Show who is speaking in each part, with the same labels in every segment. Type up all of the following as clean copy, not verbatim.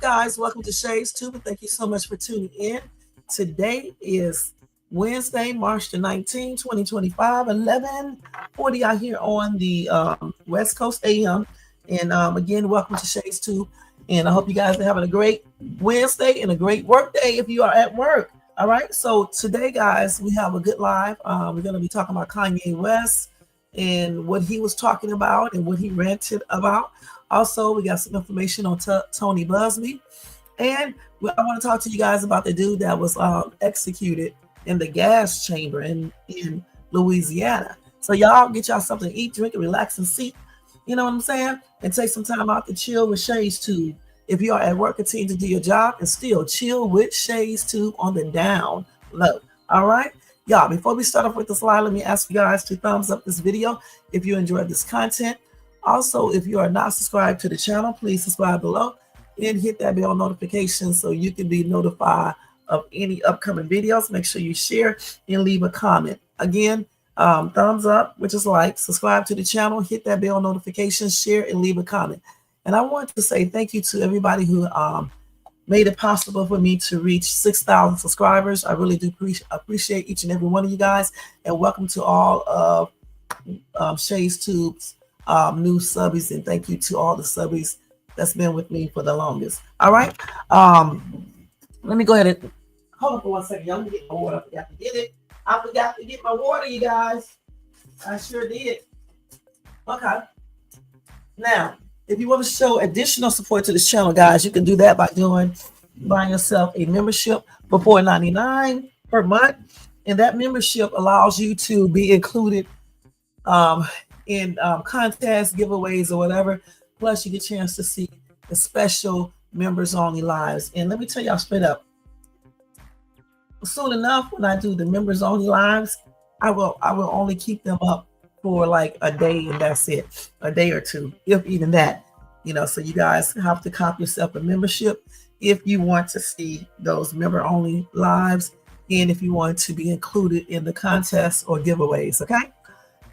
Speaker 1: guys? Welcome to Shades Tube, and thank you so much for tuning in. Today is Wednesday, March the 19th, 2025, 11:40 out here on the West Coast AM. And again, welcome to Shades Tube. And I hope you guys are having a great Wednesday and a great work day if you are at work. All right. So today, guys, we have a good live. We're going to be talking about Kanye West and what he was talking about and what he ranted about. Also, we got some information on Tony Buzzbee. And I want to talk to you guys about the dude that was executed in the gas chamber in Louisiana. So y'all get y'all something to eat, drink, and relax and seat. You know what I'm saying? And take some time out to chill with Shades Tube. If you are at work, continue to do your job and still chill with Shades Tube on the down low. All right? Y'all, before we start off with the slide, let me ask you guys to thumbs up this video if you enjoyed this content. Also, if you are not subscribed to the channel, please subscribe below and hit that bell notification so you can be notified of any upcoming videos. Make sure you share and leave a comment. Again, thumbs up, which is like, subscribe to the channel, hit that bell notification, share, and leave a comment. And I want to say thank you to everybody who made it possible for me to reach 6,000 subscribers. I really do appreciate each and every one of you guys. And welcome to all of Shades Tube's new subbies, and thank you to all the subbies that's been with me for the longest. All right. Let me go ahead and hold on for 1 second. Y'all, let me get my water. I forgot to get it. I forgot to get my water, you guys. I sure did. Okay. Now, if you want to show additional support to this channel, guys, you can do that by buying yourself a membership for $4.99 per month. And that membership allows you to be included in contests, giveaways, or whatever. Plus, you get a chance to see the special members only lives. And let me tell y'all straight up, soon enough, when I do the members only lives, I will only keep them up for like a day, and that's it, a day or two, if even that. You know, so you guys have to cop yourself a membership if you want to see those member only lives, and if you want to be included in the contests or giveaways. Okay.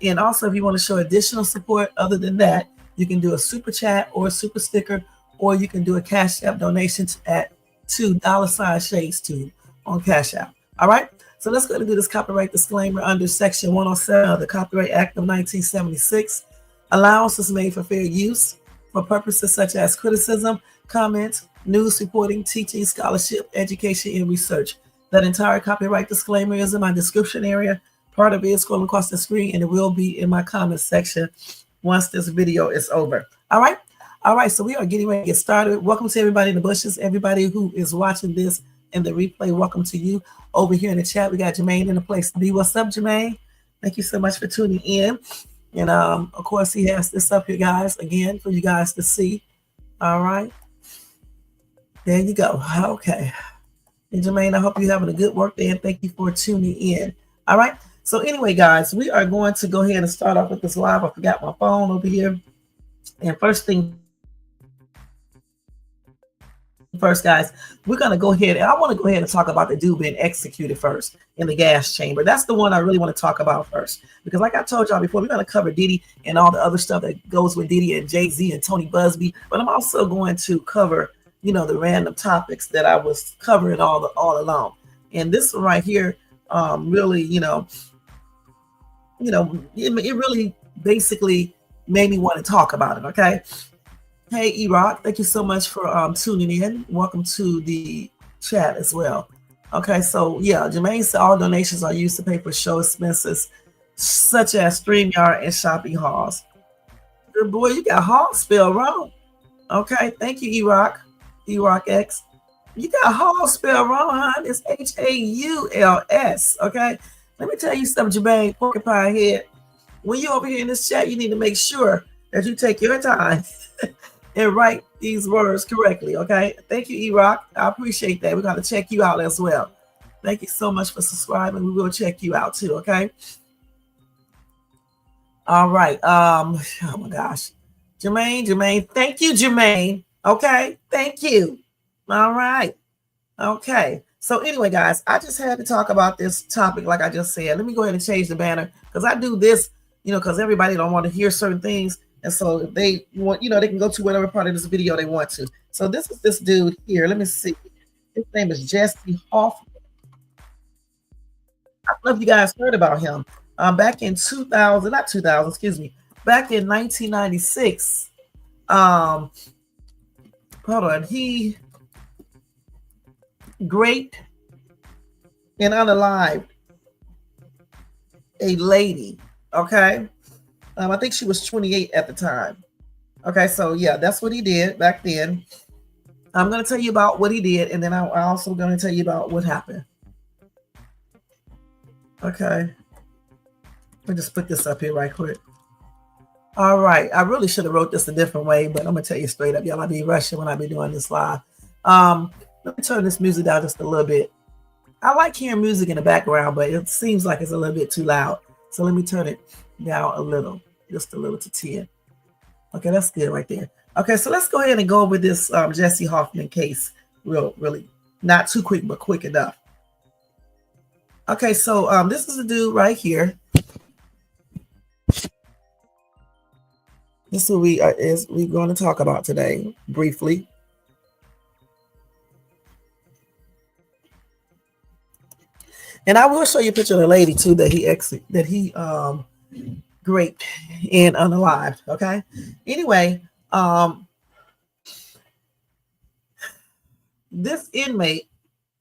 Speaker 1: And also, if you want to show additional support other than that, you can do a super chat or a super sticker, or you can do a Cash App donation at $2 Shades Tube on Cash App. All right. So let's go and do this copyright disclaimer under Section 107 of the Copyright Act of 1976. Allowance is made for fair use for purposes such as criticism, comments, news reporting, teaching, scholarship, education, and research. That entire copyright disclaimer is in my description area. Part of it is scrolling across the screen, and it will be in my comments section once this video is over. All right. All right. So we are getting ready to get started. Welcome to everybody in the bushes, everybody who is watching this in the replay. Welcome to you over here in the chat. We got Jermaine in the place to be. What's up, Jermaine? Thank you so much for tuning in. And of course, he has this up here, guys, again, for you guys to see. All right. There you go. Okay. And Jermaine, I hope you're having a good work day, and thank you for tuning in. All right. So anyway, guys, we are going to go ahead and start off with this live. I forgot my phone over here. And first, guys, we're going to go ahead, and I want to go ahead and talk about the dude being executed first in the gas chamber. That's the one I really want to talk about first, because like I told y'all before, we're going to cover Diddy and all the other stuff that goes with Diddy and Jay-Z and Tony Buzzbee, but I'm also going to cover, you know, the random topics that I was covering all along. And this one right here really, it really basically made me want to talk about it. Okay. Hey, E-Rock, thank you so much for tuning in. Welcome to the chat as well. Okay, so yeah, Jermaine said all donations are used to pay for show expenses such as StreamYard and shopping halls. Good boy, you got hall spelled wrong. Okay, thank you, E-Rock. E-Rock X. You got hall spelled wrong, huh? It's H-A-U-L-S. Okay, let me tell you something, Jermaine, porcupine head. When you're over here in this chat, you need to make sure that you take your time and write these words correctly. Okay, thank you, E-Rock. I appreciate that. We're going to check you out as well. Thank you so much for subscribing. We will check you out too. Okay. All right. Oh my gosh, Jermaine. Thank you, Jermaine. Okay, thank you. All right. Okay. So anyway, guys, I just had to talk about this topic, like I just said. Let me go ahead and change the banner, because I do this, because everybody don't want to hear certain things. And so if they want, they can go to whatever part of this video they want to. So this is this dude here. Let me see. His name is Jesse Hoffman. I don't know if you guys heard about him. Back in 2000, not 2000, excuse me, back in 1996. Hold on. He raped and unalived a lady. Okay. I think she was 28 at the time. Okay, so yeah, that's what he did back then. I'm going to tell you about what he did, and then I'm also going to tell you about what happened. Okay. Let me just put this up here right quick. All right. I really should have wrote this a different way, but I'm going to tell you straight up, y'all. I'll be rushing when I be doing this live. Let me turn this music down just a little bit. I like hearing music in the background, but it seems like it's a little bit too loud. So let me turn it down a little, just a little to 10. Okay, that's good right there. Okay, so let's go ahead and go over this Jesse Hoffman case really not too quick, but quick enough. Okay, so this is the dude right here. This is what we're going to talk about today briefly. And I will show you a picture of the lady too that he raped and unalived. Okay. Anyway, this inmate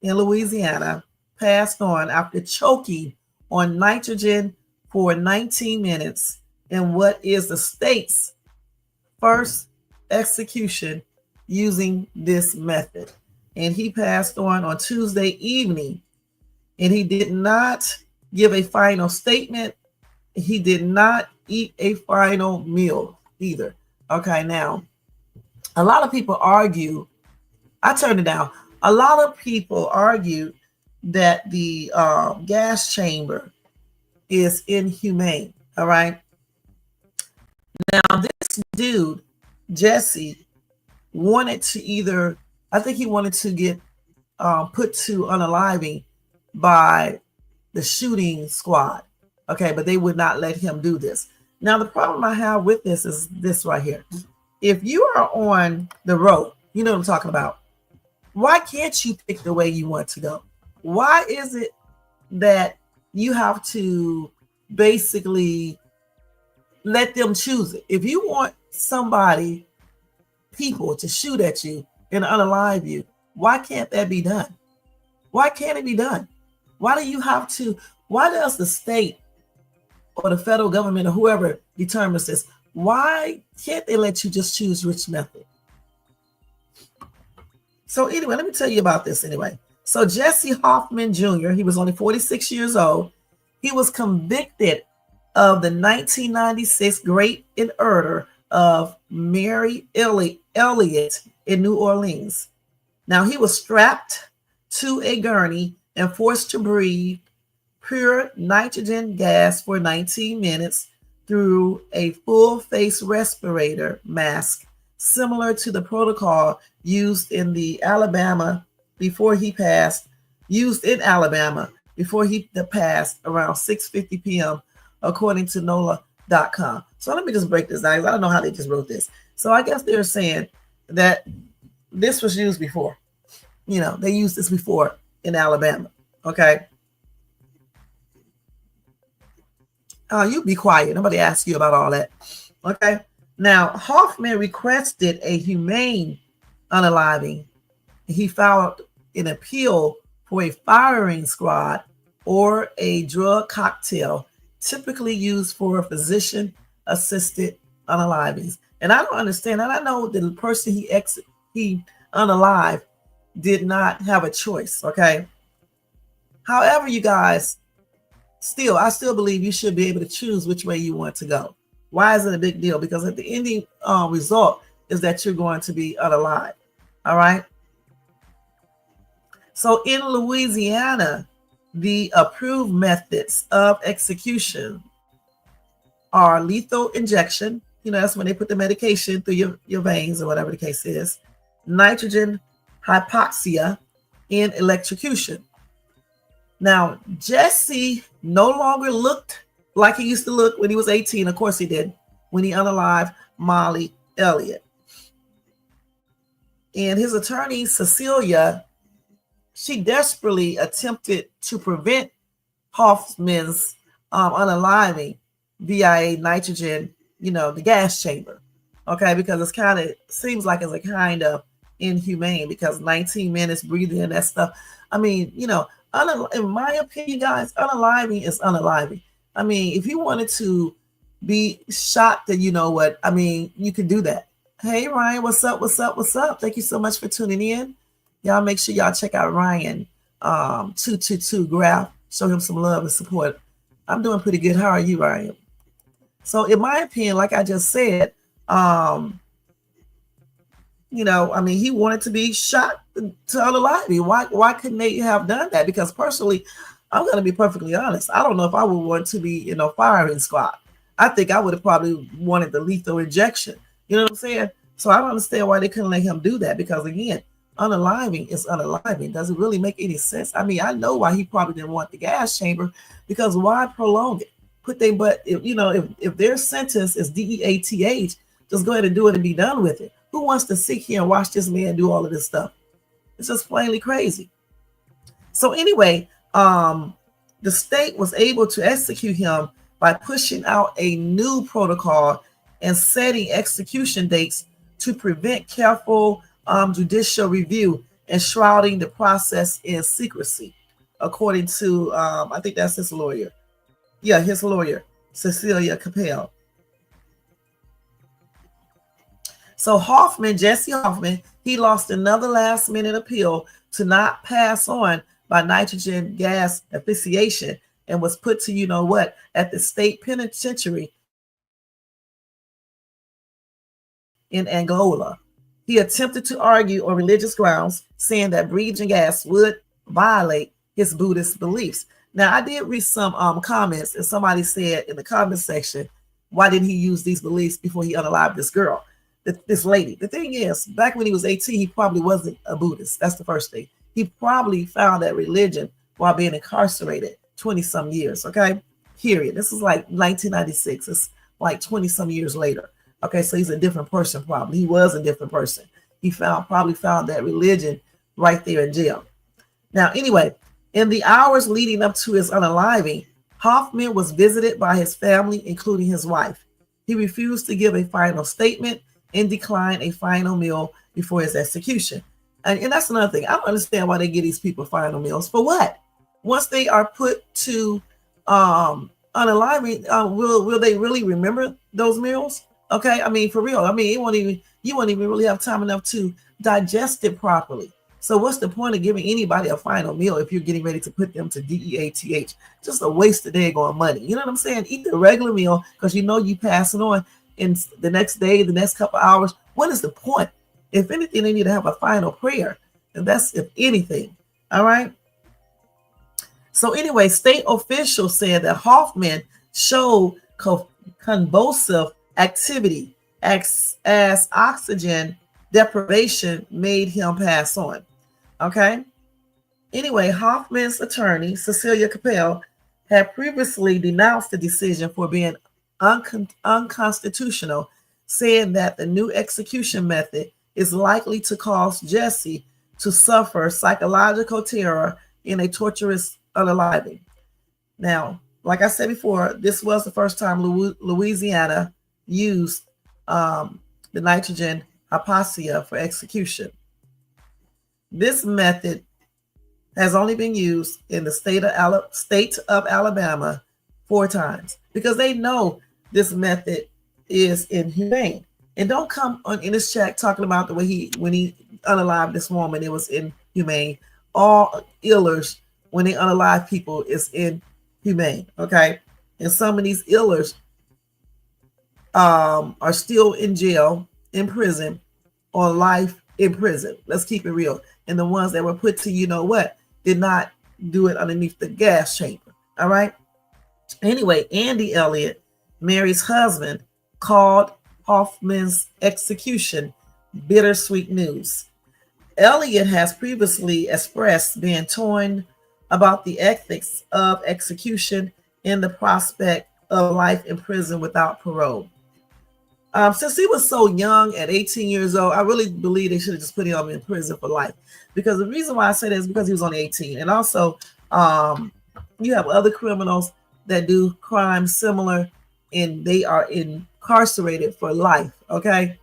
Speaker 1: in Louisiana passed on after choking on nitrogen for 19 minutes in what is the state's first execution using this method. And he passed on Tuesday evening, and he did not give a final statement. He did not eat a final meal either. Okay, now, a lot of people argue, I turned it down. A lot of people argue that the gas chamber is inhumane. All right. Now, this dude, Jesse, wanted to I think he wanted to get put to unaliving by the shooting squad. Okay, but they would not let him do this. Now, the problem I have with this is this right here. If you are on the road, you know what I'm talking about. Why can't you pick the way you want to go? Why is it that you have to basically let them choose it? If you want people to shoot at you and unalive you, why can't that be done? Why can't it be done? Why does the state or the federal government or whoever determines this, why can't they let you just choose which method? So anyway, let me tell you about this anyway. So Jesse Hoffman Jr., he was only 46 years old. He was convicted of the 1996 rape and murder of Mary Elliott in New Orleans. Now, he was strapped to a gurney and forced to breathe pure nitrogen gas for 19 minutes through a full face respirator mask, similar to the protocol used in Alabama before he passed around 6:50 p.m., according to NOLA.com. So let me just break this down. I don't know how they just wrote this. So I guess they're saying that this was used before. You know, they used this before in Alabama. Okay. You be quiet. Nobody asked you about all that. Okay. Now, Hoffman requested a humane unaliving. He filed an appeal for a firing squad or a drug cocktail, typically used for physician-assisted unalivings. And I don't understand. And I know the person he unalived did not have a choice. Okay. However, you guys, I still believe you should be able to choose which way you want to go. Why is it a big deal? Because at the ending result is that you're going to be unalived. All right. So in Louisiana, the approved methods of execution are lethal injection. You know, that's when they put the medication through your veins or whatever the case is. Nitrogen hypoxia and electrocution. Now, Jesse no longer looked like he used to look when he was 18. Of course he did, when he unalived Molly Elliott. And his attorney, Cecilia, she desperately attempted to prevent Hoffman's unaliving via nitrogen, the gas chamber. Okay, because it's kind of seems like it's a kind of inhumane because 19 minutes breathing in that stuff. I mean, in my opinion, guys, unaliving is unaliving. I mean, if you wanted to be shot, then you know what? I mean, you could do that. Hey, Ryan, what's up? What's up? What's up? Thank you so much for tuning in. Y'all make sure y'all check out Ryan 222 Graph. Show him some love and support. I'm doing pretty good. How are you, Ryan? So in my opinion, like I just said, I mean, he wanted to be shot to unalive. Why couldn't they have done that? Because personally, I'm going to be perfectly honest. I don't know if I would want to be in a firing squad. I think I would have probably wanted the lethal injection. You know what I'm saying? So I don't understand why they couldn't let him do that. Because again, unaliving is unaliving. Does it really make any sense? I mean, I know why he probably didn't want the gas chamber, because why prolong it? Put their butt, if their sentence is DEATH, just go ahead and do it and be done with it. Who wants to sit here and watch this man do all of this stuff? It's just plainly crazy. So anyway, the state was able to execute him by pushing out a new protocol and setting execution dates to prevent careful judicial review and shrouding the process in secrecy, according to, I think that's his lawyer. Yeah, his lawyer, Cecilia Capel. So Jesse Hoffman, he lost another last-minute appeal to not pass on by nitrogen gas asphyxiation and was put to, at the state penitentiary in Angola. He attempted to argue on religious grounds, saying that breathing gas would violate his Buddhist beliefs. Now, I did read some comments, and somebody said in the comment section, why didn't he use these beliefs before he unalived this girl, this lady? The thing is, back when he was 18, he probably wasn't a Buddhist. That's the first thing. He probably found that religion while being incarcerated 20-some years, okay? Period. This is like 1996. It's like 20-some years later. Okay, so he's a different person probably. He was a different person. He probably found that religion right there in jail. Now, anyway, in the hours leading up to his unaliving, Hoffman was visited by his family, including his wife. He refused to give a final statement and declined a final meal before his execution. And that's another thing. I don't understand why they give these people final meals. For what? Once they are put to unaliving, will they really remember those meals? Okay, I mean, for real. I mean, you won't even really have time enough to digest it properly. So what's the point of giving anybody a final meal if you're getting ready to put them to DEATH? Just a waste of daggone money. You know what I'm saying? Eat the regular meal because you passing on in the next day, the next couple hours. What is the point? If anything, they need to have a final prayer. And that's if anything. All right. So anyway, state officials said that Hoffman showed convulsive activity as oxygen deprivation made him pass on. Okay. Anyway, Hoffman's attorney, Cecilia Capel, had previously denounced the decision for being unconstitutional, saying that the new execution method is likely to cause Jesse to suffer psychological terror in a torturous unaliving. Now, like I said before, this was the first time Louisiana used the nitrogen hypoxia for execution. This method has only been used in the state of Alabama 4 times because they know this method is inhumane. And don't come on in this chat talking about the way when he unalived this woman, it was inhumane. All illers, when they unalive people, is inhumane. Okay, and some of these illers are still in jail, in prison, or life in prison. Let's keep it real. And the ones that were put to, did not do it underneath the gas chamber. All right. Anyway, Andy Elliott, Mary's husband, called Hoffman's execution bittersweet news. Elliott has previously expressed being torn about the ethics of execution and the prospect of life in prison without parole. Since he was so young at 18 years old, I really believe they should have just put him in prison for life. Because the reason why I say that is because he was only 18. And also, you have other criminals that do crimes similar and they are incarcerated for life, okay?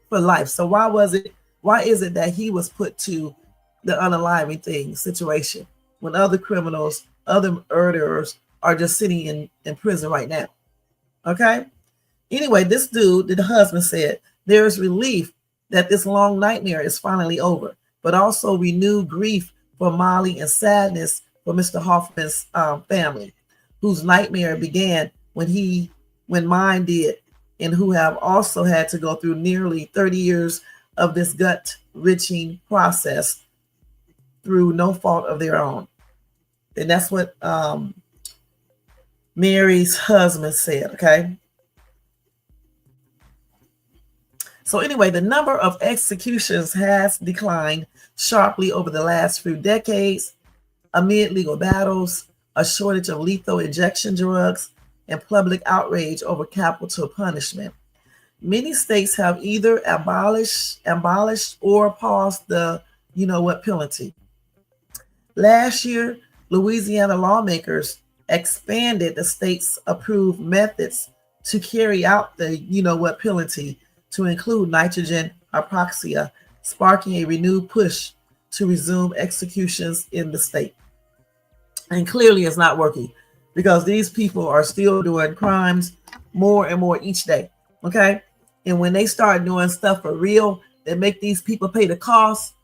Speaker 1: For life. So why is it that he was put to the unaliving thing situation when other criminals, other murderers are just sitting in prison right now? Okay? Anyway, this dude, the husband said, there is relief that this long nightmare is finally over, but also renewed grief for Molly and sadness for Mr. Hoffman's family, whose nightmare began when mine did, and who have also had to go through nearly 30 years of this gut-wrenching process through no fault of their own. And that's what Mary's husband said, okay? So anyway, the number of executions has declined sharply over the last few decades amid legal battles, a shortage of lethal injection drugs, and public outrage over capital punishment. Many states have either abolished or paused the penalty. Last year, Louisiana lawmakers expanded the state's approved methods to carry out the penalty to include nitrogen hypoxia, sparking a renewed push to resume executions in the state. And clearly it's not working because these people are still doing crimes more and more each day, okay? And when they start doing stuff for real that make these people pay the cost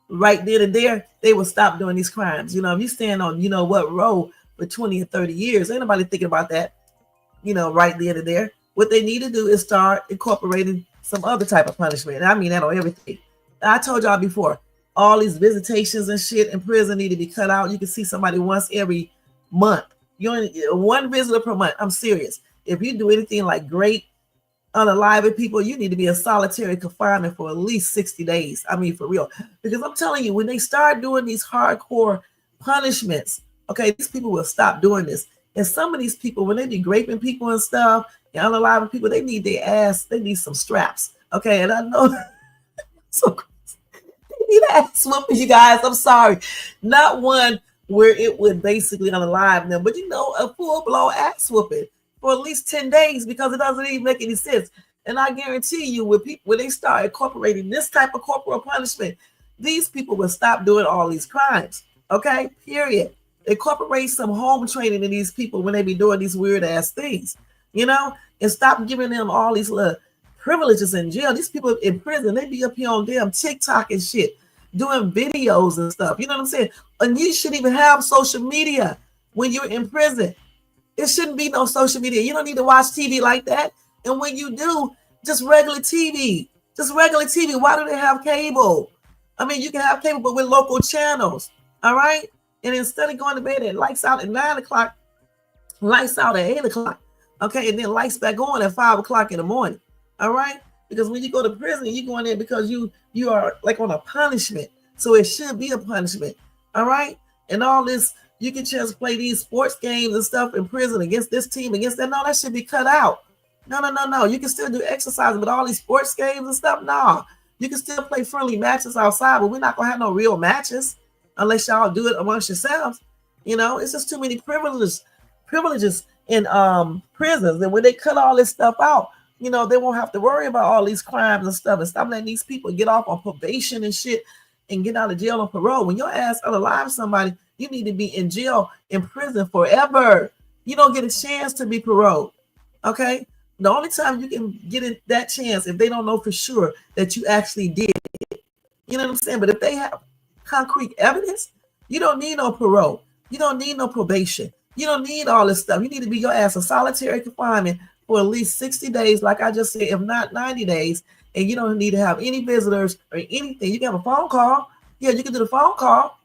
Speaker 1: right then and there, they will stop doing these crimes. If you stand on, what row for 20 or 30 years, ain't nobody thinking about that, right then and there. What they need to do is start incorporating some other type of punishment. And I mean that on everything. I told y'all before, all these visitations and shit in prison need to be cut out. You can see somebody once every month. You only one visitor per month. I'm serious. If you do anything like great unaliving people, you need to be in solitary confinement for at least 60 days. I mean, for real. Because I'm telling you, when they start doing these hardcore punishments, okay, these people will stop doing this. And some of these people, when they be raping people and stuff, and unaliving people, they need their ass, they need some straps. Okay, and I know so they need ass whooping, you guys. I'm sorry. Not one where it would basically unalive them, but a full-blown ass whooping for at least 10 days because it doesn't even make any sense. And I guarantee you, when they start incorporating this type of corporal punishment, these people will stop doing all these crimes. Okay, period. Incorporate some home training in these people when they be doing these weird ass things, and stop giving them all these little privileges in jail. These people in prison, they be up here on damn TikTok and shit, doing videos and stuff. You know what I'm saying? And you shouldn't even have social media when you're in prison. It shouldn't be no social media. You don't need to watch TV like that. And when you do, just regular TV. Just regular TV. Why do they have cable? I mean, you can have cable, but with local channels. All right? And instead of going to bed and lights out at 9 o'clock, lights out at 8 o'clock. Okay, and then lights back on at 5 o'clock in the morning. All right? Because when you go to prison, you go in there because you are like on a punishment. So it should be a punishment. All right? And all this, you can just play these sports games and stuff in prison against this team, against that. No, that should be cut out. No. You can still do exercise, but all these sports games and stuff, no. You can still play friendly matches outside, but we're not going to have no real matches unless y'all do it amongst yourselves. It's just too many privileges in prisons. And when they cut all this stuff out, they won't have to worry about all these crimes and stuff and stop letting these people get off on probation and shit and get out of jail on parole. When your ass unalive somebody, you need to be in jail, in prison forever. You don't get a chance to be paroled. Okay? The only time you can get that chance if they don't know for sure that you actually did it. You know what I'm saying? But if they have concrete evidence, you don't need no parole. You don't need no probation. You don't need all this stuff. You need to be your ass in solitary confinement for at least 60 days, like I just said, if not 90 days. And you don't need to have any visitors or anything. You can have a phone call. Yeah, you can do the phone call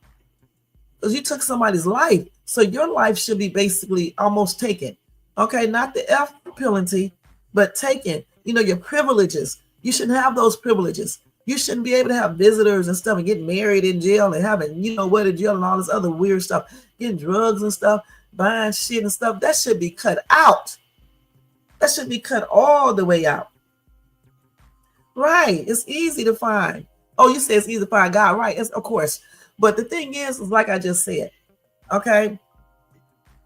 Speaker 1: because you took somebody's life. So your life should be basically almost taken. Okay, not the F penalty, but taken. Your privileges. You shouldn't have those privileges. You shouldn't be able to have visitors and stuff and get married in jail and having, what in jail and all this other weird stuff, getting drugs and stuff, buying shit and stuff. That should be cut out. That should be cut all the way out. Right. It's easy to find. Oh, you say it's easy to find God, right? It's, of course. But the thing is like I just said, okay,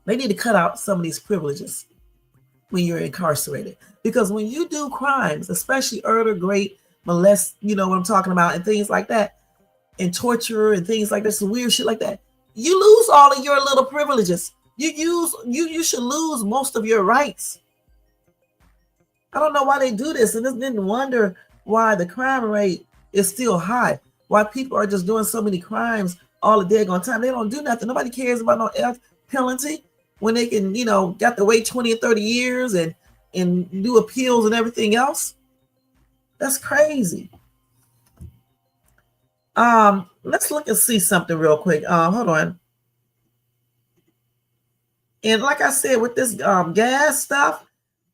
Speaker 1: they need to cut out some of these privileges when you're incarcerated. Because when you do crimes, especially murder, rape, molest, you know what I'm talking about, and things like that, and torture and things like this, weird shit like that, you lose all of your little privileges. You should lose most of your rights. I don't know why they do this, and didn't wonder why the crime rate is still high. Why people are just doing so many crimes all the daggone time. They don't do nothing. Nobody cares about no death penalty when they can, got to wait 20 or 30 years and do appeals and everything else. That's crazy. Let's look and see something real quick. Hold on. And like I said, with this gas stuff,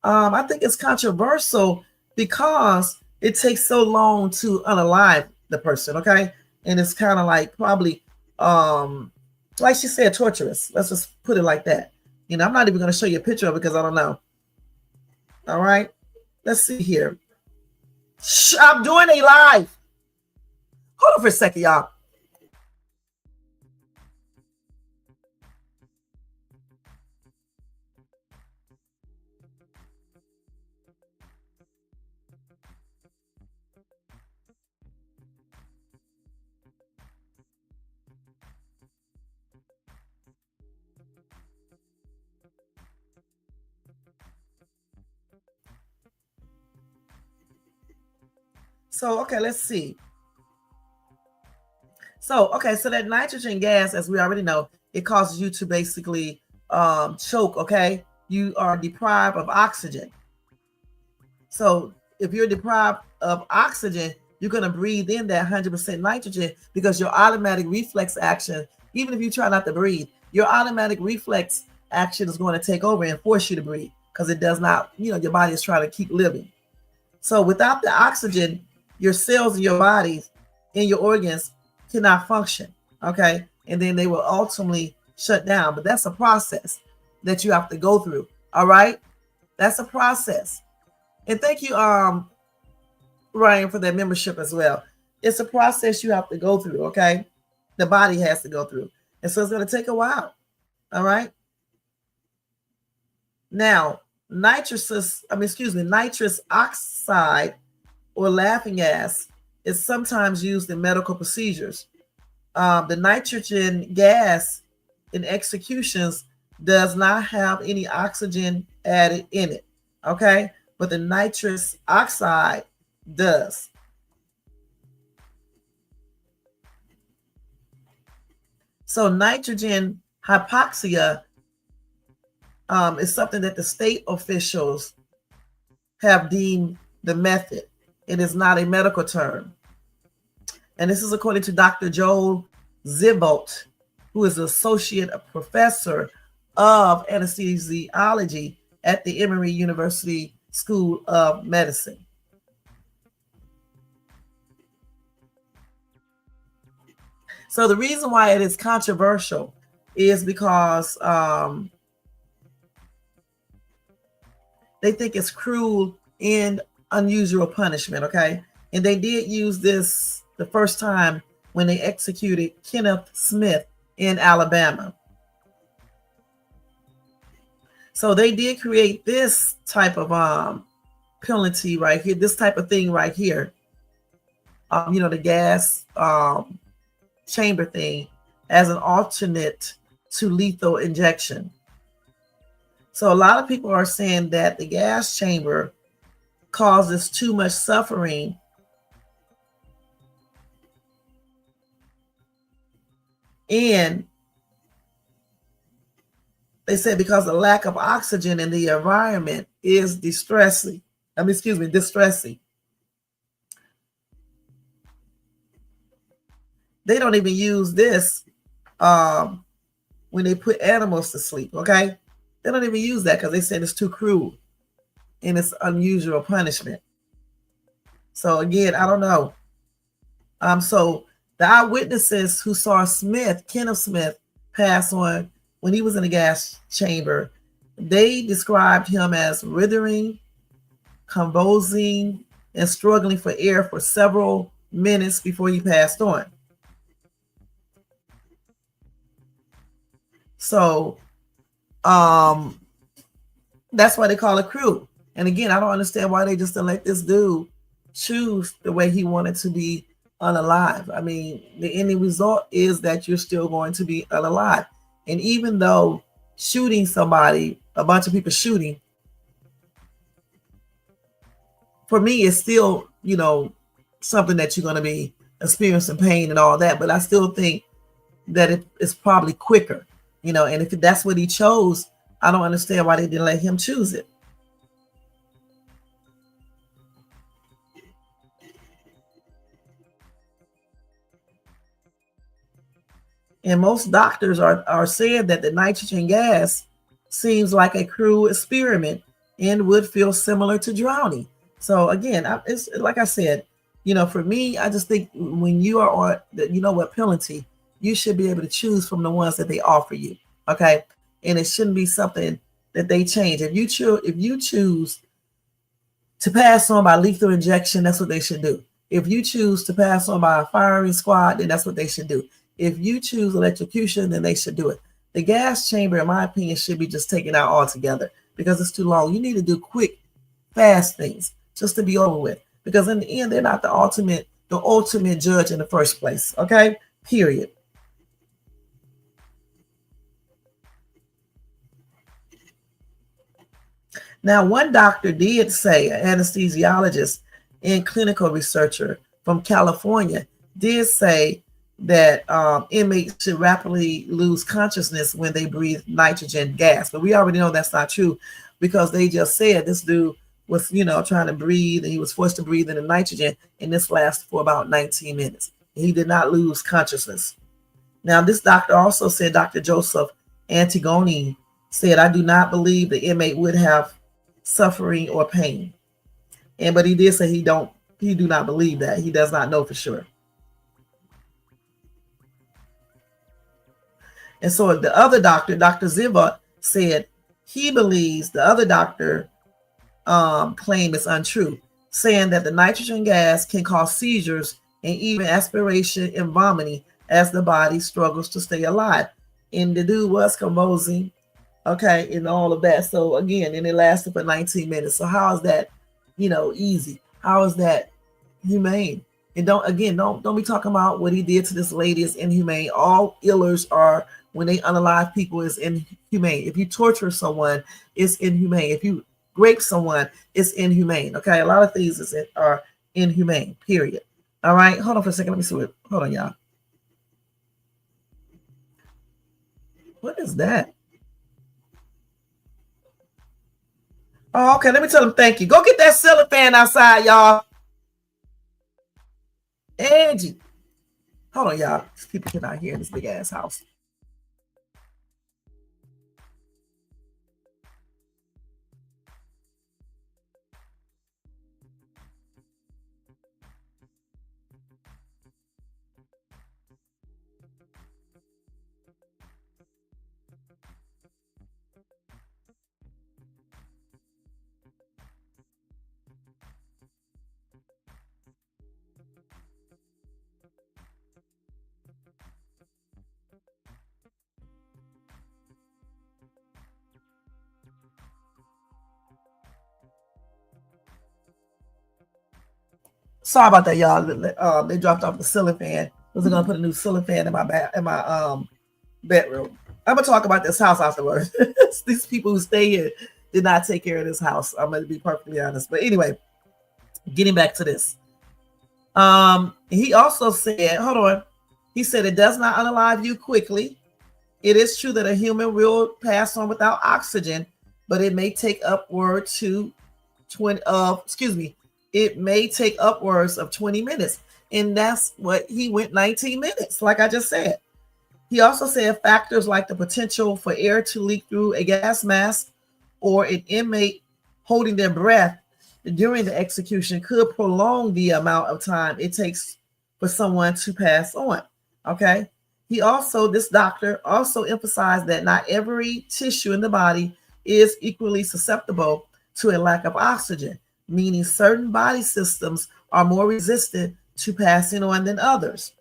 Speaker 1: I think it's controversial because it takes so long to unalive the person, okay? And it's kind of like probably, like she said, torturous. Let's just put it like that. I'm not even going to show you a picture of it because I don't know. All right, let's see here. I'm doing a live. Hold on for a second, y'all. So, okay, let's see. So, okay, so that nitrogen gas, as we already know, it causes you to basically choke, okay? You are deprived of oxygen. So, if you're deprived of oxygen, you're going to breathe in that 100% nitrogen because your automatic reflex action, even if you try not to breathe, your automatic reflex action is going to take over and force you to breathe because it does not, your body is trying to keep living. So, without the oxygen, your cells in your body, in your organs, cannot function, okay? And then they will ultimately shut down. But that's a process that you have to go through, all right? That's a process. And thank you, Ryan, for that membership as well. It's a process you have to go through, okay? The body has to go through. And so it's going to take a while, all right? Now, nitrous oxide or laughing gas is sometimes used in medical procedures. The nitrogen gas in executions does not have any oxygen added in it, okay? But the nitrous oxide does. So nitrogen hypoxia is something that the state officials have deemed the method. It is not a medical term. And this is according to Dr. Joel Zivolt, who is an associate professor of anesthesiology at the Emory University School of Medicine. So the reason why it is controversial is because they think it's cruel and unusual punishment, okay? And they did use this the first time when they executed Kenneth Smith in Alabama. So they did create this type of penalty right here, this type of thing right here. The gas chamber thing as an alternate to lethal injection. So a lot of people are saying that the gas chamber causes too much suffering and they said because the lack of oxygen in the environment is distressing. Distressing. They don't even use this when they put animals to sleep, okay? They don't even use that because they said it's too cruel and it's unusual punishment. So again, I don't know. So the eyewitnesses who saw Kenneth Smith, pass on when he was in the gas chamber, they described him as writhing, convulsing, and struggling for air for several minutes before he passed on. So that's why they call it cruel. And again, I don't understand why they just didn't let this dude choose the way he wanted to be unalive. I mean, the ending result is that you're still going to be unalive. And even though shooting somebody, a bunch of people shooting, for me, it's still, something that you're going to be experiencing pain and all that. But I still think that it's probably quicker, and if that's what he chose, I don't understand why they didn't let him choose it. And most doctors are saying that the nitrogen gas seems like a cruel experiment and would feel similar to drowning. So again, it's like I said, for me, I just think when you are on the, penalty, you should be able to choose from the ones that they offer you. Okay. And it shouldn't be something that they change. If you choose to pass on by lethal injection, that's what they should do. If you choose to pass on by a firing squad, then that's what they should do. If you choose electrocution, then they should do it. The gas chamber, in my opinion, should be just taken out altogether because it's too long. You need to do quick, fast things just to be over with. Because in the end, they're not the ultimate judge in the first place. Okay? Period. Now, one doctor did say, an anesthesiologist and clinical researcher from California, did say that inmates should rapidly lose consciousness when they breathe nitrogen gas. But we already know that's not true because they just said this dude was, trying to breathe and he was forced to breathe in the nitrogen, and this lasted for about 19 minutes. He did not lose consciousness. Now, this doctor also said, Dr. Joseph Antigone said, I do not believe the inmate would have suffering or pain. But he did say he do not believe that. He does not know for sure. And so the other doctor, Dr. Ziva, said he believes the other doctor claim is untrue, saying that the nitrogen gas can cause seizures and even aspiration and vomiting as the body struggles to stay alive. And the dude was convulsing, okay, and all of that. So again, and it lasted for 19 minutes. So how is that, easy? How is that humane? And don't be talking about what he did to this lady is inhumane. All illers are, when they unalive people, is inhumane. If you torture someone, it's inhumane. If you rape someone, it's inhumane. Okay, a lot of things are inhumane. Period. All right, hold on for a second. Let me see what. Hold on, y'all. What is that? Oh, okay. Let me tell them thank you. Go get that ceiling fan outside, y'all. Angie, hold on, y'all. These people cannot hear in this big ass house. Sorry about that, y'all. They dropped off the ceiling fan. I was gonna put a new ceiling fan in my bedroom. I'm gonna talk about this house afterwards. These people who stay here did not take care of this house. I'm gonna be perfectly honest. But anyway, getting back to this. He also said, hold on. He said it does not unalive you quickly. It is true that a human will pass on without oxygen, but it may take upward to 20. It may take upwards of 20 minutes. And that's what he went 19 minutes, like I just said. He also said factors like the potential for air to leak through a gas mask or an inmate holding their breath during the execution could prolong the amount of time it takes for someone to pass on. Okay. This doctor also emphasized that not every tissue in the body is equally susceptible to a lack of oxygen. meaning certain body systems are more resistant to passing on than others.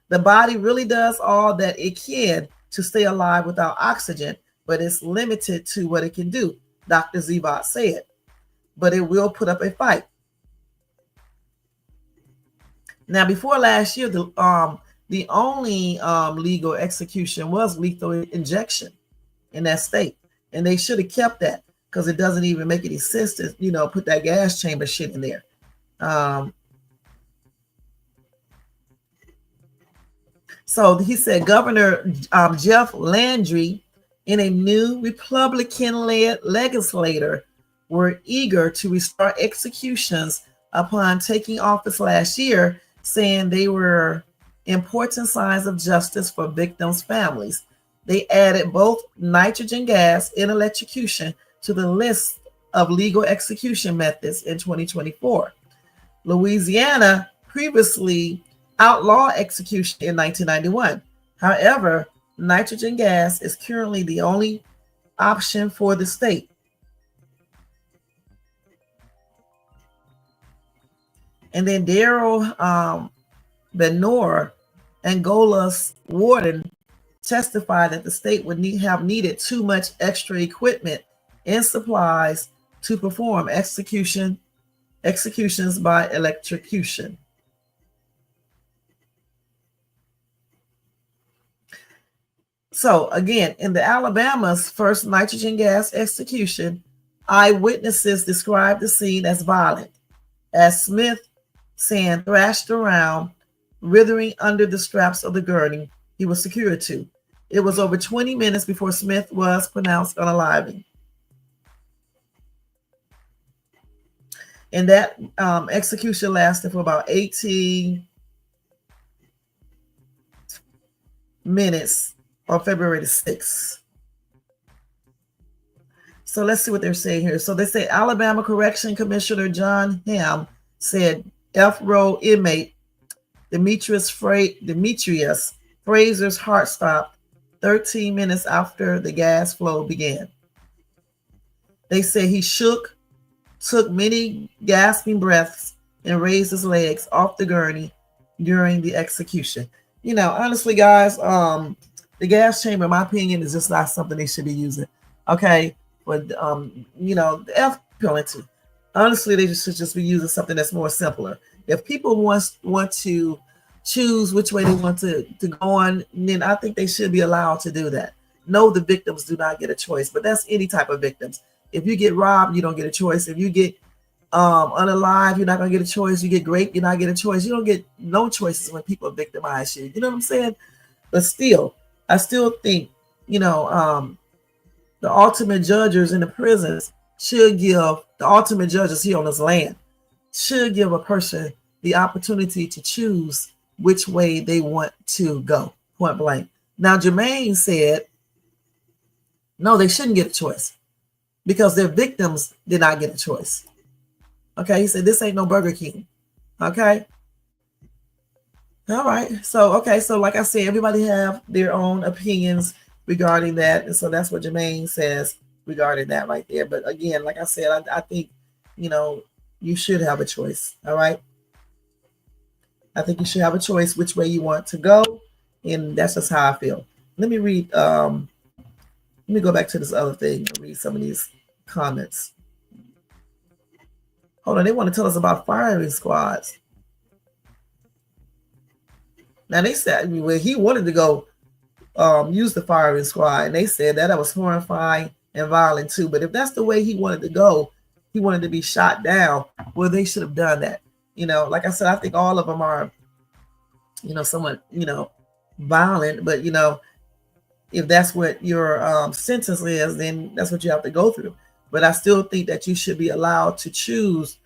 Speaker 1: The body really does all that it can to stay alive without oxygen, but it's limited to what it can do, Dr. Zivot said. But it will put up a fight. Now, before last year, the only legal execution was lethal injection in that state, and they should have kept that because it doesn't even make any sense to put that gas chamber shit in there. So he said Governor Jeff Landry and a new Republican-led legislator were eager to restart executions upon taking office last year, saying they were important signs of justice for victims' families. They added both nitrogen gas and electrocution to the list of legal execution methods in 2024. Louisiana previously outlawed execution in 1991. However, nitrogen gas is currently the only option for the state. And then Daryl Benor, Angola's warden, testified that the state would have needed too much extra equipment and supplies to perform executions by electrocution. So again, in the Alabama's first nitrogen gas execution, eyewitnesses described the scene as violent, as Smith sand thrashed around, writhing under the straps of the gurney he was secured to. It was over 20 minutes before Smith was pronounced unaliving. And that execution lasted for about 18 minutes on February the 6th. So let's see what they're saying here. So they say Alabama Correction Commissioner John Hamm said F-row inmate Demetrius Frazier's heart stopped 13 minutes after the gas flow began. They say he shook, took many gasping breaths, and raised his legs off the gurney during the execution. Honestly, guys, the gas chamber, in my opinion, is just not something they should be using. Okay, but the F penalty. Honestly, they should just be using something that's more simpler. If people want to choose which way they want to go on, then I think they should be allowed to do that. No, the victims do not get a choice, but that's any type of victims. If you get robbed, you don't get a choice. If you get unalive, you're not going to get a choice. You get raped, you're not getting a choice. You don't get no choices when people victimize you. You know what I'm saying? But still, I still think, the ultimate judges in the prisons should give, the ultimate judges here on this land, should give a person the opportunity to choose which way they want to go, point blank. Now, Jermaine said, no, they shouldn't get a choice because their victims did not get a choice. Okay, he said, this ain't no Burger King. Okay. All right. So, like I said, everybody have their own opinions regarding that. And so that's what Jermaine says regarding that right there. But again, like I said, I think, you should have a choice. All right. I think you should have a choice which way you want to go. And that's just how I feel. Let me read, let me go back to this other thing and read some of these comments. Hold on. They want to tell us about firing squads. Now they said he wanted to go use the firing squad, and they said that was horrifying and violent too. But if that's the way he wanted to go, he wanted to be shot down. Well, they should have done that. Like I said, I think all of them are, somewhat, violent. But if that's what your sentence is, then that's what you have to go through. But I still think that you should be allowed to choose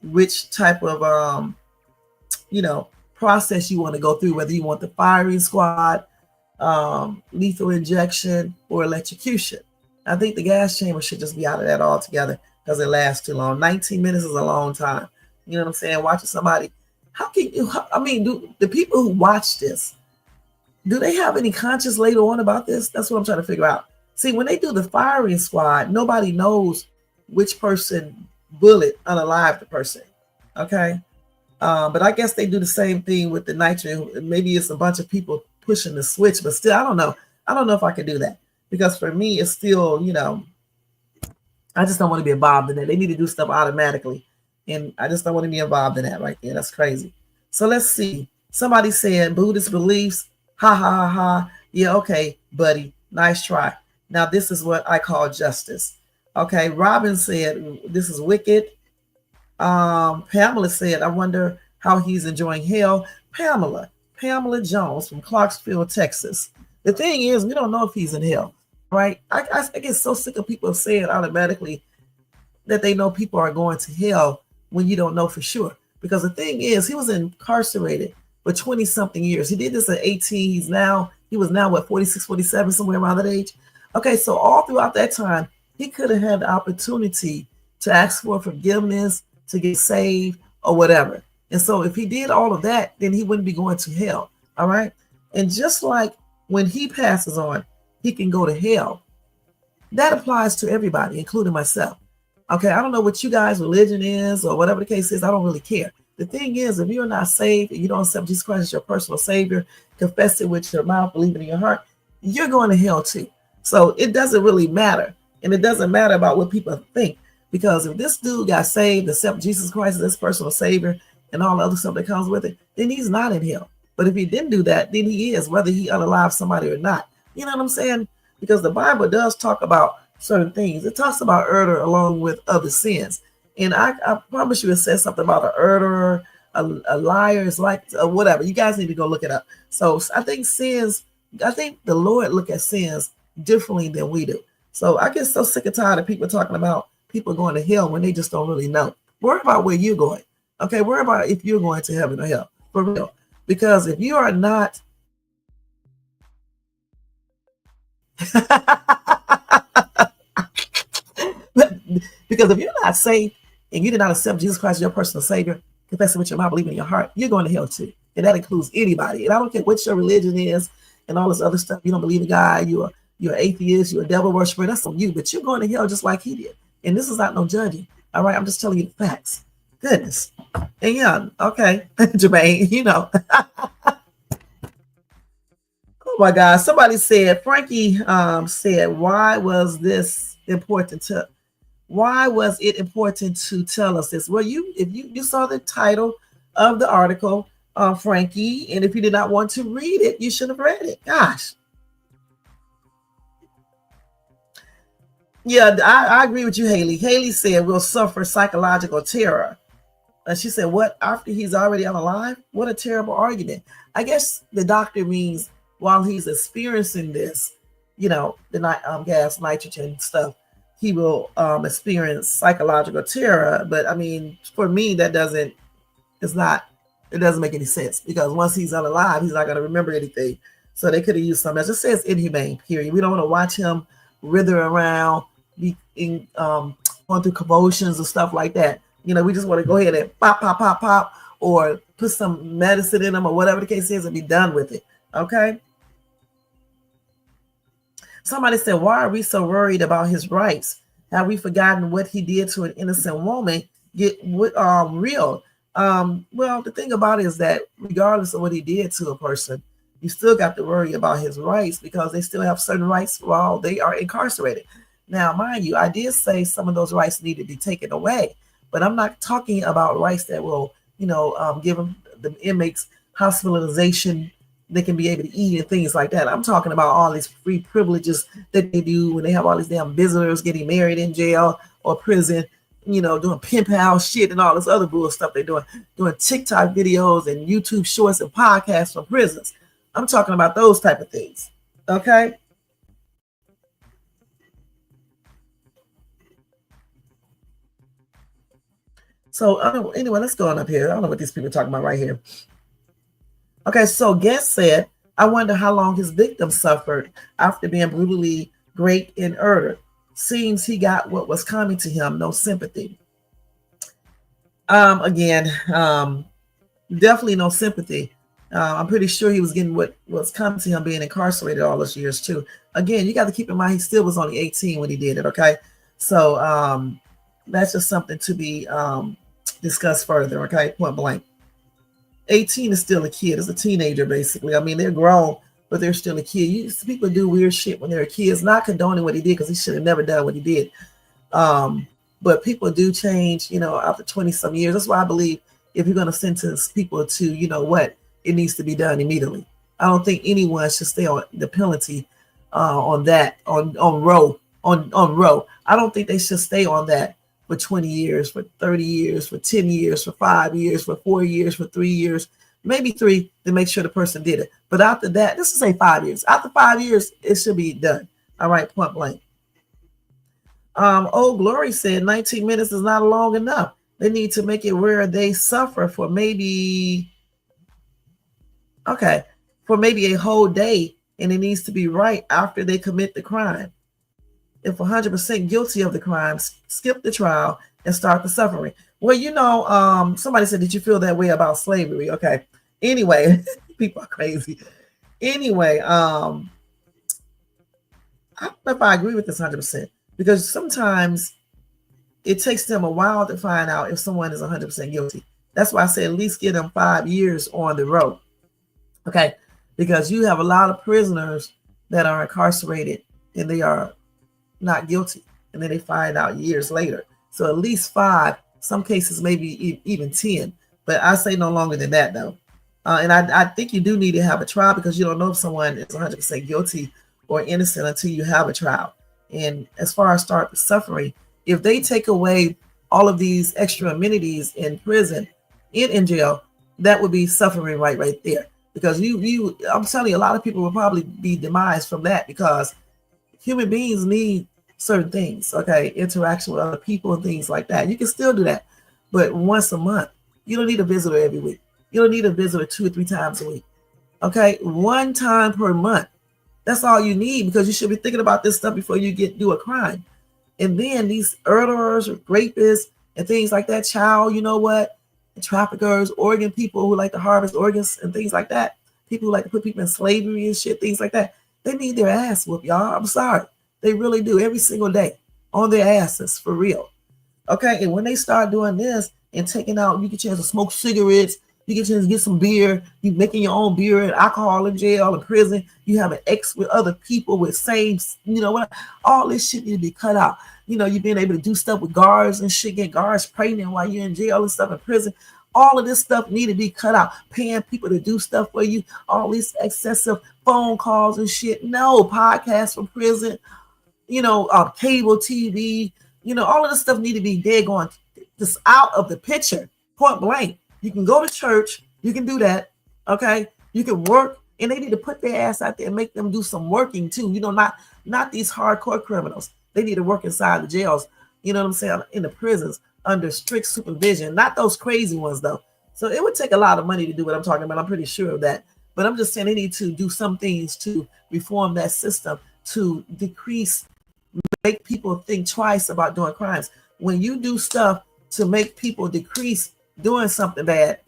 Speaker 1: which type of process you want to go through, whether you want the firing squad, lethal injection, or electrocution. I think the gas chamber should just be out of that altogether because it lasts too long. 19 minutes is a long time. You know what I'm saying? Watching somebody. How can you, do the people who watch this, do they have any conscience later on about this? That's what I'm trying to figure out. See, when they do the firing squad, nobody knows which person bullet unalive the person. Okay. But I guess they do the same thing with the nitrogen. Maybe it's a bunch of people pushing the switch, but still, I don't know. I don't know if I can do that, because for me, it's still, I just don't want to be involved in that. They need to do stuff automatically, and I just don't want to be involved in that right there. That's crazy. So let's see. Somebody said Buddhist beliefs. Ha ha ha ha. Yeah, okay, buddy. Nice try. Now this is what I call justice. Okay, Robin said this is wicked. Pamela said, I wonder how he's enjoying hell. Pamela Jones from Clarksville, Texas. The thing is, we don't know if he's in hell, right? I get so sick of people saying automatically that they know people are going to hell when you don't know for sure. Because the thing is, he was incarcerated for 20 something years. He did this at 18. He was now what, 46, 47, somewhere around that age. Okay, so all throughout that time, he could have had the opportunity to ask for forgiveness, to get saved, or whatever. And so if he did all of that, then he wouldn't be going to hell. All right. And just like when he passes on, he can go to hell. That applies to everybody, including myself. Okay, I don't know what you guys' religion is or whatever the case is. I don't really care. The thing is, if you're not saved and you don't accept Jesus Christ as your personal Savior, confess it with your mouth, believe it in your heart, you're going to hell too. So it doesn't really matter. And it doesn't matter about what people think. Because if this dude got saved, accept Jesus Christ as his personal Savior and all the other stuff that comes with it, then he's not in hell. But if he didn't do that, then he is, whether he unalive somebody or not. You know what I'm saying? Because the Bible does talk about certain things. It talks about murder along with other sins. And I promise you it says something about a murderer, a liar, is like whatever. You guys need to go look it up. So I think the Lord look at sins differently than we do. So I get so sick and tired of people talking about people going to hell when they just don't really know. Worry about where you're going. Okay, worry about if you're going to heaven or hell. For real. Because if you are not because if you're not saved and you did not accept Jesus Christ as your personal Savior, confess it with your mouth, believe in your heart, you're going to hell too. And that includes anybody. And I don't care what your religion is and all this other stuff. You don't believe in God, you're an atheist, you're a devil worshiper, that's on you. But you're going to hell just like he did. And this is not no judging. All right, I'm just telling you the facts. Goodness. And yeah, okay, Jermaine, Oh my God! Somebody said, Frankie said, why was it important to tell us this? Well, if you saw the title of the article, Frankie, and if you did not want to read it, you should have read it. Gosh. Yeah, I agree with you, Haley. Haley said we'll suffer psychological terror. And she said, what, after he's already unalive? What a terrible argument. I guess the doctor means while he's experiencing this, the gas, nitrogen stuff, he will experience psychological terror. But I mean, for me, it doesn't make any sense, because once he's unalive, he's not going to remember anything. So they could have used something. It just says inhumane, period. We don't want to watch him wither around, going through convulsions and stuff like that. We just want to go ahead and pop, pop, pop, pop, or put some medicine in him or whatever the case is and be done with it. Okay. Somebody said, why are we so worried about his rights? Have we forgotten what he did to an innocent woman? Get real. Well, the thing about it is that regardless of what he did to a person, you still got to worry about his rights, because they still have certain rights while they are incarcerated. Now, mind you, I did say some of those rights need to be taken away, but I'm not talking about rights that will, give them, the inmates hospitalization. They can be able to eat and things like that. I'm talking about all these free privileges that they do when they have all these damn visitors getting married in jail or prison, doing pimp house shit and all this other bull stuff they're doing TikTok videos and YouTube shorts and podcasts from prisons. I'm talking about those type of things. Okay. So anyway, let's go on up here. I don't know what these people are talking about right here. Okay, so guest said, I wonder how long his victim suffered after being brutally raped and murdered. Seems he got what was coming to him, no sympathy. Again, definitely no sympathy. I'm pretty sure he was getting what was coming to him being incarcerated all those years too. Again, you got to keep in mind he still was only 18 when he did it. Okay, so That's just something to be discussed further. Okay, point blank. 18 is still a kid. It's a teenager, basically. I mean, they're grown, but they're still a kid. People do weird shit when they're kids. Not condoning what he did, because he should have never done what he did. But people do change, after 20 some years. That's why I believe if you're going to sentence people to, it needs to be done immediately. I don't think anyone should stay on the penalty on that, on Roe. On Roe. I don't think they should stay on that for 20 years, for 30 years, for 10 years, for 5 years, for 4 years, for 3 years, maybe 3, to make sure the person did it. But after that, let's just say 5 years. After 5 years, it should be done. All right, point blank. Old Glory said 19 minutes is not long enough. They need to make it where they suffer for maybe a whole day, and it needs to be right after they commit the crime. If 100% guilty of the crimes, skip the trial and start the suffering. Well, somebody said, did you feel that way about slavery? Okay. Anyway, people are crazy. Anyway, I don't know if I agree with this 100%, because sometimes it takes them a while to find out if someone is 100% guilty. That's why I say at least give them 5 years on the road. Okay. Because you have a lot of prisoners that are incarcerated and they are not guilty, and then they find out years later. So at least 5, some cases maybe even 10, but I say no longer than that though. And I think you do need to have a trial, because you don't know if someone is 100% guilty or innocent until you have a trial. And as far as start the suffering, if they take away all of these extra amenities in prison, in jail, that would be suffering right there. Because I'm telling you, a lot of people will probably be demised from that, because human beings need certain things, okay? Interaction with other people and things like that. You can still do that, but once a month. You don't need a visitor every week. You don't need a visitor 2 or 3 times a week, okay? 1 time per month. That's all you need, because you should be thinking about this stuff before you do a crime. And then these murderers, rapists, and things like that, traffickers, organ people who like to harvest organs and things like that, people who like to put people in slavery and shit, things like that, they need their ass whooped, y'all. I'm sorry. They really do, every single day, on their asses, for real. Okay, and when they start doing this and taking out, you get a chance to smoke cigarettes, you get a chance to get some beer, you making your own beer and alcohol in jail, in prison, you have an ex with other people with same, all this shit need to be cut out. You've been able to do stuff with guards and shit, get guards pregnant while you're in jail and stuff in prison. All of this stuff need to be cut out. Paying people to do stuff for you, all these excessive phone calls and shit. No, podcasts from prison, cable TV, all of this stuff need to be dead going just out of the picture, point blank. You can go to church, you can do that, okay? You can work, and they need to put their ass out there and make them do some working too. Not these hardcore criminals. They need to work inside the jails, you know what I'm saying, in the prisons under strict supervision, not those crazy ones though. So it would take a lot of money to do what I'm talking about. I'm pretty sure of that. But I'm just saying they need to do some things to reform that system to make people think twice about doing crimes. When you do stuff to make people decrease doing something bad,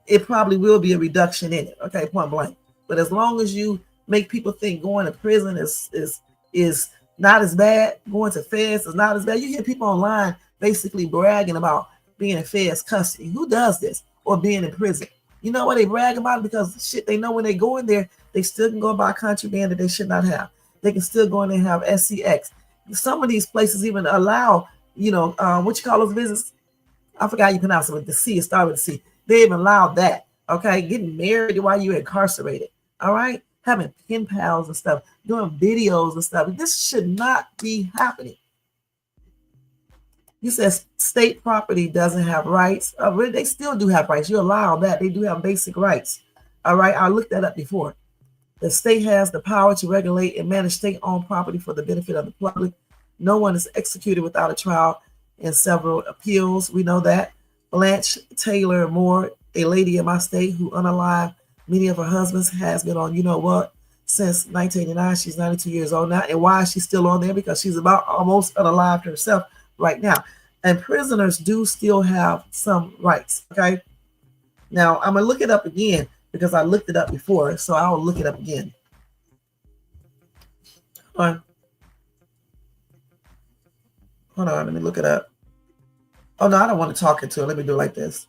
Speaker 1: it probably will be a reduction in it. Okay, point blank. But as long as you make people think going to prison is not as bad, going to feds is not as bad. You hear people online basically bragging about being in feds custody. Who does this? Or being in prison? You know why they brag about it? Because shit, they know when they go in there, they still can go buy contraband that they should not have. They can still go in there and have SCX. Some of these places even allow, what you call those business? I forgot how you pronounce it, with the C, it started with the C. They even allow that, okay? Getting married while you're incarcerated, all right? Having pen pals and stuff, doing videos and stuff. This should not be happening. You said state property doesn't have rights. They still do have rights. You allow that. They do have basic rights, all right? I looked that up before. The state has the power to regulate and manage state-owned property for the benefit of the public. No one is executed without a trial in several appeals. We know that. Blanche Taylor Moore, a lady in my state who unalived many of her husbands, has been on, since 1989. She's 92 years old now. And why is she still on there? Because she's about almost unalived herself right now. And prisoners do still have some rights, okay? Now, I'm going to look it up again, because I looked it up before, so I'll look it up again. Hold on, let me look it up. Oh no, I don't want to talk into it. Let me do it like this.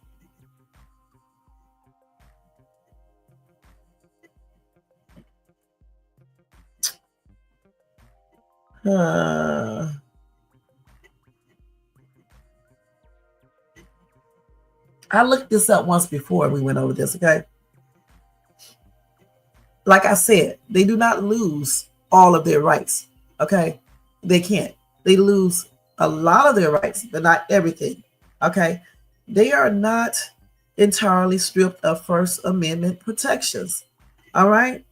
Speaker 1: I looked this up once before we went over this, okay? Like I said, they do not lose all of their rights, okay? They can't. They lose a lot of their rights, but not everything, okay? They are not entirely stripped of First Amendment protections, all right?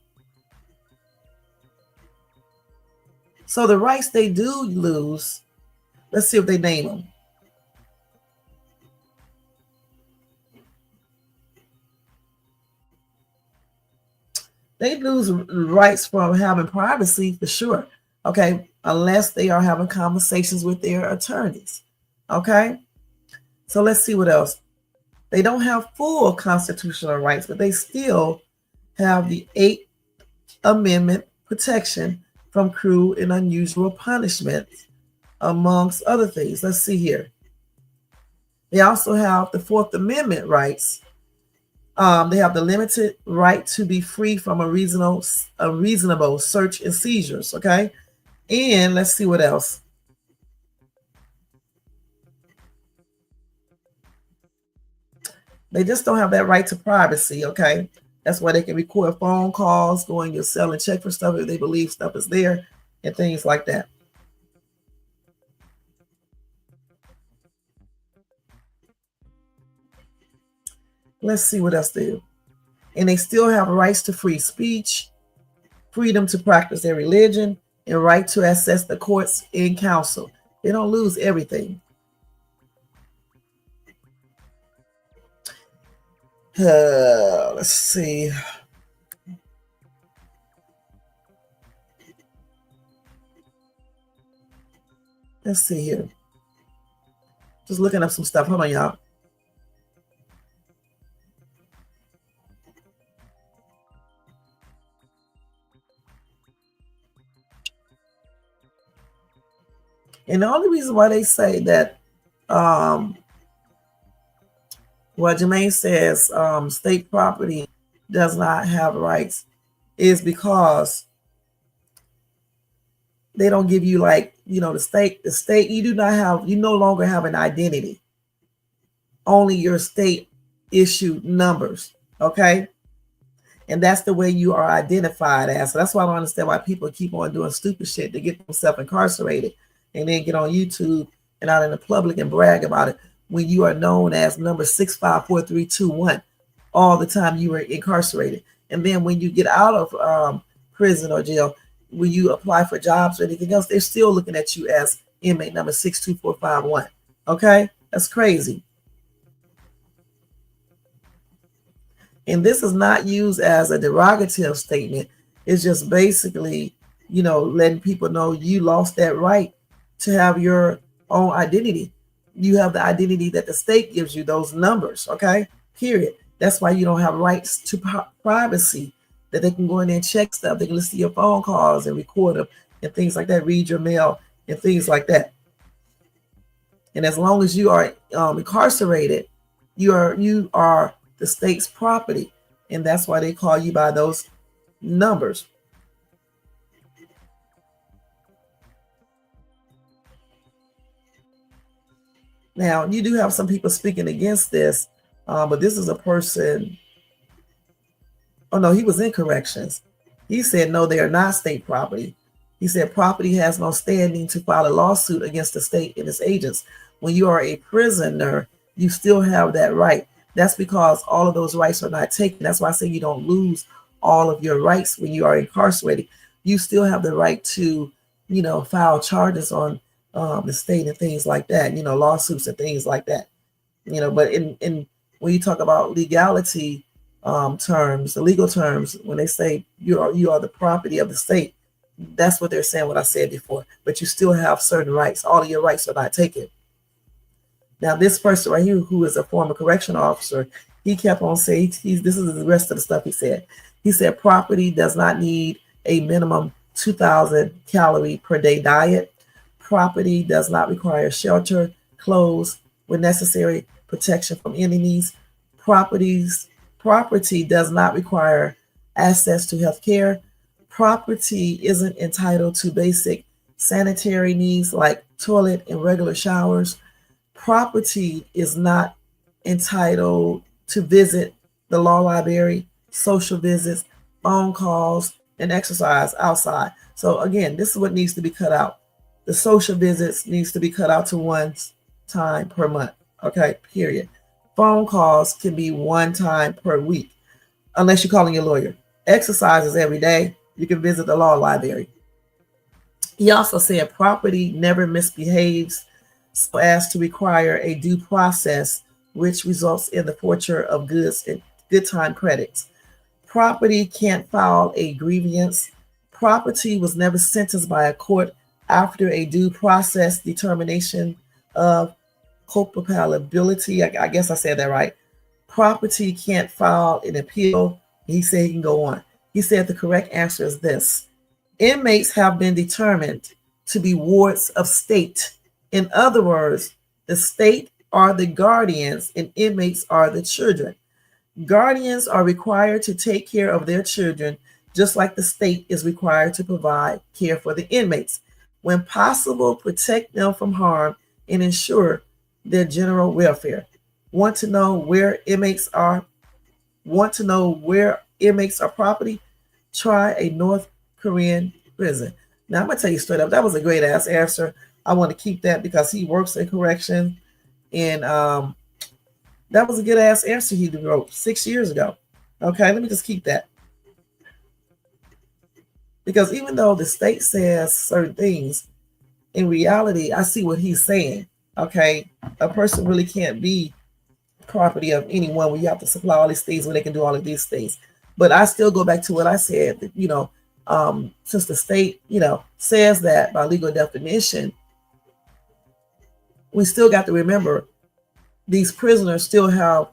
Speaker 1: So the rights they do lose, let's see if they name them. They lose rights from having privacy for sure, okay, unless they are having conversations with their attorneys, okay? So let's see what else. They don't have full constitutional rights, but they still have the 8th Amendment protection from cruel and unusual punishments, amongst other things. Let's see here. They also have the 4th Amendment rights. They have the limited right to be free from a reasonable search and seizures, okay? And let's see what else. They just don't have that right to privacy, okay? That's why they can record phone calls, go in your cell and check for stuff if they believe stuff is there and things like that. Let's see what else they do. And they still have rights to free speech, freedom to practice their religion, and right to access the courts and counsel. They don't lose everything. Let's see. Let's see here. Just looking up some stuff. Hold on, y'all. And the only reason why they say that, what Jermaine says, state property does not have rights is because they don't give you, like, you know, the state, you do not have, you no longer have an identity. Only your state issued numbers, okay? And that's the way you are identified as. So that's why I don't understand why people keep on doing stupid shit to get themselves incarcerated and then get on YouTube and out in the public and brag about it when you are known as number 654321 all the time you were incarcerated. And then when you get out of prison or jail, when you apply for jobs or anything else, they're still looking at you as inmate number 62451. Okay? That's crazy. And this is not used as a derogative statement. It's just basically, you know, letting people know you lost that right to have your own identity. You have the identity that the state gives you, those numbers, okay? Period. That's why you don't have rights to privacy, that they can go in there and check stuff. They can listen to your phone calls and record them and things like that, read your mail and things like that. And as long as you are incarcerated, you are the state's property. And that's why they call you by those numbers. Now, you do have some people speaking against this, but this is a person. Oh, no, he was in corrections. He said, no, they are not state property. He said, property has no standing to file a lawsuit against the state and its agents. When you are a prisoner, you still have that right. That's because all of those rights are not taken. That's why I say you don't lose all of your rights when you are incarcerated. You still have the right to, you know, file charges on the state and things like that, you know, lawsuits and things like that, you know. But in when you talk about legality terms, the legal terms, when they say you are the property of the state, that's what they're saying, what I said before. But you still have certain rights. All of your rights are not taken. Now, this person right here, who is a former correctional officer, he kept on saying, this is the rest of the stuff he said. He said property does not need a minimum 2,000 calorie per day diet. Property does not require shelter, clothes, with necessary protection from enemies. Property does not require access to health care. Property isn't entitled to basic sanitary needs like toilet and regular showers. Property is not entitled to visit the law library, social visits, phone calls, and exercise outside. So again, this is what needs to be cut out. The social visits needs to be cut out to one time per month. Okay, period. Phone calls can be one time per week, unless you're calling your lawyer. Exercises every day. You can visit the law library. He also said property never misbehaves so as to require a due process, which results in the forfeiture of goods and good time credits. Property can't file a grievance. Property was never sentenced by a court after a due process determination of culpability. I guess I said that right. Property can't file an appeal. He said he can go on. He said the correct answer is this. Inmates have been determined to be wards of state. In other words, the state are the guardians and inmates are the children. Guardians are required to take care of their children, just like the state is required to provide care for the inmates. When possible, protect them from harm and ensure their general welfare. Want to know where inmates are? Want to know where inmates are property? Try a North Korean prison. Now I'm gonna tell you straight up, that was a great ass answer. I want to keep that because he works in correction, and that was a good ass answer he wrote 6 years ago. Okay, let me just keep that. Because even though the state says certain things, in reality, I see what he's saying. Okay, a person really can't be property of anyone when you have to supply all these things when they can do all of these things. But I still go back to what I said, that, since the state, says that by legal definition, we still got to remember these prisoners still have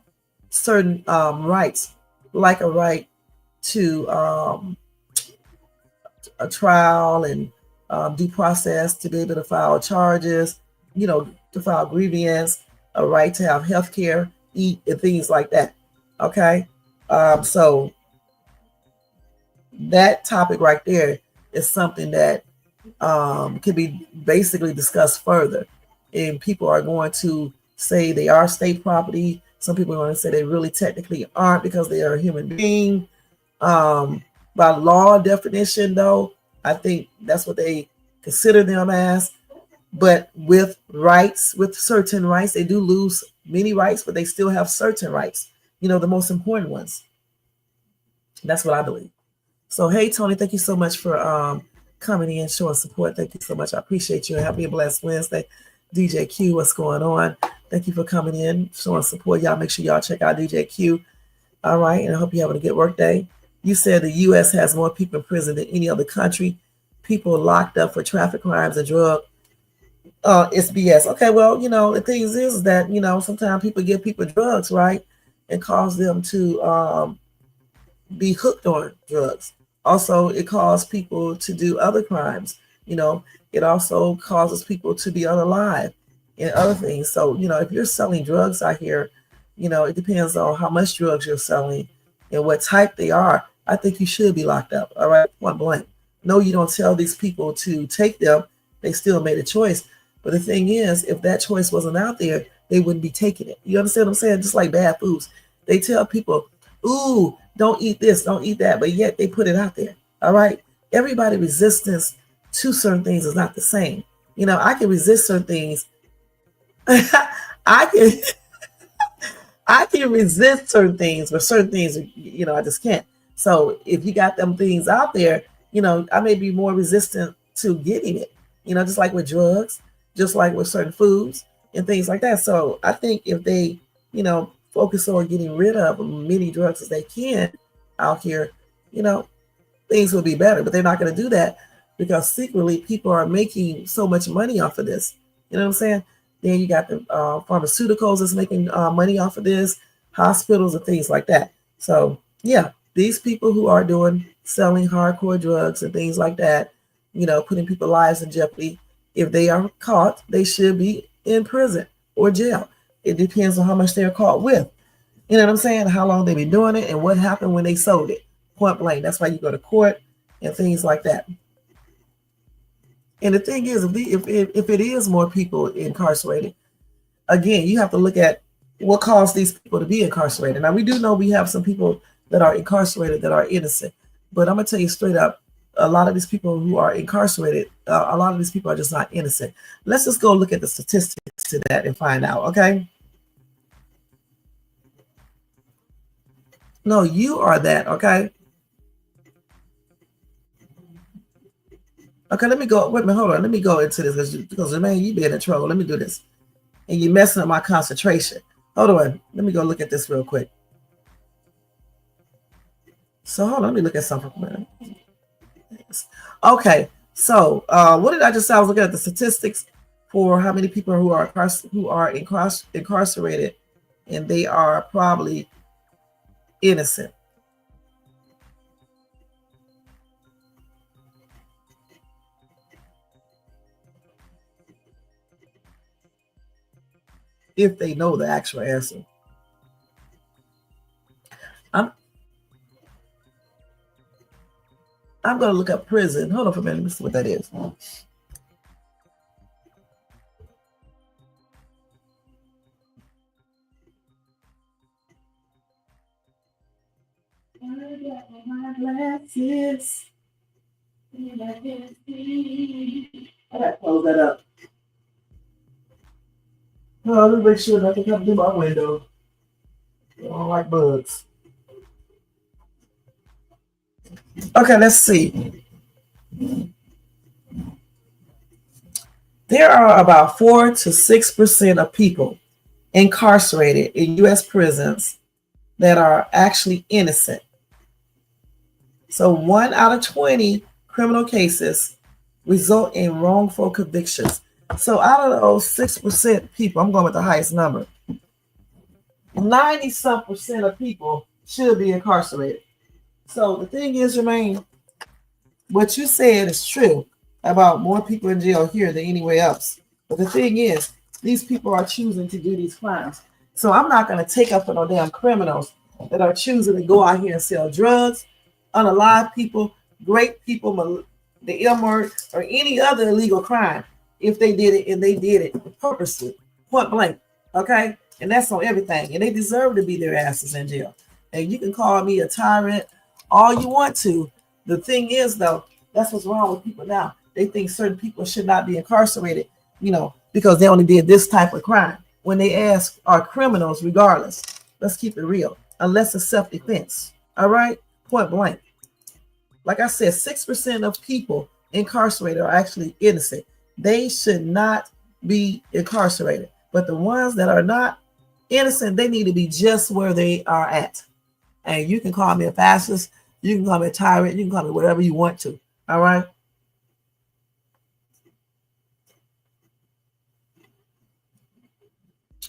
Speaker 1: certain rights, like a right to a trial and due process, to be able to file charges, to file grievance, a right to have health care, eat, and things like that. Okay. So that topic right there is something that can be basically discussed further. And people are going to say they are state property. Some people are going to say they really technically aren't because they are a human being. By law definition, though, I think that's what they consider them as. But with rights, with certain rights, they do lose many rights, but they still have certain rights, the most important ones. That's what I believe. So, hey, Tony, thank you so much for coming in, showing support. Thank you so much. I appreciate you. Have a blessed Wednesday. DJ Q, what's going on? Thank you for coming in, showing support. Y'all make sure y'all check out DJ Q. All right, and I hope you're having a good work day. You said the U.S. has more people in prison than any other country. People locked up for traffic crimes and drug. It's BS. Okay, well, the thing is that, sometimes people give people drugs, right, and cause them to be hooked on drugs. Also, it causes people to do other crimes. It also causes people to be unalive and other things. So, if you're selling drugs out here, it depends on how much drugs you're selling and what type they are. I think you should be locked up. All right, point blank. No, you don't tell these people to take them. They still made a choice. But the thing is, if that choice wasn't out there, they wouldn't be taking it. You understand what I'm saying? Just like bad foods. They tell people, ooh, don't eat this, don't eat that, but yet they put it out there. All right. Everybody resistance to certain things is not the same. I can resist certain things. I can resist certain things, but certain things, I just can't. So if you got them things out there, I may be more resistant to getting it, just like with drugs, just like with certain foods and things like that. So I think if they, focus on getting rid of as many drugs as they can out here, things will be better. But they're not going to do that because secretly people are making so much money off of this. You know what I'm saying? Then you got the pharmaceuticals that's making money off of this, hospitals and things like that. So yeah, these people who are selling hardcore drugs and things like that, putting people's lives in jeopardy, if they are caught, they should be in prison or jail. It depends on how much they're caught with. You know what I'm saying? How long they've been doing it and what happened when they sold it. Point blank. That's why you go to court and things like that. And the thing is, if it is more people incarcerated, again, you have to look at what caused these people to be incarcerated. Now, we do know we have some people that are incarcerated that are innocent. But I'm going to tell you straight up, a lot of these people who are incarcerated, a lot of these people are just not innocent. Let's just go look at the statistics to that and find out, okay? No, you are that, okay? Okay, let me go. Wait a minute, hold on. Let me go into this because man, you being in trouble. Let me do this. And you're messing up my concentration. Hold on. Let me go look at this real quick. So hold on. Let me look at something. Okay. So what did I just say? I was looking at the statistics for how many people who are incarcerated, and they are probably innocent. If they know the actual answer. I'm going to look up prison. Hold on for a minute. Let me see what that is. My glasses. I gotta close that up. Oh, let me make sure nothing comes through my window. I don't like bugs. Okay, let's see. There are about 4 to 6% of people incarcerated in U.S. prisons that are actually innocent. So 1 out of 20 criminal cases result in wrongful convictions. So out of those 6% people, I'm going with the highest number, 90-some% of people should be incarcerated. So the thing is, Jermaine, what you said is true about more people in jail here than anywhere else. But the thing is, these people are choosing to do these crimes. So I'm not going to take up for no damn criminals that are choosing to go out here and sell drugs, unalive people, rape people, the ill-murder, or any other illegal crime if they did it and they did it purposely, point blank, okay? And that's on everything. And they deserve to be their asses in jail. And you can call me a tyrant all you want to. The thing is, though, that's what's wrong with people now. They think certain people should not be incarcerated, because they only did this type of crime. When they ask, are criminals regardless? Let's keep it real. Unless it's self-defense, all right? Point blank. Like I said, 6% of people incarcerated are actually innocent. They should not be incarcerated. But the ones that are not innocent, they need to be just where they are at. And you can call me a fascist, you can call me a tyrant, you can call me whatever you want to. All right?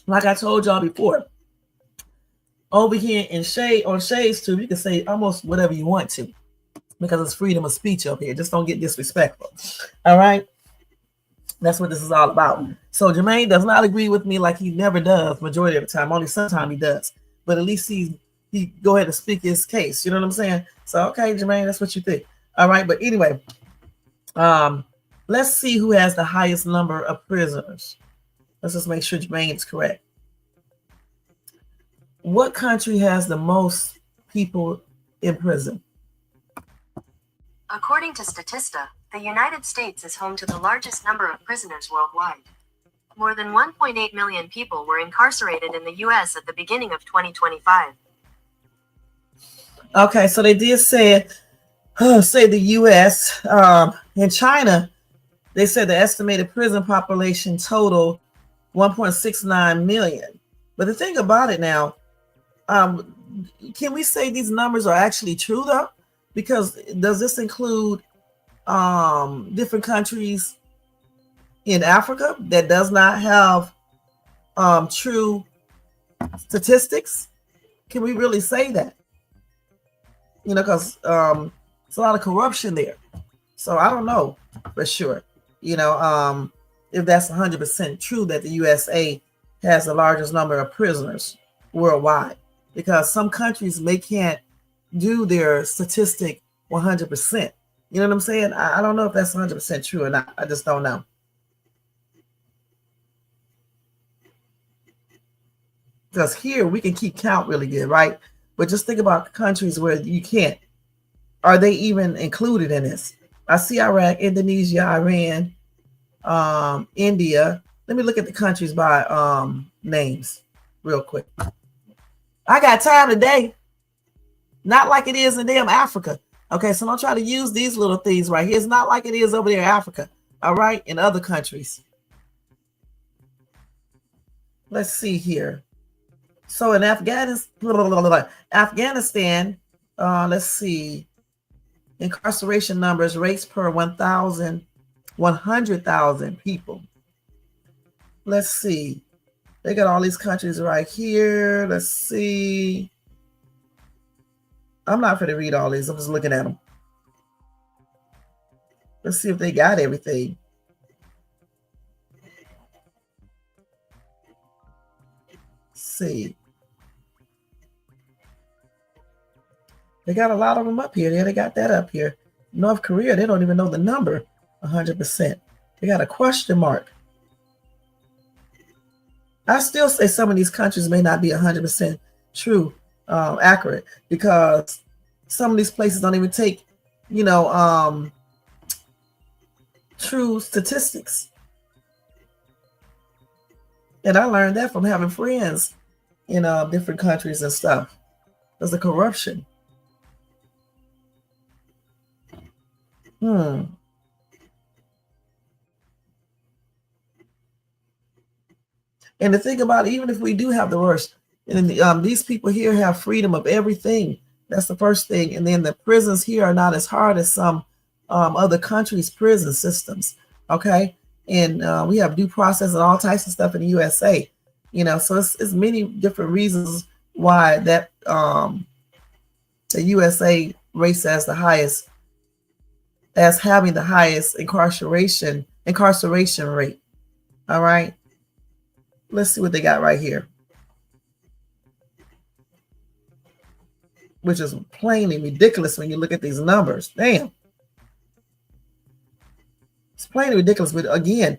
Speaker 1: Like I told y'all before, over here in Shades Tube, you can say almost whatever you want to, because it's freedom of speech up here. Just don't get disrespectful. All right? That's what this is all about. So Jermaine does not agree with me, like he never does majority of the time. Only sometimes he does. But at least he go ahead and speak his case. You know what I'm saying? So, okay, Jermaine, that's what you think. All right. But anyway, let's see who has the highest number of prisoners. Let's just make sure Jermaine's correct. What country has the most people in prison?
Speaker 2: According to Statista, the United States is home to the largest number of prisoners worldwide. More than 1.8 million people were incarcerated in the U.S. at the beginning of 2025.
Speaker 1: Okay, so they did say the U.S. In China, they said the estimated prison population total 1.69 million. But the thing about it now, can we say these numbers are actually true though? Because does this include different countries in Africa that does not have true statistics? Can we really say that? Because it's a lot of corruption there. So I don't know for sure, if that's 100% true that the USA has the largest number of prisoners worldwide, because some countries can't do their statistic 100%. You know what I'm saying? I don't know if that's 100% true or not. I just don't know. Because here we can keep count really good, right? But just think about countries where you can't. Are they even included in this? I see Iraq, Indonesia, Iran, India. Let me look at the countries by names real quick. I got time today. Not like it is in damn Africa. Okay, so don't try to use these little things right here. It's not like it is over there in Africa. All right, in other countries. Let's see here. So in Afghanistan, let's see, incarceration numbers, rates per 100,000 people. Let's see. They got all these countries right here. Let's see. I'm not going to read all these. I'm just looking at them. Let's see if they got everything. See. They got a lot of them up here. Yeah, they got that up here. North Korea, they don't even know the number 100%. They got a question mark. I still say some of these countries may not be 100% true, accurate, because some of these places don't even take, true statistics. And I learned that from having friends in different countries and stuff. There's a corruption. And the thing about it, even if we do have the worst, and these people here have freedom of everything. That's the first thing. And then the prisons here are not as hard as some other countries' prison systems. Okay. And we have due process and all types of stuff in the USA. So it's many different reasons why that the USA rates as the highest, as having the highest incarceration rate. All right. Let's see what they got right here, which is plainly ridiculous when you look at these numbers. Damn. It's plainly ridiculous. But again,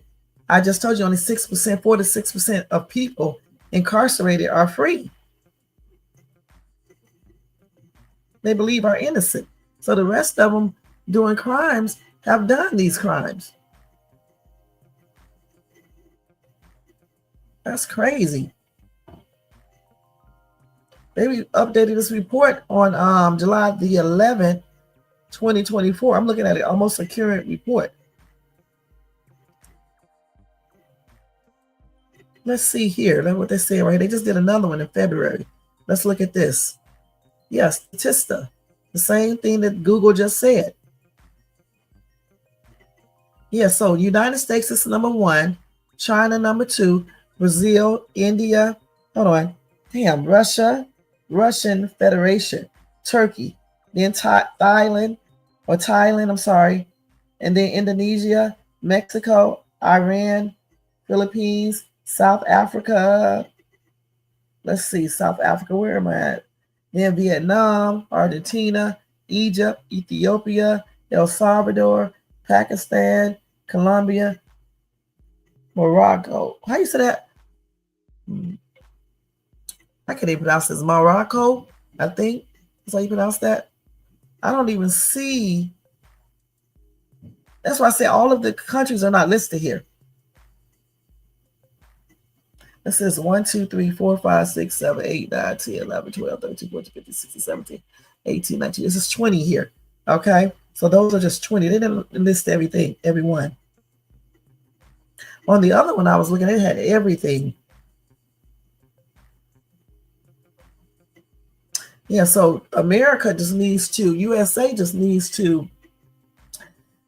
Speaker 1: I just told you only 6%, 4 to 6% of people incarcerated are free. They believe are innocent. So the rest of them doing crimes have done these crimes. That's crazy. They updated this report on July the 11th, 2024. I'm looking at it, almost a current report. Let's see here. That's what they say right here. They just did another one in February. Let's look at this. Yes, Statista. The same thing that Google just said. Yeah, so United States is number 1, China number 2, Brazil, India, Russian Federation, Turkey, then Thailand, and then Indonesia, Mexico, Iran, Philippines, South Africa. Let's see, South Africa, where am I at? Then Vietnam, Argentina, Egypt, Ethiopia, El Salvador, Pakistan, Colombia, Morocco. How you say that? I can't even pronounce this. Morocco, I think. That's how you pronounce that. I don't even see. That's why I say all of the countries are not listed here. It says 1, 2, 3, 4, 5, 6, 7, 8, 9, 10, 11, 12, 13, 14, 15, 16, 17, 18, 19. This is 20 here. Okay. So those are just 20. They didn't list everything, everyone. On the other one I was looking at, it had everything. Yeah, so USA just needs to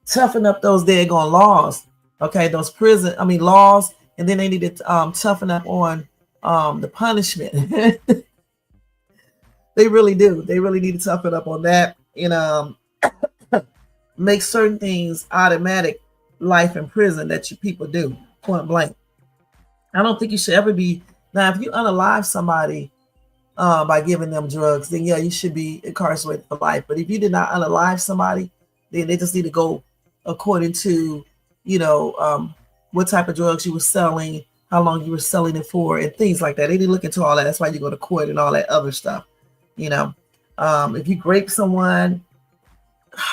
Speaker 1: toughen up those daggone laws. Okay, those laws, and then they need to toughen up on the punishment. They really do. They really need to toughen up on that and make certain things automatic life in prison that you people do, point blank. I don't think you should ever be. Now, if you unalive somebody by giving them drugs, then yeah, you should be incarcerated for life. But if you did not unalive somebody, then they just need to go according to, you know, what type of drugs you were selling, how long you were selling it for, and things like that. They didn't look into all that. That's why you go to court and all that other stuff. You know, if you grape someone,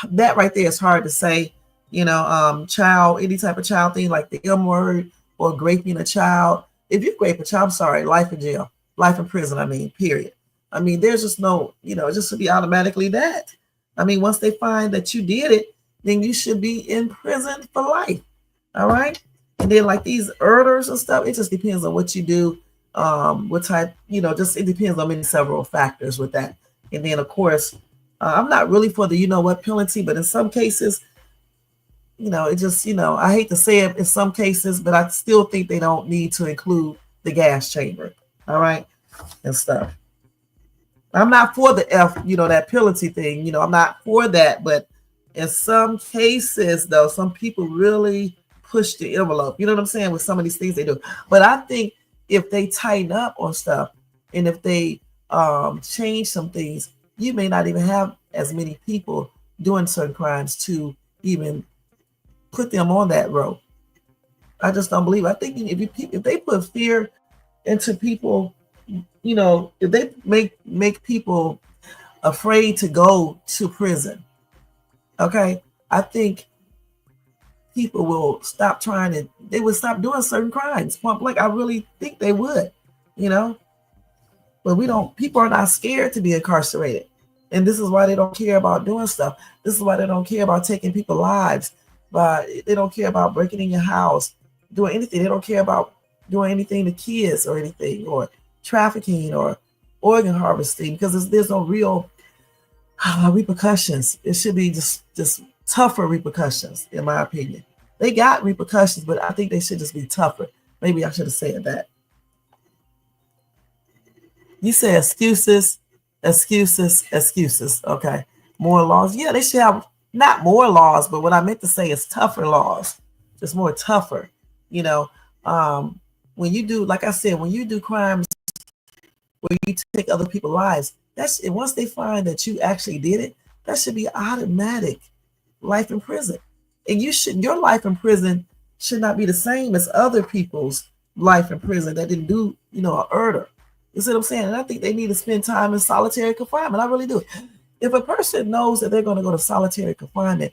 Speaker 1: that right there is hard to say. You know, child, any type of child thing like the M word or raping a child. If you rape a child, I'm sorry, life in jail, life in prison. I mean, period. I mean, there's just no, you know, it just should be automatically that. I mean, once they find that you did it, then you should be in prison for life. All right. And then like these murders and stuff, it just depends on what you do, what type, you know, just it depends on many several factors with that. And then of course, I'm not really for the, you know what, penalty, but in some cases, you know, it just, you know, I hate to say it in some cases, but I still think they don't need to include the gas chamber. All right. And stuff. I'm not for the you know, that penalty thing. You know, I'm not for that. But in some cases, though, some people really push the envelope. You know what I'm saying? With some of these things they do. But I think if they tighten up on stuff and if they change some things, you may not even have as many people doing certain crimes to even put them on that road. I just don't believe it. I think if they put fear into people, you know, if they make people afraid to go to prison, okay, I think people will stop trying to, they would stop doing certain crimes. Point blank, I really think they would, you know. But we don't, people are not scared to be incarcerated. And this is why they don't care about doing stuff. This is why they don't care about taking people's lives. But they don't care about breaking in your house, doing anything. They don't care about doing anything to kids or anything, or trafficking or organ harvesting, because there's no real repercussions. It should be just tougher repercussions, in my opinion. They got repercussions, but I think they should just be tougher. Maybe I should have said that. You say excuses, excuses, excuses. Okay. More laws. Yeah, they should have not more laws, but what I meant to say is tougher laws. Just more tougher. You know, when you do, like I said, when you do crimes where you take other people's lives, that's once they find that you actually did it, that should be automatic life in prison. And your life in prison should not be the same as other people's life in prison that didn't do, you know, a murder. You see what I'm saying? And I think they need to spend time in solitary confinement. I really do. If a person knows that they're going to go to solitary confinement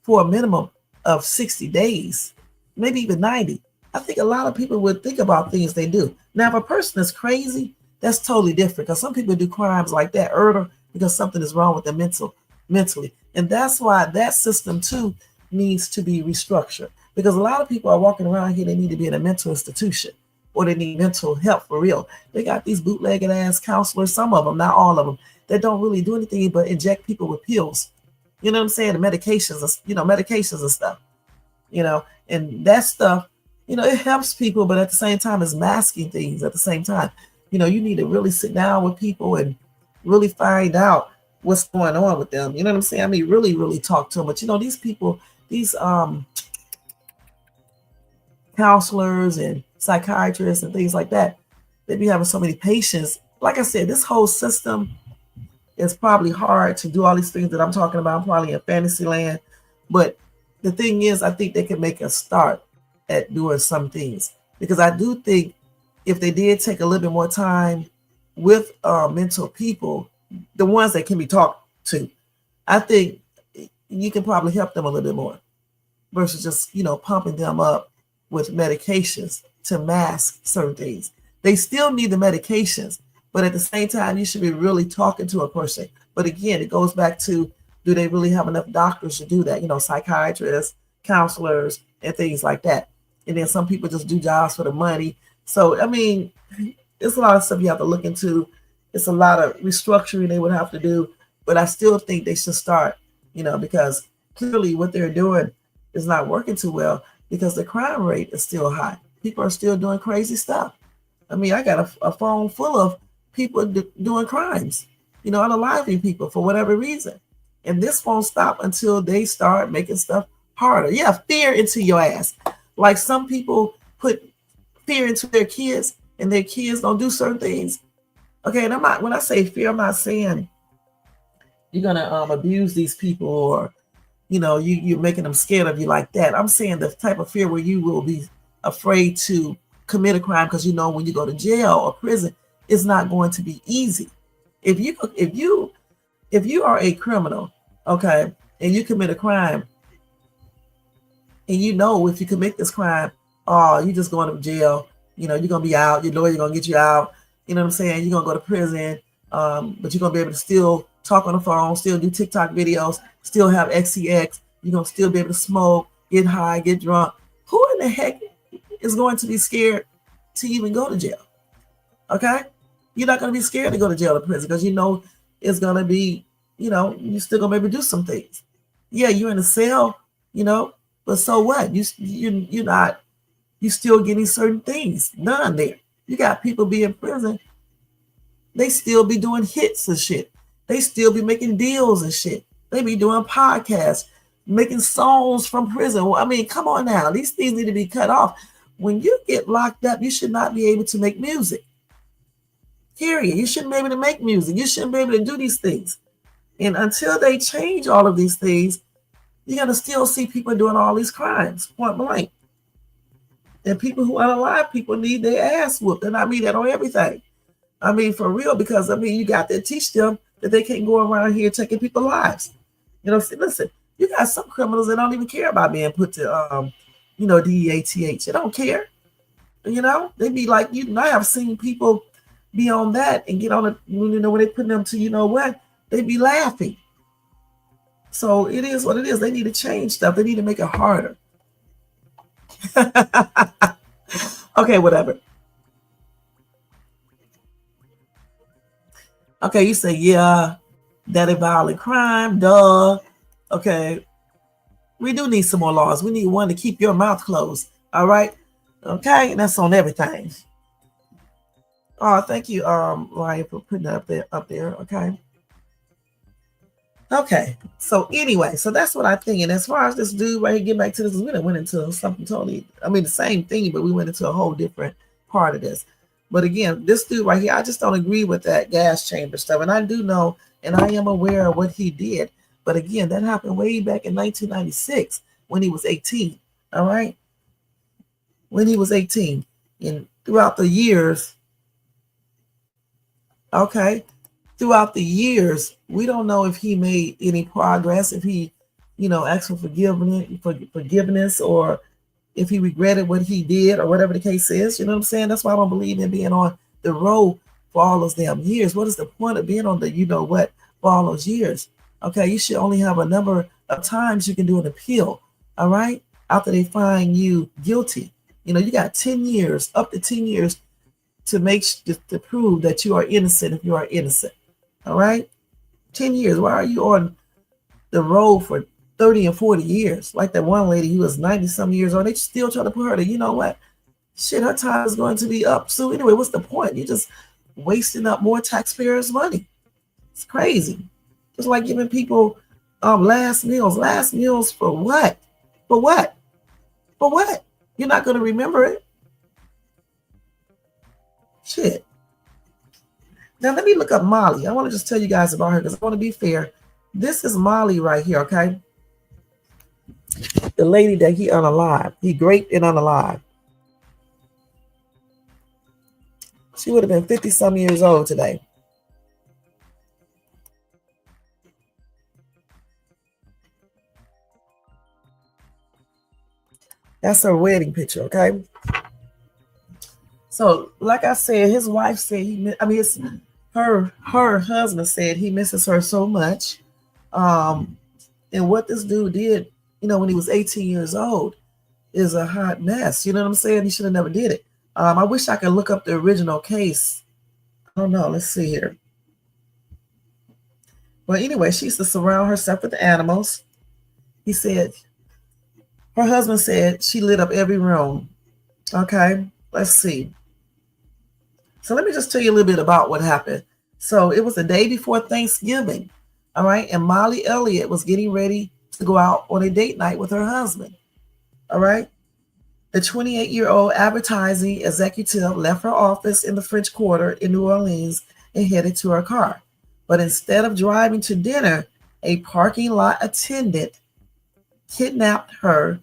Speaker 1: for a minimum of 60 days, maybe even 90, I think a lot of people would think about things they do. Now, if a person is crazy, that's totally different, because some people do crimes like that, murder, because something is wrong with them mentally. And that's why that system too needs to be restructured, because a lot of people are walking around here, they need to be in a mental institution, or they need mental help for real. They got these bootlegged ass counselors, some of them, not all of them, that don't really do anything but inject people with pills. You know what I'm saying? The medications, you know, medications and stuff, you know, and that stuff, you know, it helps people, but at the same time, it's masking things at the same time. You know, you need to really sit down with people and really find out what's going on with them. You know what I'm saying? I mean, really, really talk to them. But, you know, these people, these counselors and psychiatrists and things like that, they be having so many patients. Like I said, this whole system is probably hard to do all these things that I'm talking about. I'm probably in fantasy land. But the thing is, I think they can make a start at doing some things, because I do think if they did take a little bit more time with mental people, the ones that can be talked to, I think you can probably help them a little bit more versus just, you know, pumping them up with medications to mask certain things. They still need the medications, but at the same time, you should be really talking to a person. But again, it goes back to, do they really have enough doctors to do that? You know, psychiatrists, counselors, and things like that. And then some people just do jobs for the money. So, I mean, it's a lot of stuff you have to look into. It's a lot of restructuring they would have to do. But I still think they should start, you know, because clearly what they're doing is not working too well, because the crime rate is still high. People are still doing crazy stuff. I mean, I got a phone full of people doing crimes, you know, unaliving people for whatever reason. And this won't stop until they start making stuff harder. Yeah, fear into your ass. Like some people put fear into their kids, and their kids don't do certain things. Okay, and I'm not, when I say fear, I'm not saying you're gonna abuse these people, or you're making them scared of you like that. I'm saying the type of fear where you will be afraid to commit a crime, because when you go to jail or prison, it's not going to be easy. If you are a criminal, okay, and you commit a crime, and if you commit this crime, you're just going to jail. You're gonna be out. Your lawyer's gonna get you out. You know what I'm saying? You're gonna go to prison, but you're gonna be able to still talk on the phone, still do TikTok videos, still have XCX. You're gonna still be able to smoke, get high, get drunk. Who in the heck is going to be scared to even go to jail? Okay, you're not gonna be scared to go to jail or prison, because it's gonna be, you're still gonna be able to do some things. Yeah, you're in a cell, but so what? You're not. You still getting certain things done there. You got people be in prison. They still be doing hits and shit. They still be making deals and shit. They be doing podcasts, making songs from prison. I mean, come on now. These things need to be cut off. When you get locked up, you should not be able to make music. Period. You shouldn't be able to make music. You shouldn't be able to do these things. And until they change all of these things, you're going to still see people doing all these crimes, point blank. And people who are alive, people need their ass whooped. And I mean that on everything. I mean, for real, because, you got to teach them that they can't go around here taking people's lives. Listen, you got some criminals that don't even care about being put to, DEATH. They don't care. They be like, I have seen people be on that and get on it, when they put them to, they be laughing. So it is what it is. They need to change stuff. They need to make it harder. Okay, whatever. Okay, you say, yeah, that is violent crime, duh. Okay, we do need some more laws. We need one to keep your mouth closed. All right, okay, and that's on everything. Oh, thank you, Ryan, for putting that up there. Okay, so anyway, so that's what I think. And as far as this dude right here, get back to this, we went into something totally, the same thing, but we went into a whole different part of this. But again, this dude right here, I just don't agree with that gas chamber stuff. And I do know, and I am aware of what he did. But again, that happened way back in 1996 when he was 18. All right. When he was 18. And throughout the years, throughout the years, we don't know if he made any progress, if he, asked for forgiveness, or if he regretted what he did, or whatever the case is. You know what I'm saying? That's why I don't believe in being on the road for all those damn years. What is the point of being on the for all those years? Okay, you should only have a number of times you can do an appeal, all right, after they find you guilty. You got 10 years, up to 10 years to prove that you are innocent if you are innocent. All right, 10 years. Why are you on the road for 30 and 40 years? Like that one lady who was 90 some years old, they still try to put her to, shit, her time is going to be up. So anyway, what's the point? You're just wasting up more taxpayers' money. It's crazy. Just like giving people last meals. Last meals for what? For what? For what? You're not going to remember it. Shit. Now, let me look up Molly. I want to just tell you guys about her, because I want to be fair. This is Molly right here, okay? The lady that he unalived. He raped and unalived. She would have been 50-some years old today. That's her wedding picture, okay? So, like I said, his wife said, her husband said he misses her so much. And what this dude did, when he was 18 years old is a hot mess. You know what I'm saying? He should have never did it. I wish I could look up the original case. I don't know. Let's see here. Well, anyway, she used to surround herself with the animals. He said, her husband said she lit up every room. Okay, let's see. So let me just tell you a little bit about what happened. So it was the day before Thanksgiving. All right. And Molly Elliott was getting ready to go out on a date night with her husband. All right. The 28-year-old advertising executive left her office in the French Quarter in New Orleans and headed to her car. But instead of driving to dinner, a parking lot attendant kidnapped her,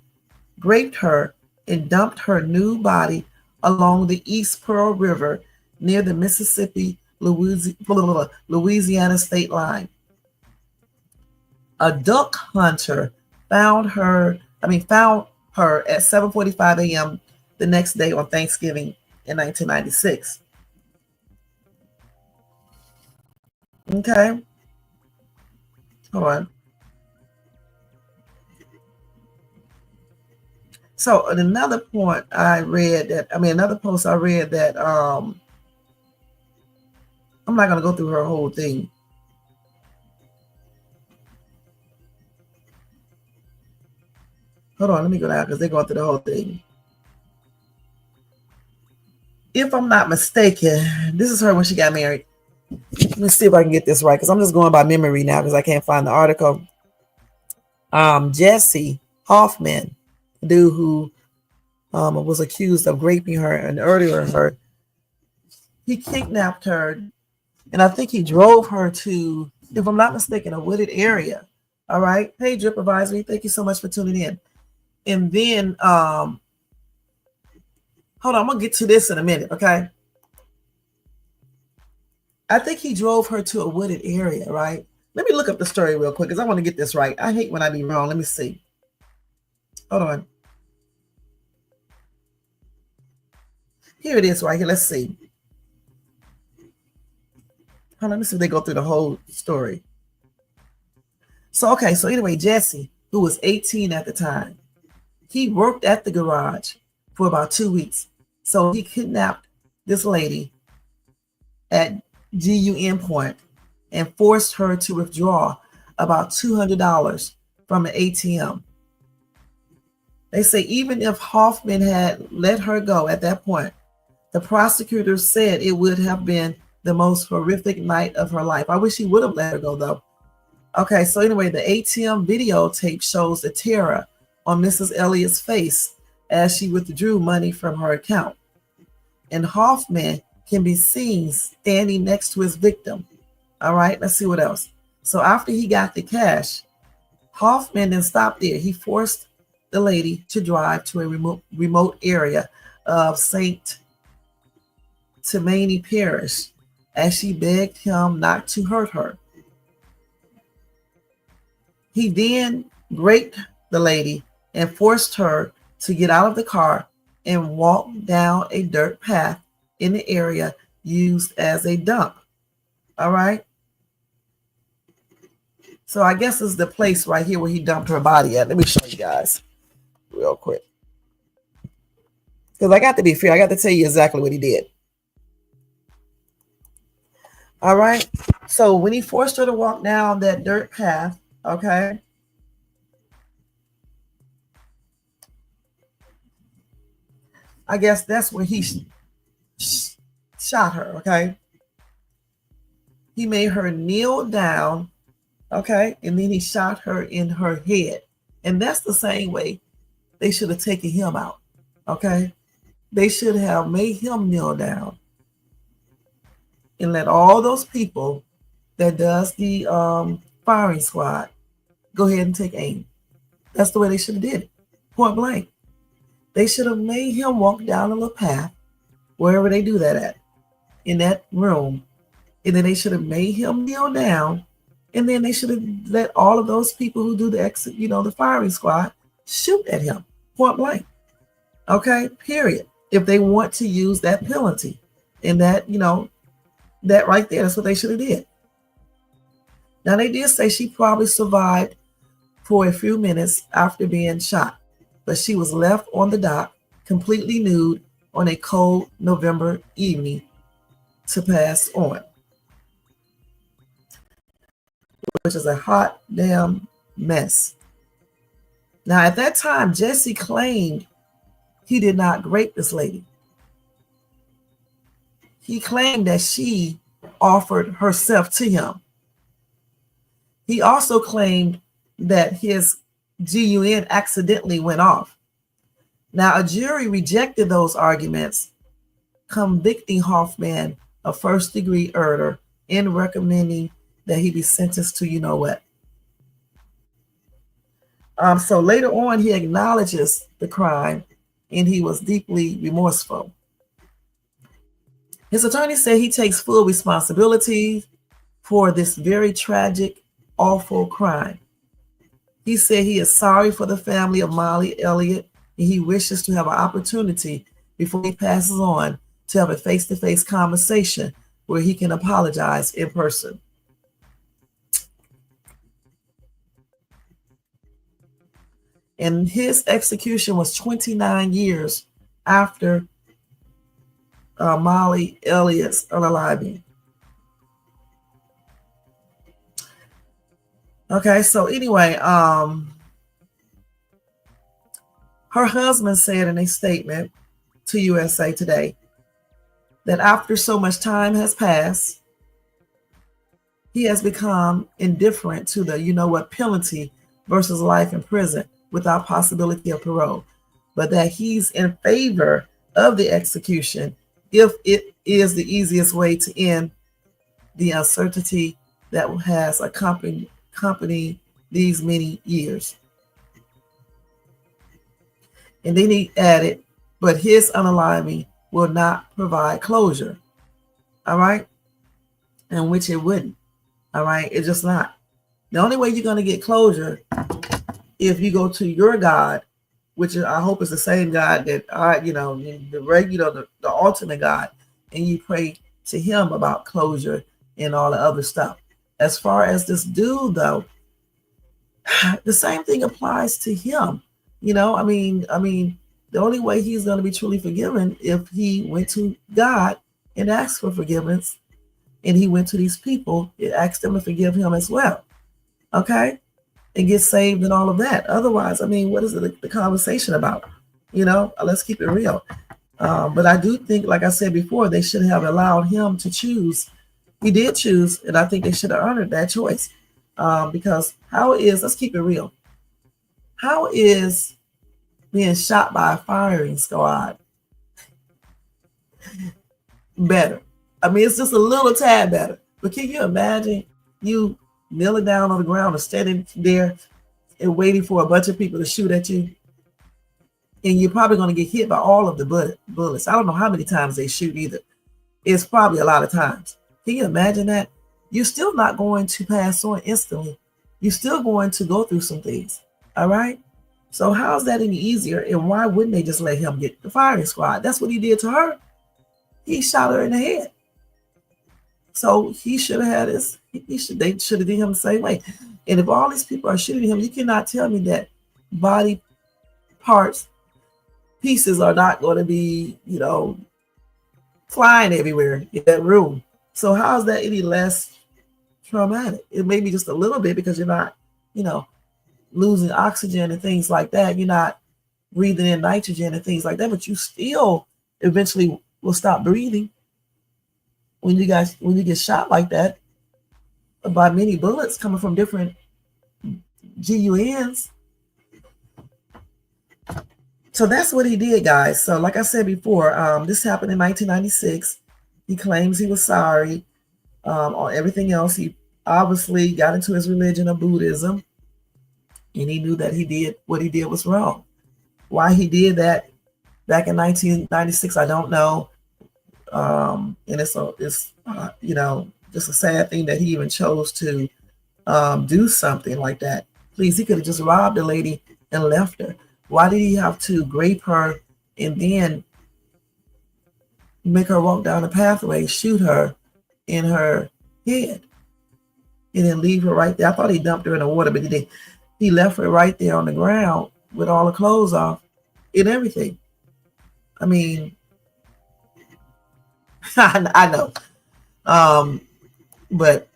Speaker 1: raped her, and dumped her nude body along the East Pearl River near the Mississippi Louisiana state line. A duck hunter found her at 7:45 a.m. the next day on Thanksgiving in 1996. Okay. Hold on. So another point another post I read that I'm not going to go through her whole thing. Hold on, let me go down because they're going through the whole thing. If I'm not mistaken, this is her when she got married. Let me see if I can get this right because I'm just going by memory now because I can't find the article. Jesse Hoffman, the dude who was accused of raping her and murdering her, he kidnapped her, and I think he drove her to, if I'm not mistaken, a wooded area. All right. Hey, Drip Advisory, thank you so much for tuning in. And then, hold on, I'm going to get to this in a minute, okay? I think he drove her to a wooded area, right? Let me look up the story real quick because I want to get this right. I hate when I be wrong. Let me see. Hold on. Here it is right here. Let's see. Hold on, let me see if they go through the whole story. So anyway, Jesse, who was 18 at the time, he worked at the garage for about 2 weeks. So he kidnapped this lady at GUN Point and forced her to withdraw about $200 from an ATM. They say even if Hoffman had let her go at that point, the prosecutors said it would have been the most horrific night of her life. I wish he would have let her go, though. Okay, so anyway, the ATM videotape shows the terror on Mrs. Elliott's face as she withdrew money from her account. And Hoffman can be seen standing next to his victim. All right, let's see what else. So after he got the cash, Hoffman didn't stop there. He forced the lady to drive to a remote area of St. Tammany Parish as she begged him not to hurt her. He then raped the lady and forced her to get out of the car and walk down a dirt path in the area used as a dump. All right. So I guess this is the place right here where he dumped her body at. Let me show you guys real quick. Because I got to be fair. I got to tell you exactly what he did. All right. So when he forced her to walk down that dirt path, okay, I guess that's where he shot her, okay? He made her kneel down, okay? And then he shot her in her head. And that's the same way they should have taken him out, okay? They should have made him kneel down and let all those people that does the firing squad go ahead and take aim. That's the way they should have did it, point blank. They should have made him walk down a little path, wherever they do that at, in that room. And then they should have made him kneel down. And then they should have let all of those people who do the exit, the firing squad, shoot at him, point blank. Okay, period. If they want to use that penalty. And that, that right there, that's what they should have did. Now, they did say she probably survived for a few minutes after being shot, but she was left on the dock completely nude on a cold November evening to pass on, which is a hot damn mess. Now, at that time, Jesse claimed he did not rape this lady. He claimed that she offered herself to him. He also claimed that his GUN accidentally went off. Now, a jury rejected those arguments, convicting Hoffman of first-degree murder and recommending that he be sentenced to, you know what. So later on, he acknowledges the crime, and he was deeply remorseful. His attorney said he takes full responsibility for this very tragic, awful crime. He said he is sorry for the family of Molly Elliott, and he wishes to have an opportunity before he passes on to have a face-to-face conversation where he can apologize in person. And his execution was 29 years after Molly Elliott's unaliving. Okay, so anyway, her husband said in a statement to USA Today that after so much time has passed, he has become indifferent to the, you know what, penalty versus life in prison without possibility of parole, but that he's in favor of the execution if it is the easiest way to end the uncertainty that has accompanied these many years. And then he added, but his unaliving will not provide closure. All right? And which it wouldn't. All right? It's just not. The only way you're going to get closure if you go to your God, which I hope is the same God that the ultimate God, and you pray to him about closure and all the other stuff. As far as this dude, though, the same thing applies to him. You know, I mean, the only way he's going to be truly forgiven if he went to God and asked for forgiveness, and he went to these people and asked them to forgive him as well. Okay? And get saved and all of that. Otherwise, I mean, what is the conversation about? You know, let's keep it real. But I do think, like I said before, they should have allowed him to choose. He did choose, and I think they should have honored that choice. Because let's keep it real. How is being shot by a firing squad better? I mean, it's just a little tad better. But can you imagine you kneeling down on the ground or standing there and waiting for a bunch of people to shoot at you? And you're probably going to get hit by all of the bullets. I don't know how many times they shoot either. It's probably a lot of times. Can you imagine that? You're still not going to pass on instantly. You're still going to go through some things. All right? So how's that any easier? And why wouldn't they just let him get the firing squad? That's what he did to her. He shot her in the head. So he should have had his, they should have done him the same way. And if all these people are shooting him, you cannot tell me that body parts, pieces are not going to be, flying everywhere in that room. So how is that any less traumatic? It may be just a little bit because you're not, losing oxygen and things like that. You're not breathing in nitrogen and things like that, but you still eventually will stop breathing when you get shot like that by many bullets coming from different GUNs. So that's what he did, guys. So like I said before, this happened in 1996. He claims he was sorry on everything else. He obviously got into his religion of Buddhism, and he knew that what he did was wrong. Why he did that back in 1996, I don't know. And it's just a sad thing that he even chose to do something like that. Please, he could have just robbed the lady and left her. Why did he have to grape her and then make her walk down the pathway, shoot her in her head, and then leave her right there? I thought he dumped her in the water, but he didn't. He left her right there on the ground with all the clothes off and everything. I mean, I know. But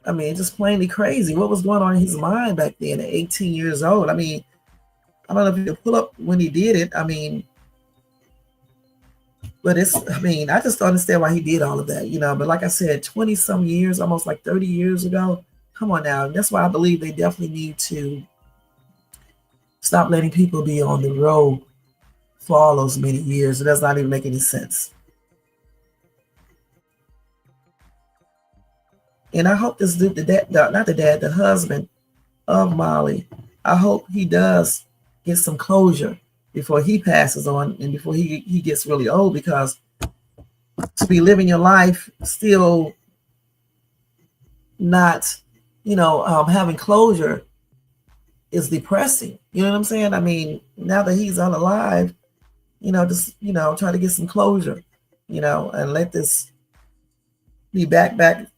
Speaker 1: I mean, it's just plainly crazy. What was going on in his mind back then at 18 years old? I mean, I don't know if you could pull up when he did it. I mean, but I just don't understand why he did all of that, But like I said, 20 some years, almost like 30 years ago. Come on now. That's why I believe they definitely need to stop letting people be on the road for all those many years. It does not even make any sense. And I hope this dude, the husband of Molly, I hope he does get some closure before he passes on and before he gets really old, because to be living your life still not, having closure is depressing. You know what I'm saying? I mean, now that he's unalive, just, try to get some closure, and let this be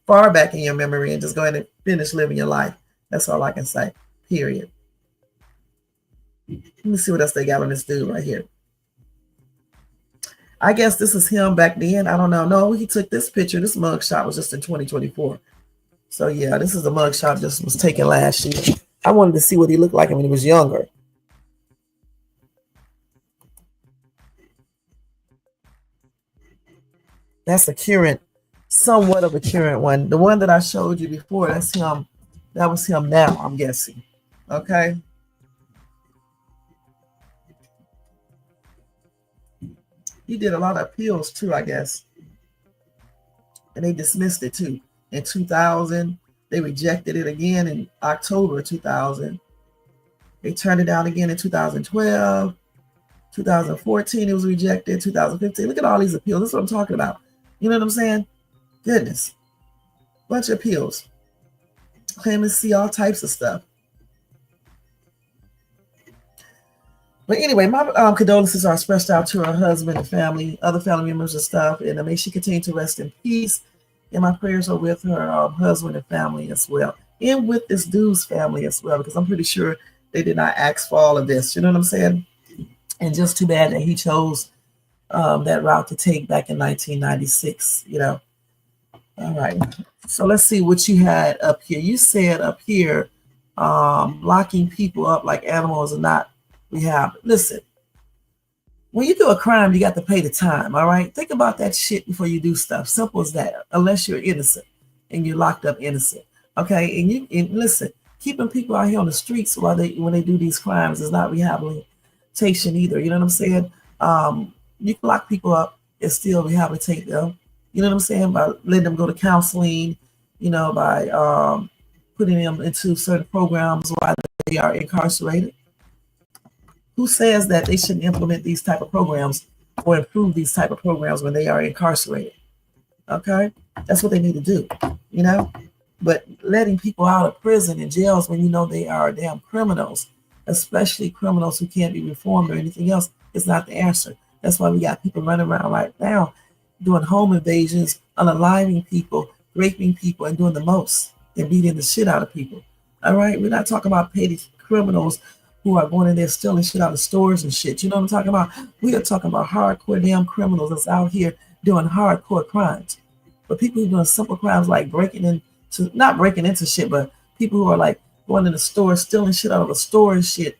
Speaker 1: far back in your memory and just go ahead and finish living your life. That's all I can say, period. Let me see what else they got on this dude right here. I guess this is him back then. I don't know. No, he took this picture. This mugshot was just in 2024. So yeah, this is a mugshot just was taken last year. I wanted to see what he looked like when he was younger. That's a current, somewhat of a current one. The one that I showed you before, that's him. That was him now, I'm guessing. Okay. He did a lot of appeals too, I guess. And they dismissed it too. In 2000, they rejected it again in October 2000. They turned it down again in 2012. 2014, it was rejected. 2015. Look at all these appeals. That's what I'm talking about. You know what I'm saying? Goodness. Bunch of appeals. Claiming to see all types of stuff. But anyway, my condolences are expressed out to her husband and family, other family members and stuff. And may she continue to rest in peace. And my prayers are with her husband and family as well. And with this dude's family as well, because I'm pretty sure they did not ask for all of this. You know what I'm saying? And just too bad that he chose that route to take back in 1996, All right. So let's see what you had up here. You said up here, locking people up like animals and not rehab. Listen, when you do a crime, you got to pay the time, all right? Think about that shit before you do stuff. Simple as that, unless you're innocent and you're locked up innocent, okay? And listen, keeping people out here on the streets when they do these crimes is not rehabilitation either, you know what I'm saying? You can lock people up and still rehabilitate them, you know what I'm saying, by letting them go to counseling, by putting them into certain programs while they are incarcerated. Who says that they shouldn't implement these type of programs or improve these type of programs when they are incarcerated? Okay, that's what they need to do, But letting people out of prison and jails when they are damn criminals, especially criminals who can't be reformed or anything else, is not the answer. That's why we got people running around right now doing home invasions, unaliving people, raping people, and doing the most and beating the shit out of people. All right, we're not talking about petty criminals who are going in there stealing shit out of stores and shit. You know what I'm talking about? We are talking about hardcore damn criminals that's out here doing hardcore crimes. But people who are doing simple crimes like not breaking into shit, but people who are like going in the store, stealing shit out of a store and shit,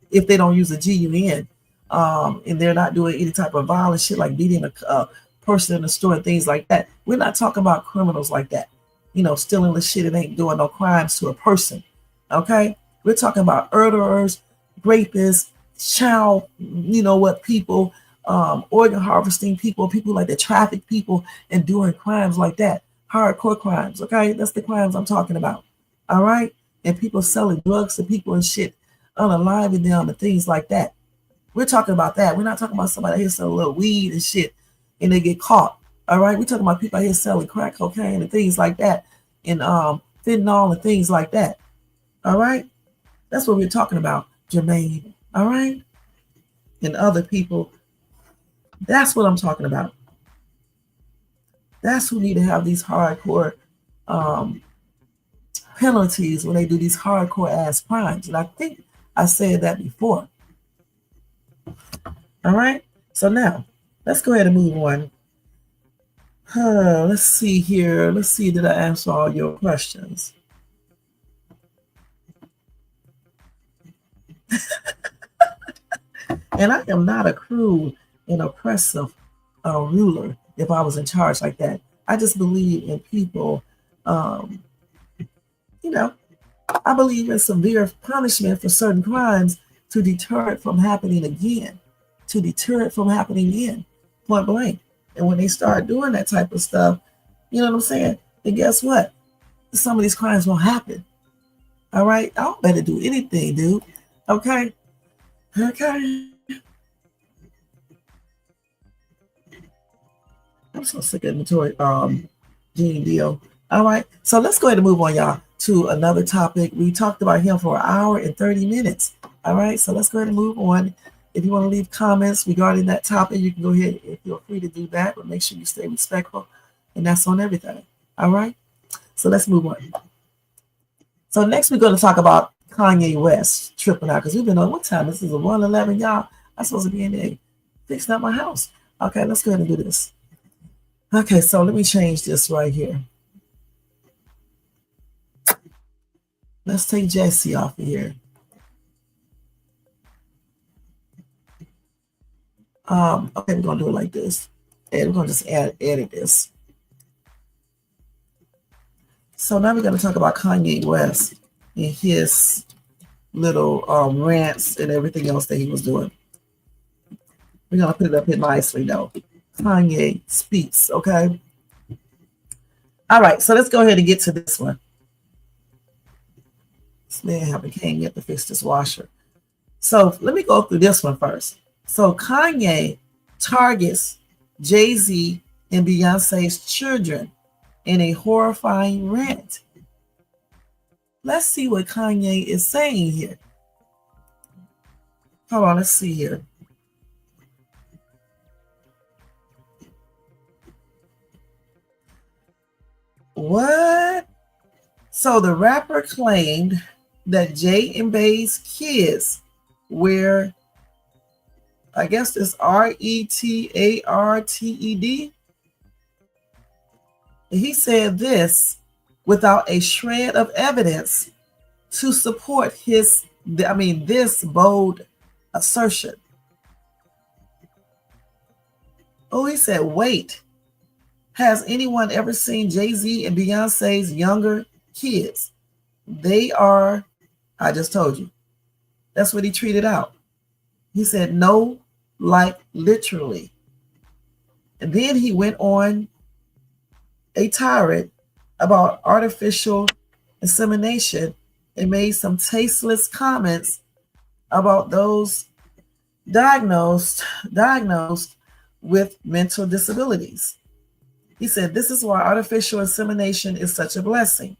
Speaker 1: if they don't use a GUN, and they're not doing any type of violent shit like beating a person in the store and things like that. We're not talking about criminals like that, stealing the shit and ain't doing no crimes to a person. Okay? We're talking about murderers, rapists, child, people, organ harvesting people like that traffic people and doing crimes like that. Hardcore crimes, okay? That's the crimes I'm talking about. All right? And people selling drugs to people and shit, unaliving them and things like that. We're talking about that. We're not talking about somebody here selling a little weed and shit and they get caught. All right? We're talking about people out here selling crack cocaine and things like that and fentanyl and things like that. All right? That's what we're talking about, Jermaine. All right? And other people. That's what I'm talking about. That's who need to have these hardcore penalties when they do these hardcore ass crimes. And I think I said that before. All right? So now, let's go ahead and move on. Let's see here. Let's see, did I answer all your questions? And I am not a cruel and oppressive ruler if I was in charge like that. I just believe in people, I believe in severe punishment for certain crimes to deter it from happening again. to deter it from happening again, point blank. And when they start doing that type of stuff, you know what I'm saying? Then guess what? Some of these crimes won't happen. All right? I don't better do anything, dude. Okay? Okay. I'm so sick of inventory Gene deal. All right. So let's go ahead and move on, y'all, to another topic. We talked about him for 1 hour and 30 minutes. All right. So let's go ahead and move on. If you want to leave comments regarding that topic, you can go ahead and feel free to do that, but make sure you stay respectful. And that's on everything. All right. So let's move on. So next we're going to talk about Kanye West tripping out, because we've been on what time? This is a 1:11, y'all. I'm supposed to be in there fixing up my house. Okay, let's go ahead and do this. Okay, so let me change this right here. Let's take Jessie off of here. Okay, we're gonna do it like this. And we're gonna just edit this. So now we're gonna talk about Kanye West and his little rants and everything else that he was doing. We're gonna put it up here nicely though. Kanye speaks, okay? All right, so let's go ahead and get to this one. This man haven't came yet to fix this washer. So let me go through this one first. So Kanye targets Jay-Z and Beyonce's children in a horrifying rant. Let's see what Kanye is saying here. Hold on, let's see here. What? So the rapper claimed that Jay and Bey's kids were, I guess it's RETARTED. He said this without a shred of evidence to support this bold assertion. Oh, he said, wait. Has anyone ever seen Jay-Z and Beyonce's younger kids? They are, I just told you. That's what he tweeted out. He said, no, like literally. And then he went on a tirade about artificial insemination and made some tasteless comments about those diagnosed with mental disabilities. He said, this is why artificial insemination is such a blessing.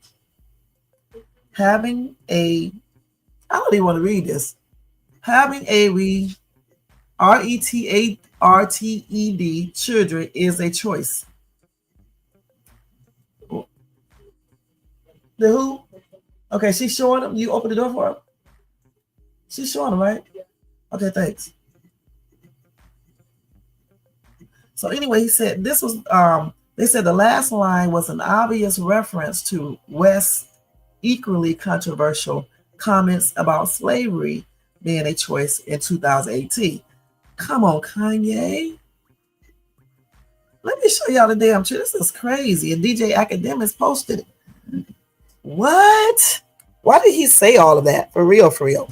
Speaker 1: I don't even want to read this. Having a RETARTED children is a choice. The who? Okay, she's showing them. You open the door for her? She's showing them, right? Okay, thanks. So anyway, he said this was they said the last line was an obvious reference to West's equally controversial comments about slavery being a choice in 2018. Come on, Kanye. Let me show y'all the damn truth. This is crazy. And DJ Academics posted it. What? Why did he say all of that? For real, for real.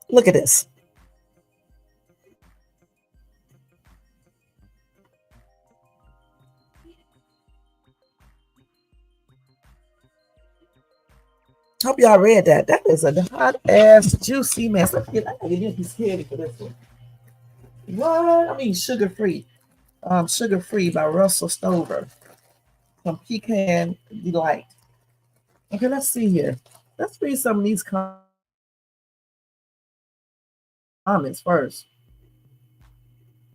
Speaker 1: Look at this. Hope y'all read that. That is a hot ass juicy mess. I gotta get his head for this one. What? I mean, sugar free. Sugar free by Russell Stover. Some pecan delight. Okay, let's see here. Let's read some of these comments first.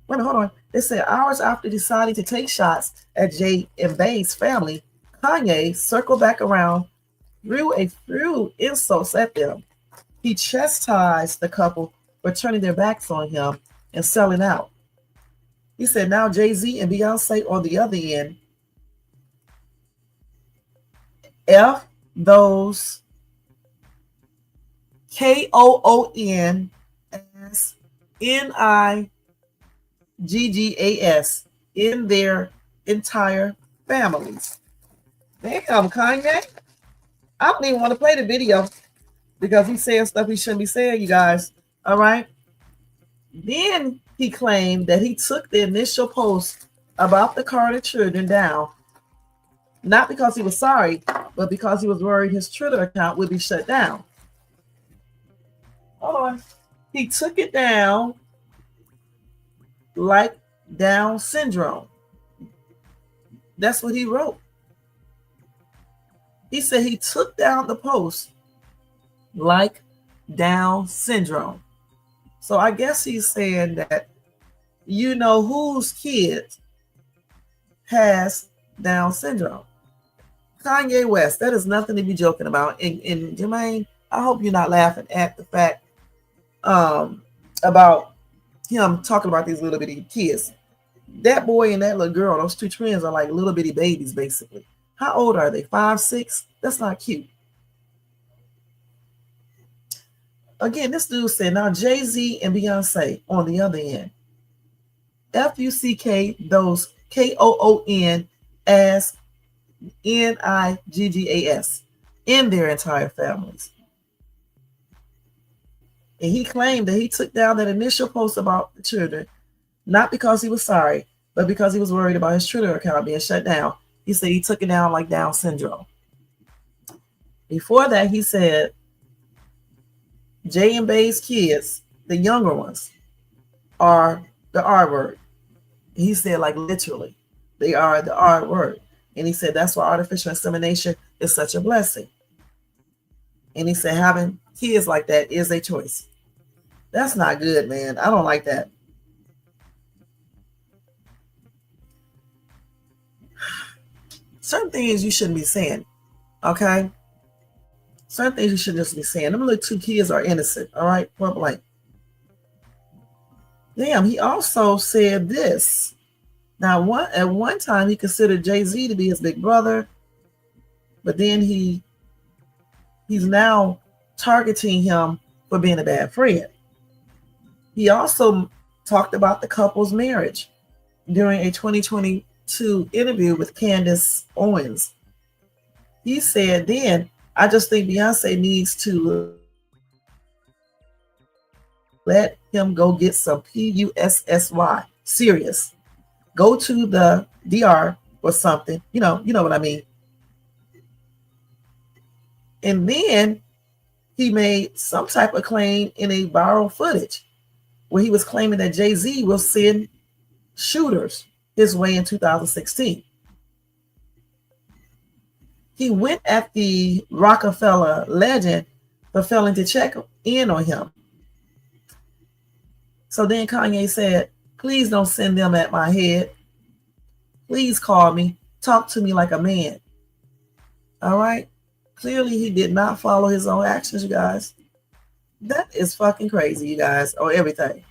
Speaker 1: Wait a minute, hold on. They said hours after deciding to take shots at Jay and Bey's family, Kanye circled back around, threw a few insults at them. He chastised the couple for turning their backs on him and selling out. He said now Jay-Z and Beyonce on the other end. F those KOON as NIGGAS in their entire families. Damn, Kanye. I don't even want to play the video. because he's saying stuff he shouldn't be saying, you guys. All right. Then he claimed that he took the initial post about the Carter children down, not because he was sorry, but because he was worried his Twitter account would be shut down. Hold on. He took it down like Down syndrome. That's what he wrote. He said he took down the post like Down syndrome. So I guess he's saying that you know whose kid has Down syndrome. Kanye West, that is nothing to be joking about. And Jermaine, I hope you're not laughing at the fact about him talking about these little bitty kids. That boy and that little girl, those two twins are like little bitty babies, basically. How old are they? 5, 6? That's not cute. Again, this dude said, now Jay-Z and Beyonce on the other end. F-U-C-K, those K-O-O-N as N-I-G-G-A-S in their entire families. And he claimed that he took down that initial post about the children, not because he was sorry, but because he was worried about his Twitter account being shut down. He said he took it down like Down syndrome. Before that, he said Jay and Bay's kids, the younger ones, are the R word. He said, like, literally, they are the R word. And he said that's why artificial insemination is such a blessing. And he said having kids like that is a choice. That's not good, man. I don't like that. Certain things you shouldn't be saying, okay? Certain things you should just be saying. Them little two kids are innocent, all right? Point blank. Damn, he also said this. Now, at one time, he considered Jay-Z to be his big brother, but then he's now targeting him for being a bad friend. He also talked about the couple's marriage during a 2022 interview with Candace Owens. He said then, I just think Beyonce needs to let him go get some PUSSY, serious. Go to the DR or something. You know what I mean. And then he made some type of claim in a viral footage where he was claiming that Jay-Z will send shooters his way in 2016. He went at the Rockefeller legend for failing to check in on him. So then Kanye said, please don't send them at my head. Please call me. Talk to me like a man. All right? Clearly, he did not follow his own actions, you guys. That is fucking crazy, you guys, or everything.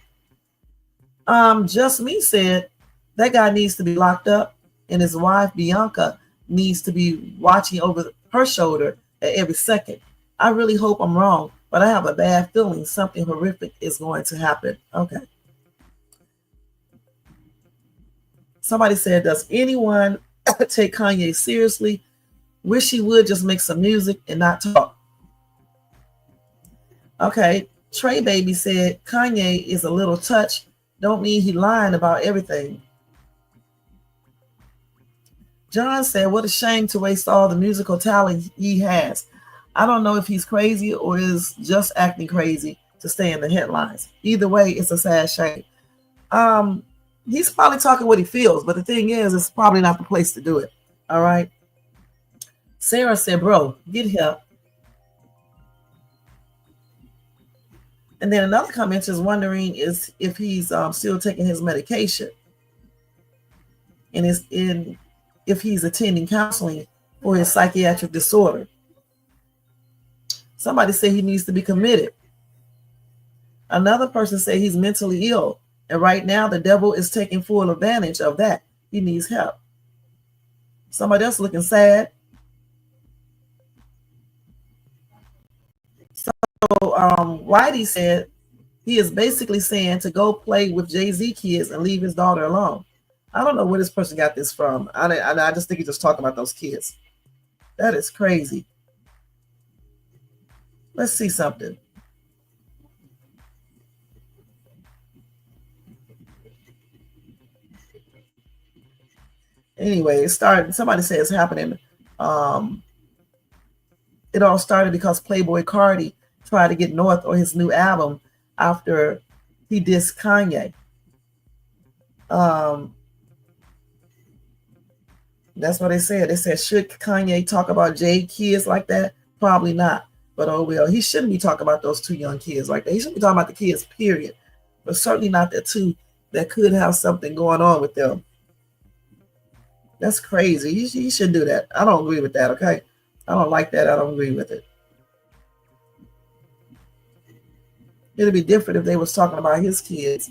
Speaker 1: Just Me said that guy needs to be locked up, and his wife, Bianca, needs to be watching over her shoulder at every second. I really hope I'm wrong, but I have a bad feeling something horrific is going to happen. Okay. Somebody said, does anyone take Kanye seriously? Wish he would just make some music and not talk. Okay. Trey Baby said, Kanye is a little touched. Don't mean he lying about everything. John said, what a shame to waste all the musical talent he has. I don't know if he's crazy or is just acting crazy to stay in the headlines. Either way, it's a sad shame. He's probably talking what he feels, but the thing is, it's probably not the place to do it. All right. Sarah said, bro, get help. And then another comment is wondering if he's still taking his medication and if he's attending counseling for his psychiatric disorder. Somebody said he needs to be committed. Another person said he's mentally ill. And right now, the devil is taking full advantage of that. He needs help. Somebody else looking sad. So Whitey said he is basically saying to go play with Jay-Z kids and leave his daughter alone. I don't know where this person got this from. I just think he's just talking about those kids. That is crazy. Let's see something. Anyway, it started. Somebody said it's happening. It all started because Playboy Cardi tried to get North on his new album after he dissed Kanye. That's what they said. They said, should Kanye talk about Jay kids like that? Probably not. But oh well, he shouldn't be talking about those two young kids like that. He shouldn't be talking about the kids, period. But certainly not the two that could have something going on with them. That's crazy. He should do that. I don't agree with that, okay? I don't like that. I don't agree with it. It'd be different if they was talking about his kids.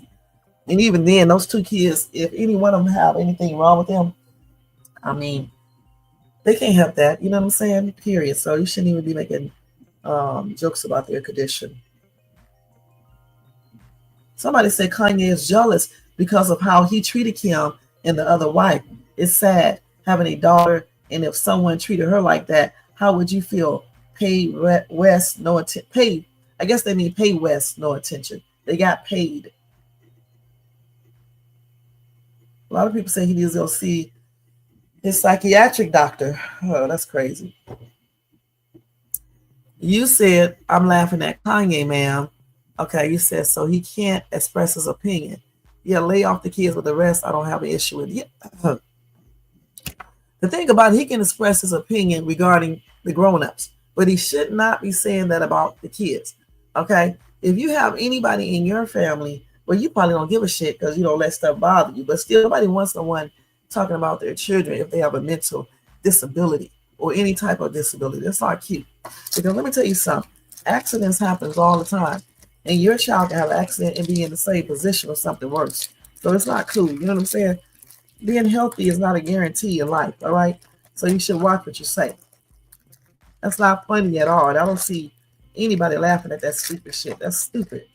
Speaker 1: And even then, those two kids, if any one of them have anything wrong with them, I mean, they can't help that. You know what I'm saying? Period. So you shouldn't even be making jokes about their condition. Somebody said Kanye is jealous because of how he treated Kim and the other wife. It's sad having a daughter, and if someone treated her like that, how would you feel? Pay West no attention. Pay. I guess they mean pay West no attention. They got paid. A lot of people say he needs to go see his psychiatric doctor. Oh, that's crazy. You said, I'm laughing at Kanye, ma'am. Okay, you said, so he can't express his opinion. Yeah, lay off the kids with the rest. I don't have an issue with it. The thing about it, he can express his opinion regarding the grown-ups, but he should not be saying that about the kids. Okay? If you have anybody in your family, well, you probably don't give a shit because you don't let stuff bother you, but still nobody wants someone talking about their children if they have a mental disability or any type of disability. That's not cute. Because let me tell you something. Accidents happen all the time. And your child can have an accident and be in the same position or something worse. So it's not cool. You know what I'm saying? Being healthy is not a guarantee in life, all right? So you should watch what you say. That's not funny at all. And I don't see anybody laughing at that stupid shit. That's stupid.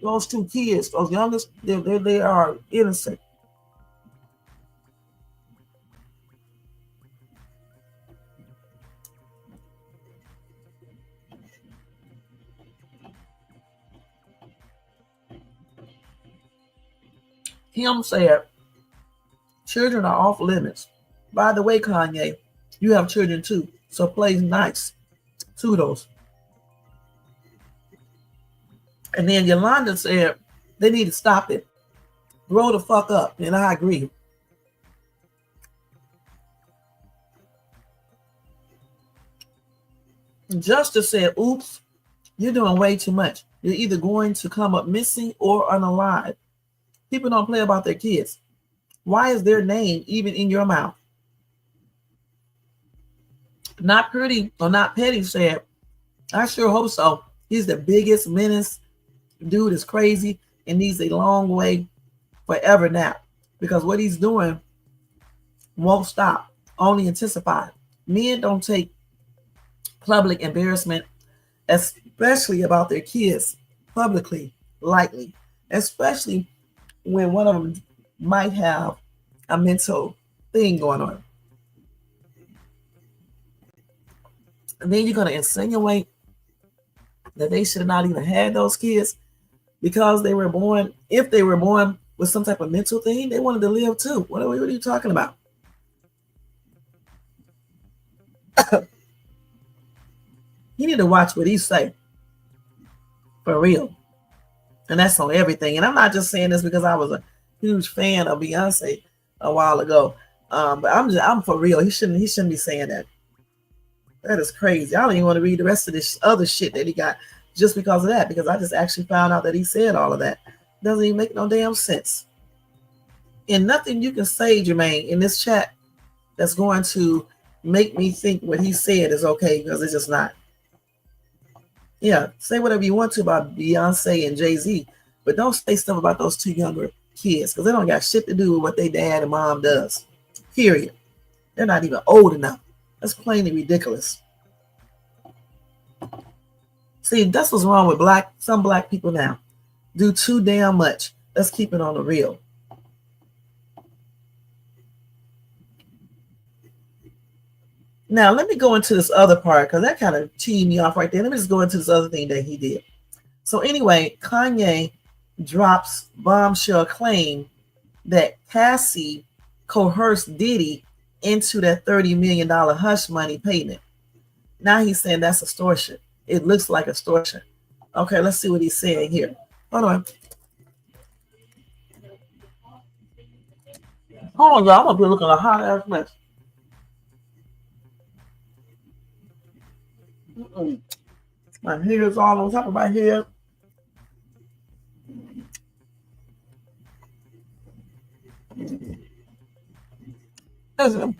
Speaker 1: Those two kids, those youngest, they are innocent. Kim said, children are off limits. By the way, Kanye, you have children too, so play nice. Toodles. And then Yolanda said, they need to stop it. Grow the fuck up. And I agree. Justice said, oops, you're doing way too much. You're either going to come up missing or unalive. People don't play about their kids. Why is their name even in your mouth? Not pretty or not petty said, I sure hope so. He's the biggest menace. Dude is crazy and needs a long way forever now. Because what he's doing won't stop, only intensify. Men don't take public embarrassment, especially about their kids, publicly, lightly. Especially when one of them might have a mental thing going on. And then you're going to insinuate that they should have not even had those kids because they were born, if they were born with some type of mental thing, they wanted to live too. What are you talking about? You need to watch what he say. For real. And that's on everything. And I'm not just saying this because I was a huge fan of Beyonce a while ago. But I'm for real. He shouldn't be saying that. That is crazy. I don't even want to read the rest of this other shit that he got just because of that. Because I just actually found out that he said all of that. Doesn't even make no damn sense. And nothing you can say, Jermaine, in this chat that's going to make me think what he said is okay, because it's just not. Yeah, say whatever you want to about Beyonce and Jay-Z, but don't say stuff about those two younger kids because they don't got shit to do with what their dad and mom does. Period. They're not even old enough. That's plainly ridiculous. See, that's what's wrong with some black people now. Do too damn much. Let's keep it on the real. Now, let me go into this other part because that kind of teed me off right there. Let me just go into this other thing that he did. So, anyway, Kanye drops bombshell claim that Cassie coerced Diddy into that $30 million hush money payment. Now he's saying that's extortion. It looks like extortion. Okay, let's see what he's saying here. Hold on. Hold on, y'all. I'm gonna be looking at a hot ass mess. My hair is all on top of my head. Listen,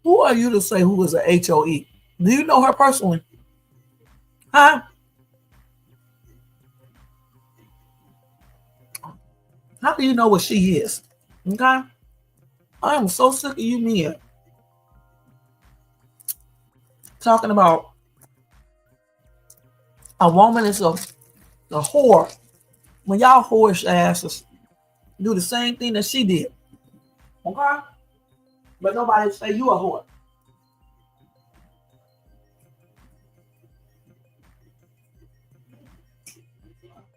Speaker 1: who are you to say who is a HOE? Do you know her personally? Huh? How do you know what she is? Okay? I am so sick of you men talking about a woman is a whore when y'all whorish asses do the same thing that she did. Okay? But nobody say you a whore.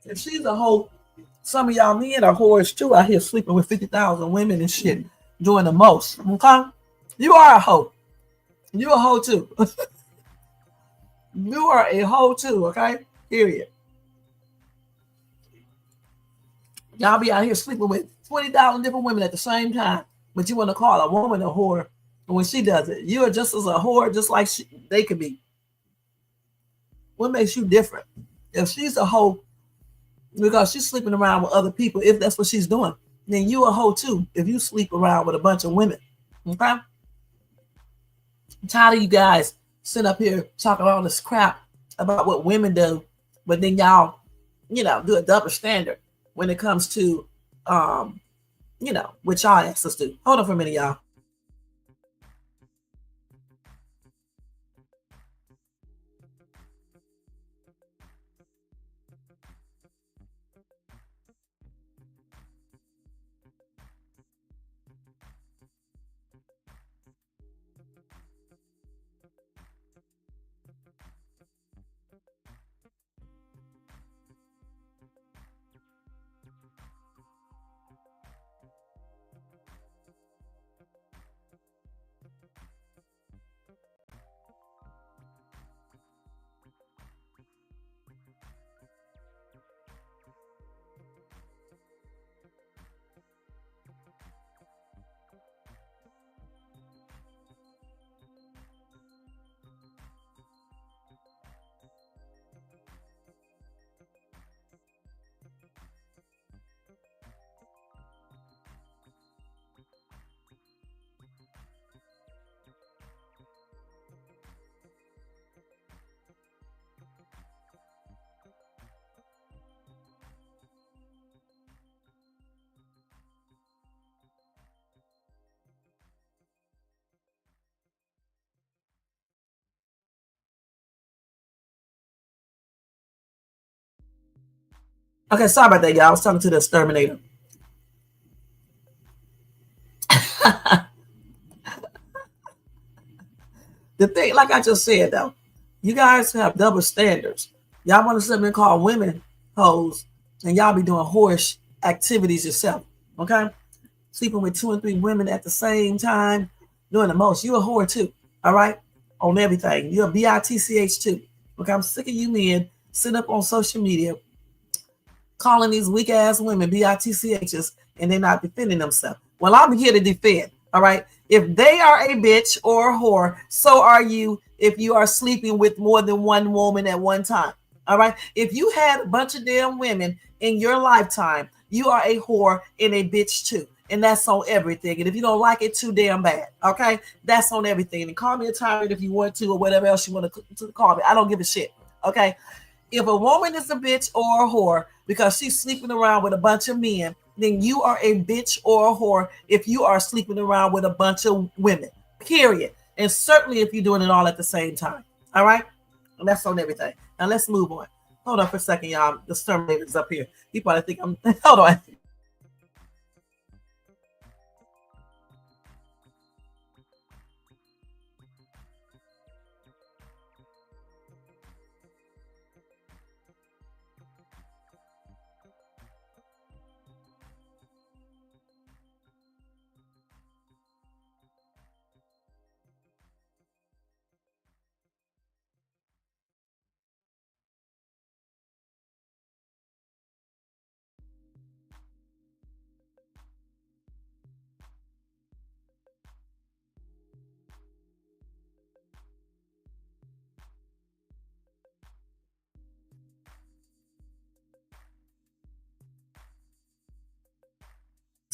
Speaker 1: If she's a hoe, some of y'all men are whores too out here sleeping with 50,000 women and shit, doing the most. Okay? You are a hoe. You a hoe too. You are a hoe too, okay? Period. Y'all be out here sleeping with 20,000 different women at the same time, but you want to call a woman a whore when she does it. You are just as a whore, just like they could be. What makes you different? If she's a hoe because she's sleeping around with other people, if that's what she's doing, then you a hoe too if you sleep around with a bunch of women. Okay? I'm tired of you guys sit up here talking all this crap about what women do, but then y'all, do a double standard when it comes to, what y'all asses do. Hold on for a minute, y'all. Okay, sorry about that, y'all. I was talking to the exterminator. The thing, like I just said, though, you guys have double standards. Y'all want to sit and call women hoes, and y'all be doing whorish activities yourself. Okay? Sleeping with 2 and 3 women at the same time, doing the most. You a whore too. All right? On everything. You're a bitch too. Okay, I'm sick of you men sitting up on social media calling these weak ass women bitchs and they're not defending themselves. Well, I'm here to defend. All right. If they are a bitch or a whore, so are you if you are sleeping with more than one woman at one time. All right. If you had a bunch of damn women in your lifetime, you are a whore and a bitch too. And that's on everything. And if you don't like it, too damn bad. Okay. That's on everything. And call me a tyrant if you want to, or whatever else you want to call me. I don't give a shit. Okay. If a woman is a bitch or a whore because she's sleeping around with a bunch of men, then you are a bitch or a whore if you are sleeping around with a bunch of women, period. And certainly if you're doing it all at the same time. All right? And that's on everything. Now let's move on. Hold on for a second, y'all. The exterminator's up here. You probably think I'm... Hold on.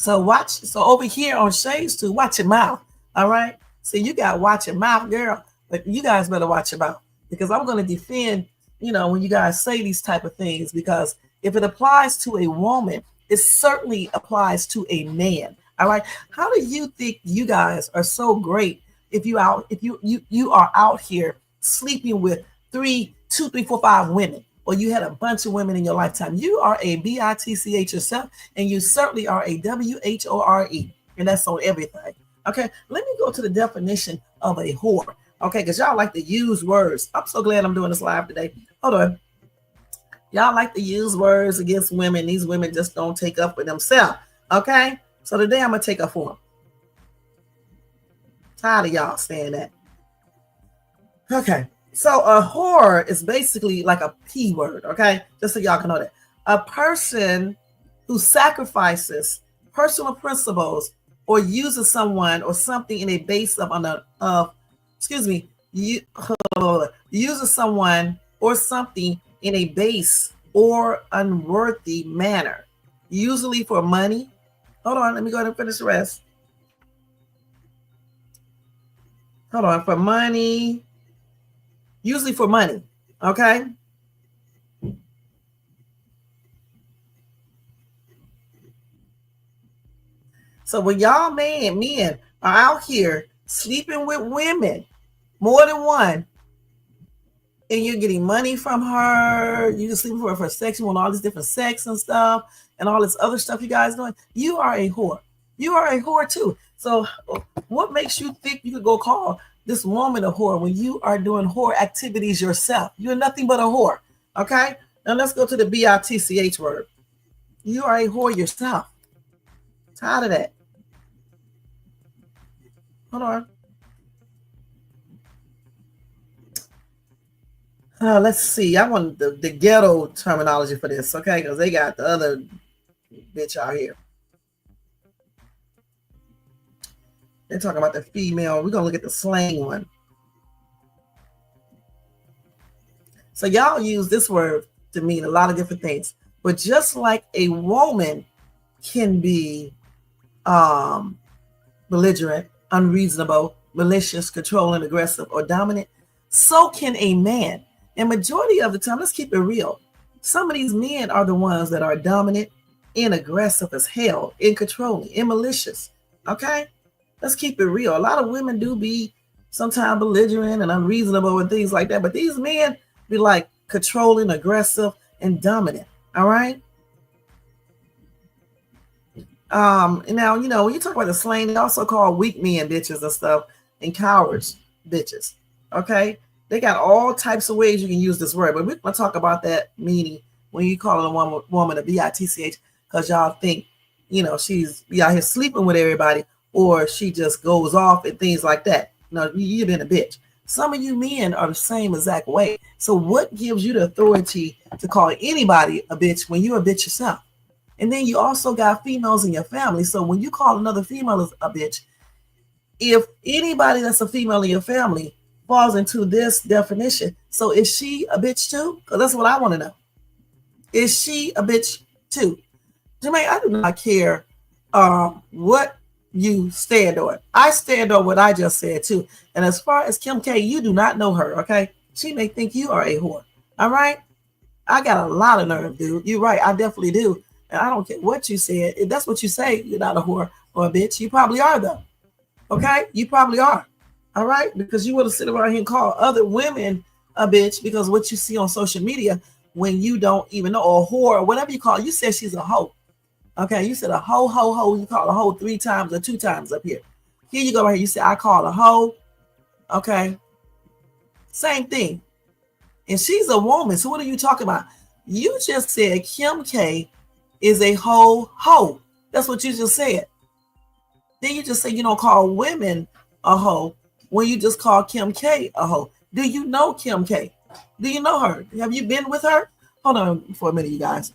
Speaker 1: So watch. So over here on Shades too, watch your mouth. All right. So you got to watch your mouth, girl. But you guys better watch your mouth because I'm going to defend. When you guys say these type of things, because if it applies to a woman, it certainly applies to a man. All right. How do you think you guys are so great if you are out here sleeping with two, three, four, five women, or you had a bunch of women in your lifetime? You are a bitch yourself, and you certainly are a whore, and that's on everything. Okay, let me go to the definition of a whore. Okay, because y'all like to use words. I'm so glad I'm doing this live today. Hold on. Y'all like to use words against women. These women just don't take up for themselves. Okay, so today I'm gonna take up for them. Tired of y'all saying that. Okay, so a whore is basically like a P word. Okay, just so y'all can know that. A person who sacrifices personal principles or uses someone or something in a base uses someone or something in a base or unworthy manner, usually for money. Hold on, let me go ahead and finish the rest. Hold on, for money, usually for money. Okay. So when y'all men are out here sleeping with women, more than one, and you're getting money from her, you just sleeping with her for sex, you want all this different sex and stuff, and all this other stuff you guys doing, you are a whore. You are a whore too. So what makes you think you could go call this woman a whore when you are doing whore activities yourself? You're nothing but a whore. Okay? Now let's go to the bitch word. You are a whore yourself. Tired of that. Hold on. Let's see. I want the ghetto terminology for this, okay? Because they got the other bitch out here. They're talking about the female. We're going to look at the slang one. So y'all use this word to mean a lot of different things. But just like a woman can be belligerent, unreasonable, malicious, controlling, aggressive, or dominant, so can a man. And majority of the time, let's keep it real. Some of these men are the ones that are dominant and aggressive as hell, and controlling, and malicious. Okay? Let's keep it real. A lot of women do be sometimes belligerent and unreasonable and things like that. But these men be like controlling, aggressive, and dominant. All right? And now, when you talk about the slang, they also call weak men bitches and stuff, and cowards bitches. Okay? They got all types of ways you can use this word, but we're going to talk about that meaning when you call a woman a bitch, because y'all think, she's out here sleeping with everybody, or she just goes off and things like that. No, you've been a bitch. Some of you men are the same exact way. So what gives you the authority to call anybody a bitch when you're a bitch yourself? And then you also got females in your family. So when you call another female a bitch, if anybody that's a female in your family falls into this definition, so is she a bitch too? Because that's what I want to know. Is she a bitch too? Jermaine, I do not care what you stand on. I stand on what I just said too. And as far as Kim K, you do not know her, okay? She may think you are a whore. All right? I got a lot of nerve, dude. You're right. I definitely do. And I don't care what you said. If that's what you say, you're not a whore or a bitch. You probably are, though. Okay? You probably are. All right? Because you would have sit around here and call other women a bitch because what you see on social media when you don't even know, or a whore, or whatever you call it. You said she's a hoe. Okay? You said a hoe, hoe, hoe. You call a hoe 3 times or 2 times up here. Here you go right here. You say, I call a hoe. Okay? Same thing. And she's a woman. So what are you talking about? You just said Kim K is a hoe. That's what you just said. Then you just say you don't call women a hoe when you just call Kim K a hoe. Do you know Kim K? Do you know her? Have you been with her? Hold on for a minute, you guys.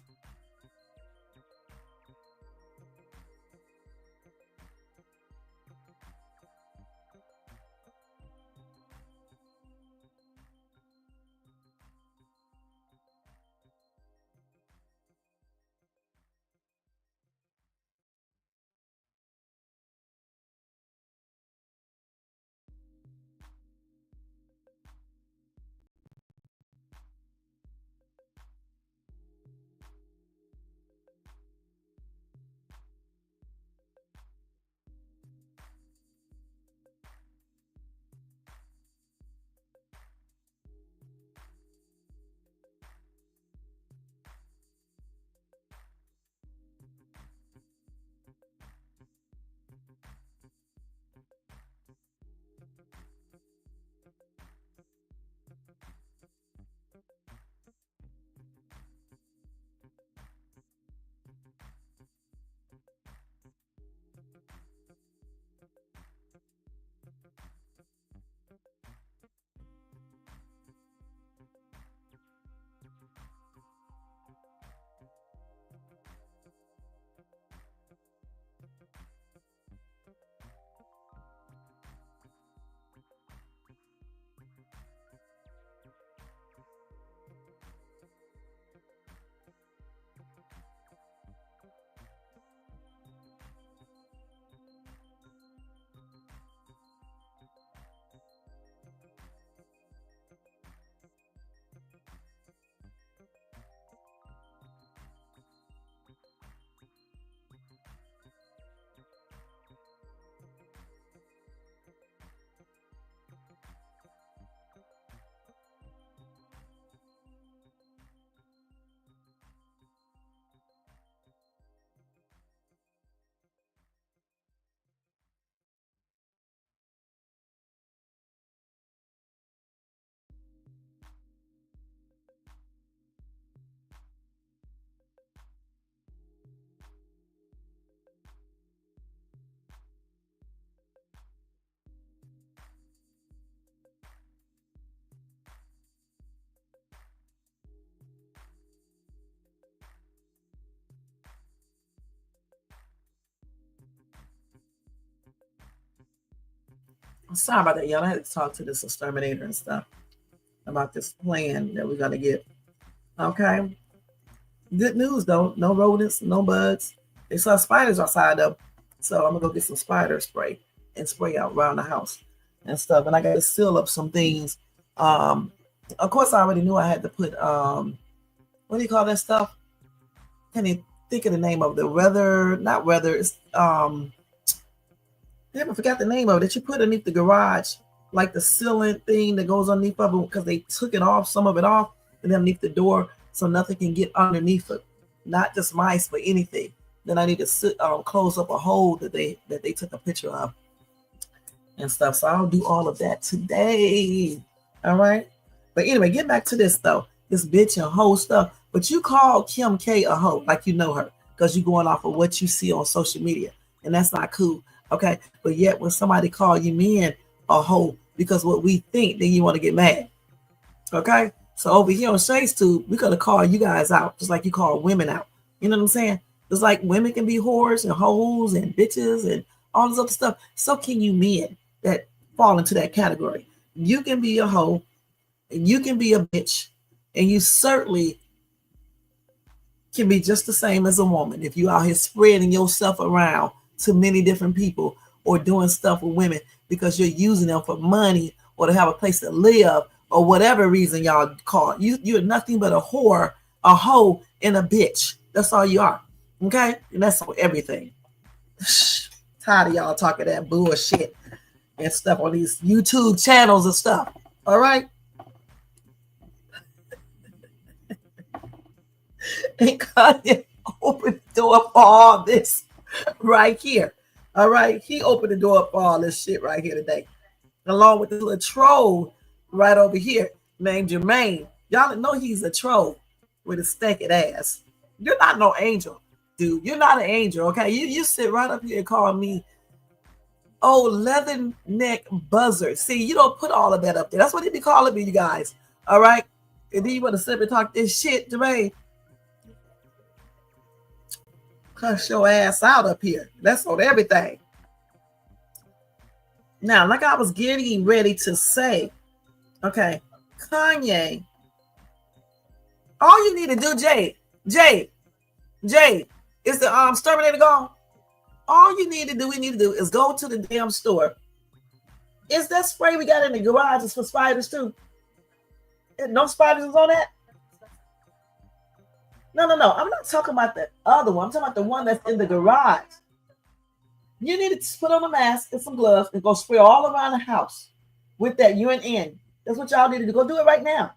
Speaker 1: Sorry about that, y'all. I had to talk to this exterminator and stuff about this plan that we're gonna get. Okay. Good news though. No rodents, no bugs. They saw spiders outside though. So I'm gonna go get some spider spray and spray out around the house and stuff. And I gotta seal up some things. Of course I already knew I had to put what do you call that stuff? Can't even think of the name of the weather, not weather, it's damn, I forgot the name of it that you put underneath the garage, like the sealant thing that goes underneath of it because they took it off, some of it off, and underneath the door so nothing can get underneath it. Not just mice, but anything. Then I need to close up a hole that they took a picture of and stuff. So I'll do all of that today. All right. But anyway, get back to this though. This bitch and hoe stuff. But you call Kim K a hoe, like you know her, because you're going off of what you see on social media. And that's not cool. Okay. But yet when somebody call you men a hoe because what we think, then you want to get mad. Okay. So over here on Shay's Tube, we're gonna call you guys out, just like you call women out. You know what I'm saying? It's like women can be whores and hoes and bitches and all this other stuff. So can you men that fall into that category. You can be a hoe, and you can be a bitch, and you certainly can be just the same as a woman if you out here spreading yourself around to many different people or doing stuff with women because you're using them for money or to have a place to live or whatever reason y'all call it. You're nothing but a whore, a hoe, and a bitch. That's all you are. Okay? And that's on everything. Tired of y'all talking that bullshit and stuff on these YouTube channels and stuff. All right? And Kanye opened the door for all this right here. All right? He opened the door for all this shit right here today. Along with this little troll right over here named Jermaine. Y'all know he's a troll with a stinking ass. You're not no angel, dude. You're not an angel, okay? You sit right up here and call me leather neck buzzard. See, you don't put all of that up there. That's what they be calling me, you guys. All right? And then you want to sit and talk this shit, Jermaine. Cuss your ass out up here. That's on everything. Now, like I was getting ready to say, okay, Kanye, all you need to do, Jay, is the exterminator gone? All we need to do is go to the damn store. Is that spray we got in the garage is for spiders too? No spiders is on that? No. I'm not talking about the other one. I'm talking about the one that's in the garage. You need to put on a mask and some gloves and go spray all around the house with that UNN. That's what y'all need to do. Go do it right now.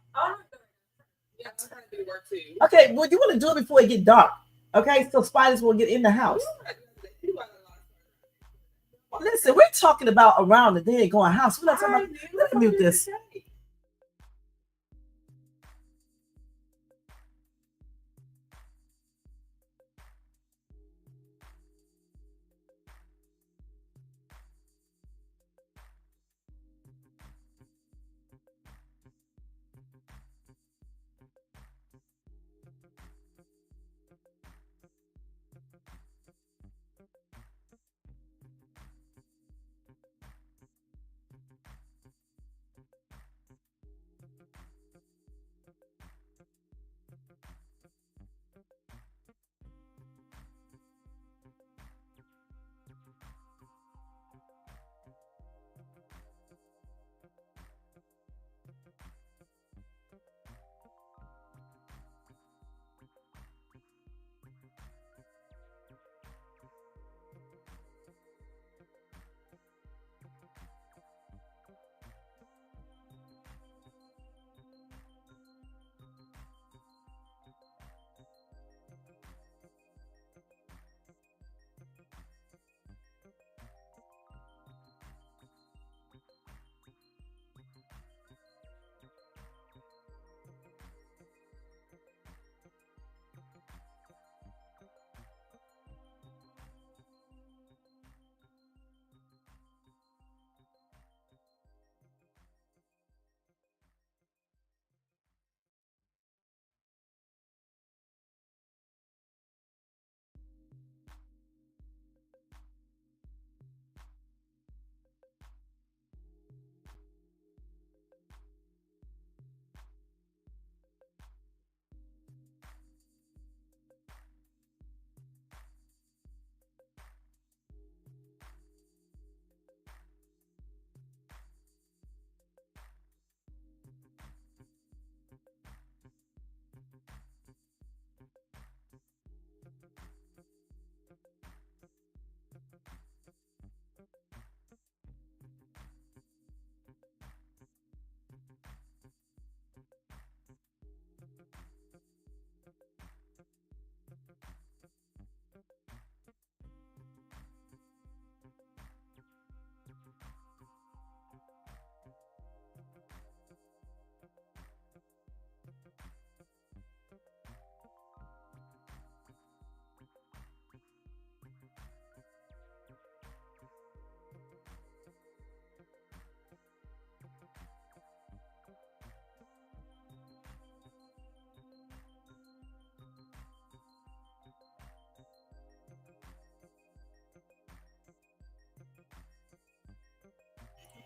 Speaker 3: Yeah, I'm trying to do work too.
Speaker 1: Okay, well, you want to do it before it get dark. Okay, so spiders will get in the house. Listen, we're talking about around the day going house. We're not talking about. Let me mute this.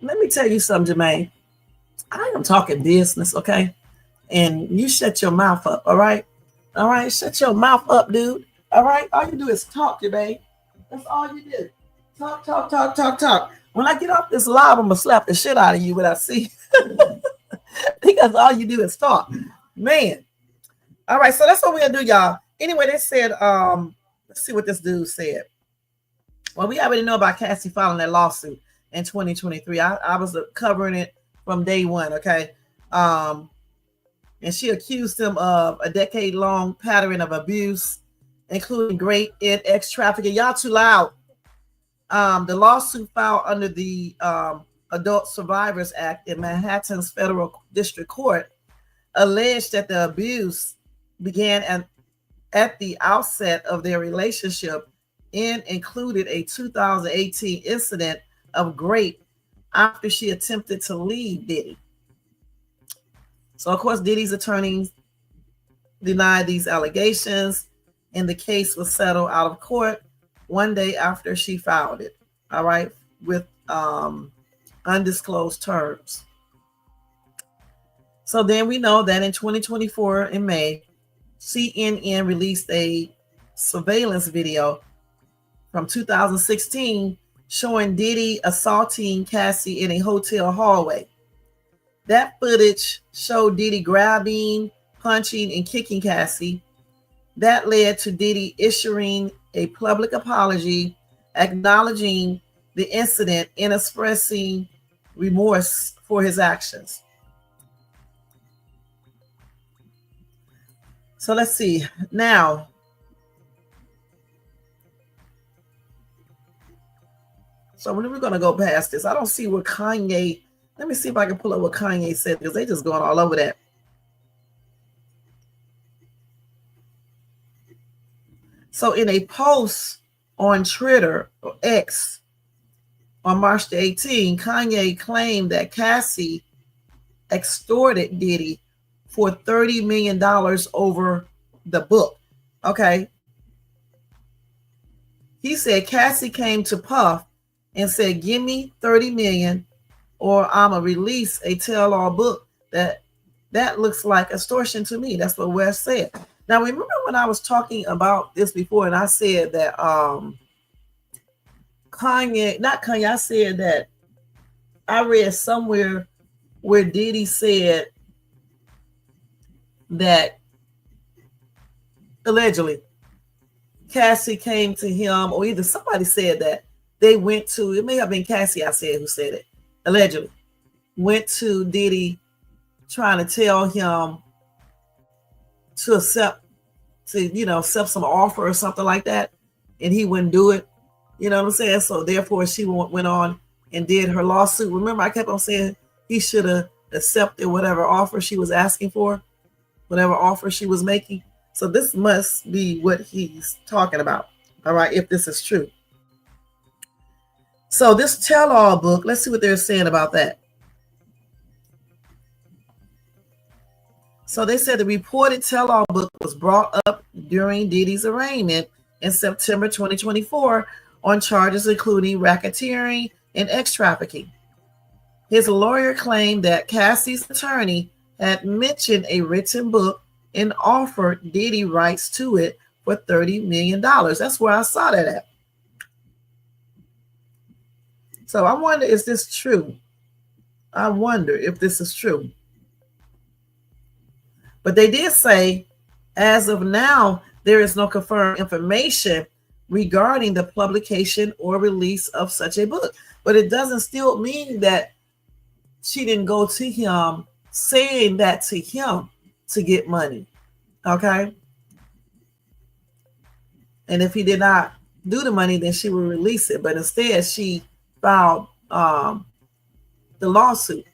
Speaker 1: let me tell you something, Jermaine. I am talking business, okay? And you shut your mouth up, all right? All right, shut your mouth up, dude. All right, all you do is talk, Jermaine. That's all you do. Talk, talk, talk, talk, talk. When I get off this live, I'm gonna slap the shit out of you when I see because all you do is talk, man. All right, so that's what we're gonna do, y'all. Anyway, they said, let's see what this dude said. Well, we already know about Cassie filing that lawsuit in 2023. I was covering it from day one, okay? And she accused him of a decade-long pattern of abuse, including rape and sex trafficking. Y'all too loud. The lawsuit filed under the Adult Survivors Act in Manhattan's Federal District Court alleged that the abuse began at the outset of their relationship and included a 2018 incident of rape after she attempted to leave Diddy. So, of course, Diddy's attorneys denied these allegations, and the case was settled out of court one day after she filed it, all right, with undisclosed terms. So then we know that in 2024, in May, CNN released a surveillance video from 2016 showing Diddy assaulting Cassie in a hotel hallway. That footage showed Diddy grabbing, punching, and kicking Cassie. That led to Diddy issuing a public apology, acknowledging the incident and expressing remorse for his actions. So let's see. Now, so when we're going to go past this, I don't see what Kanye, let me see if I can pull up what Kanye said, because they just going all over that. So in a post on Twitter or X on March the 18th, Kanye claimed that Cassie extorted Diddy for $30 million over the book. Okay. He said Cassie came to Puff and said, give me 30 million or I'm going to release a tell-all book. That looks like extortion to me. That's what West said. Now, remember when I was talking about this before and I said that I said that I read somewhere where Diddy said that allegedly Cassie came to him, or either somebody said that they went to, it may have been Cassie, I said, who said it, allegedly, went to Diddy trying to tell him to accept some offer or something like that, and he wouldn't do it. You know what I'm saying? So therefore she went on and did her lawsuit. Remember, I kept on saying he should have accepted whatever offer she was asking for, whatever offer she was making. So this must be what he's talking about. All right, if this is true. So this tell-all book, let's see what they're saying about that. So they said the reported tell-all book was brought up during Diddy's arraignment in September 2024 on charges including racketeering and sex trafficking. His lawyer claimed that Cassie's attorney had mentioned a written book and offered Diddy rights to it for $30 million. That's where I saw that at. So I wonder, is this true? I wonder if this is true. But they did say, as of now, there is no confirmed information regarding the publication or release of such a book. But it doesn't still mean that she didn't go to him saying that to him to get money. Okay? And if he did not do the money, then she would release it. But instead, she filed the lawsuit.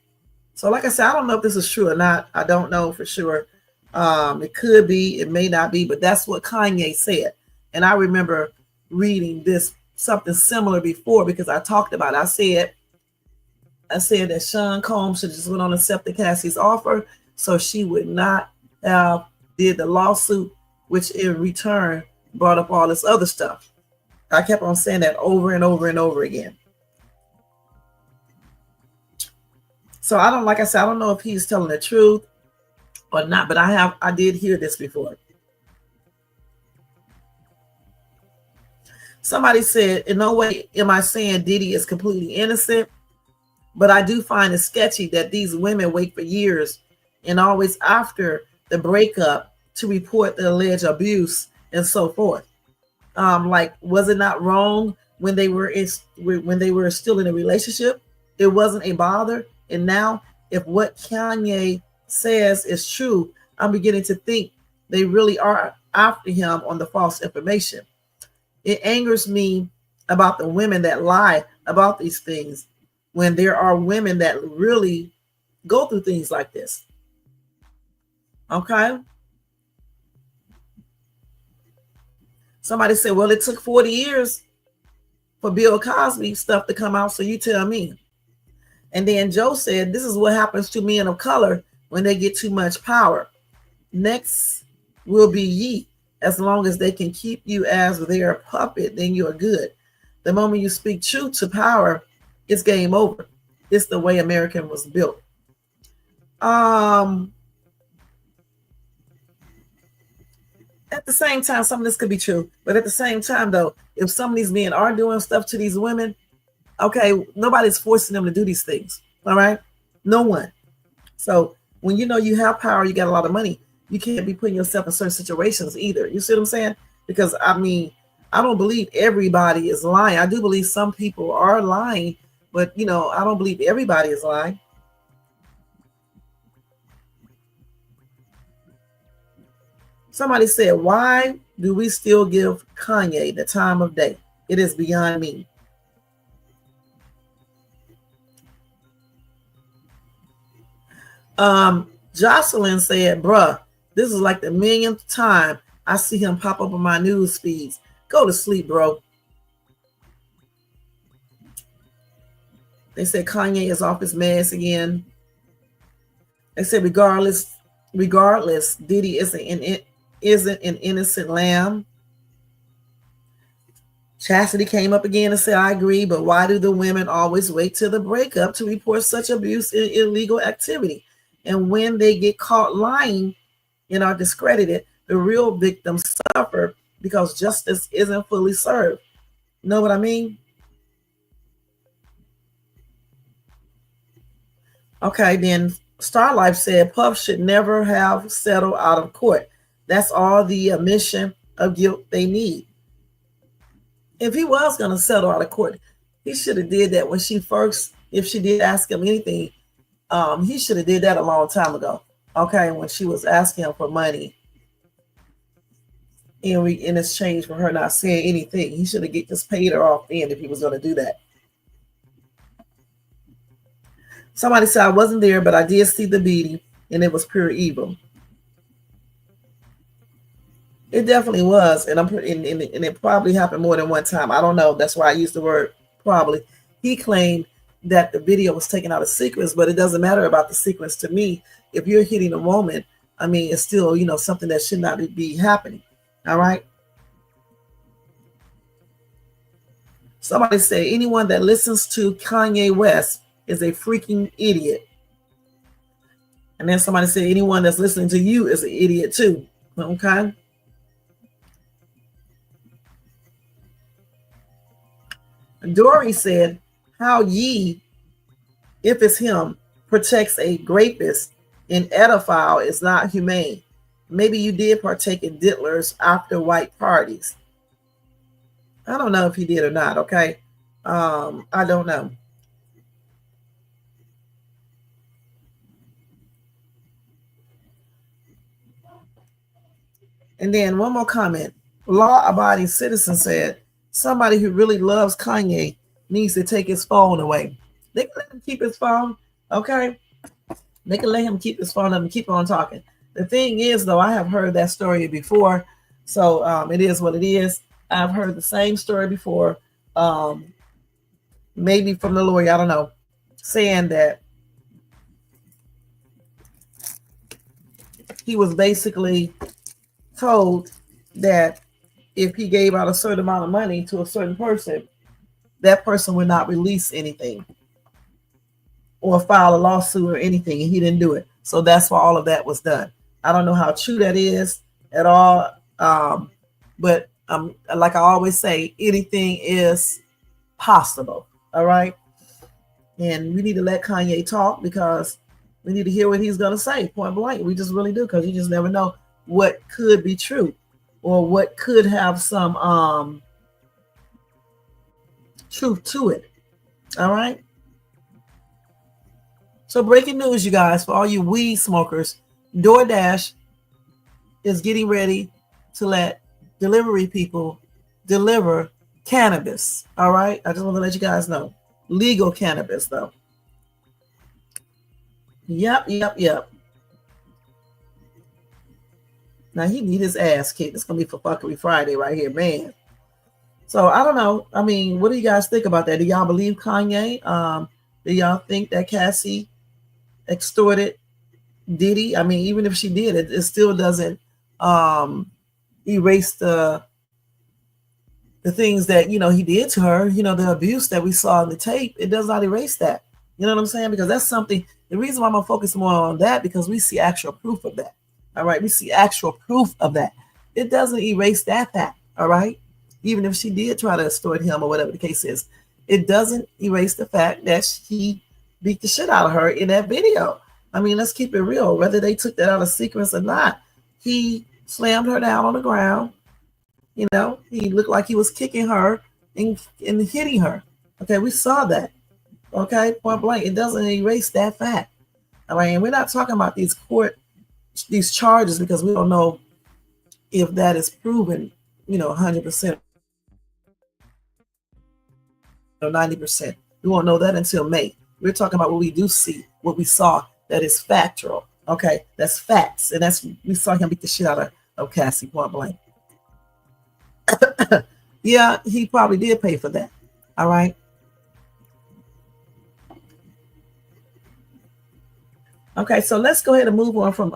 Speaker 1: So like I said, I don't know if this is true or not. I don't know for sure. It could be, it may not be, but that's what Kanye said. And I remember reading this, something similar before, because I talked about it. I said that Sean Combs should just went on and accepted Cassie's offer, so she would not have did the lawsuit, which in return brought up all this other stuff. I kept on saying that over and over and over again. So I don't, like I said, I don't know if he's telling the truth or not, but I did hear this before. Somebody said, in no way am I saying Diddy is completely innocent, but I do find it sketchy that these women wait for years and always after the breakup to report the alleged abuse and so forth. Like, was it not wrong when they were still in a relationship? It wasn't a bother. And now, if what Kanye says is true, I'm beginning to think they really are after him on the false information. It angers me about the women that lie about these things when there are women that really go through things like this. Okay. Somebody said, well, it took 40 years for Bill Cosby stuff to come out, so you tell me. And then Joe said, this is what happens to men of color when they get too much power. Next will be ye. As long as they can keep you as their puppet, then you are good. The moment you speak truth to power, it's game over. It's the way America was built. At the same time, some of this could be true. But at the same time, though, if some of these men are doing stuff to these women, okay, nobody's forcing them to do these things. All right? No one. So when you know you have power, you got a lot of money, you can't be putting yourself in certain situations either. You see what I'm saying? Because, I mean, I don't believe everybody is lying. I do believe some people are lying, but, I don't believe everybody is lying. Somebody said, why do we still give Kanye the time of day? It is beyond me. Jocelyn said, bruh, this is like the millionth time I see him pop up on my news feeds. Go to sleep, bro. They said Kanye is off his meds again. They said regardless, Diddy isn't an innocent lamb. Chastity came up again and said, I agree, but why do the women always wait till the breakup to report such abuse and illegal activity? And when they get caught lying and are discredited, the real victims suffer because justice isn't fully served. You know what I mean? Okay, then Starlife said Puff should never have settled out of court. That's all the admission of guilt they need. If he was going to settle out of court, he should have did that when if she did ask him anything, he should have did that a long time ago. Okay, when she was asking him for money in exchange for her not saying anything, he should have just paid her off then if he was going to do that. Somebody said I wasn't there, but I did see the beating, and it was pure evil. It definitely was, and it probably happened more than one time. I don't know. That's why I used the word probably. He claimed that the video was taken out of sequence, but it doesn't matter about the sequence to me. If you're hitting a woman, I mean, it's still, something that should not be happening. All right. Somebody say anyone that listens to Kanye West is a freaking idiot. And then somebody said anyone that's listening to you is an idiot too. Okay. Dory said, how ye, if it's him, protects a rapist in pedophile is not humane. Maybe you did partake in diddlers after white parties. I don't know if he did or not, okay? I don't know. And then one more comment. Law-abiding citizen said, somebody who really loves Kanye needs to take his phone away. They can let him keep his phone, okay? They can let him keep his phone up and keep on talking. The thing is, though, I have heard that story before, so it is what it is. I've heard the same story before, maybe from the lawyer, I don't know, saying that he was basically told that if he gave out a certain amount of money to a certain person, that person would not release anything. or file a lawsuit or anything, and he didn't do it. So that's why all of that was done. I don't know how true that is at all, but like I always say, anything is possible. All right, and we need to let Kanye talk because we need to hear what he's gonna say, point blank. We just really do, because you just never know what could be true or what could have some truth to it. All right. So breaking news, you guys, for all you weed smokers, DoorDash is getting ready to let delivery people deliver cannabis. All right. I just want to let you guys know. Legal cannabis, though. Yep. Now he need his ass kicked. It's going to be for fuckery Friday right here, man. So I don't know. I mean, what do you guys think about that? Do y'all believe Kanye? Do y'all think that Cassie extorted Diddy? I mean, even if she did, it still doesn't erase the things that, he did to her, the abuse that we saw in the tape. It does not erase that. You know what I'm saying? Because that's something, the reason why I'm going to focus more on that, because we see actual proof of that. All right. We see actual proof of that. It doesn't erase that fact. All right. Even if she did try to extort him or whatever the case is, it doesn't erase the fact that he beat the shit out of her in that video. I mean, let's keep it real. Whether they took that out of sequence or not, he slammed her down on the ground. He looked like he was kicking her and hitting her. Okay, we saw that. Okay, point blank. It doesn't erase that fact. I mean, we're not talking about these charges, because we don't know if that is proven, 100% or 90%. We won't know that until May. We're talking about what we do see, what we saw that is factual. Okay, that's facts. And we saw him beat the shit out of Cassie, point blank. Yeah, he probably did pay for that. All right. Okay, so let's go ahead and move on from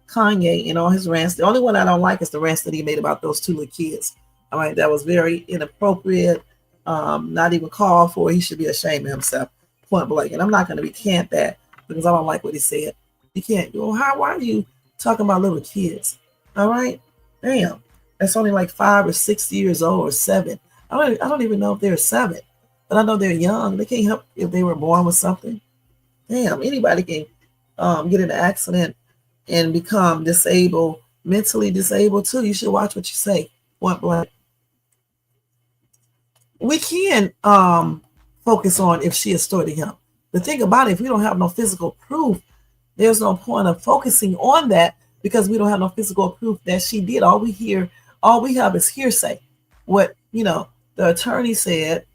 Speaker 1: Kanye and all his rants. The only one I don't like is the rants that he made about those two little kids. All right, that was very inappropriate, not even called for. He should be ashamed of himself, point blank. And I'm not going to recant that because I don't like what he said. You can't. Well, why are you talking about little kids? All right, damn, that's only like 5 or 6 years old or 7. I don't even know if they're 7, but I know they're young. They can't help if they were born with something. Damn, anybody can get in an accident and become disabled, mentally disabled too. You should watch what you say, point blank. We can focus on if she extorted him. The thing about it, if we don't have no physical proof, there's no point of focusing on that, because we don't have no physical proof that she did. All we have is hearsay. What, the attorney said,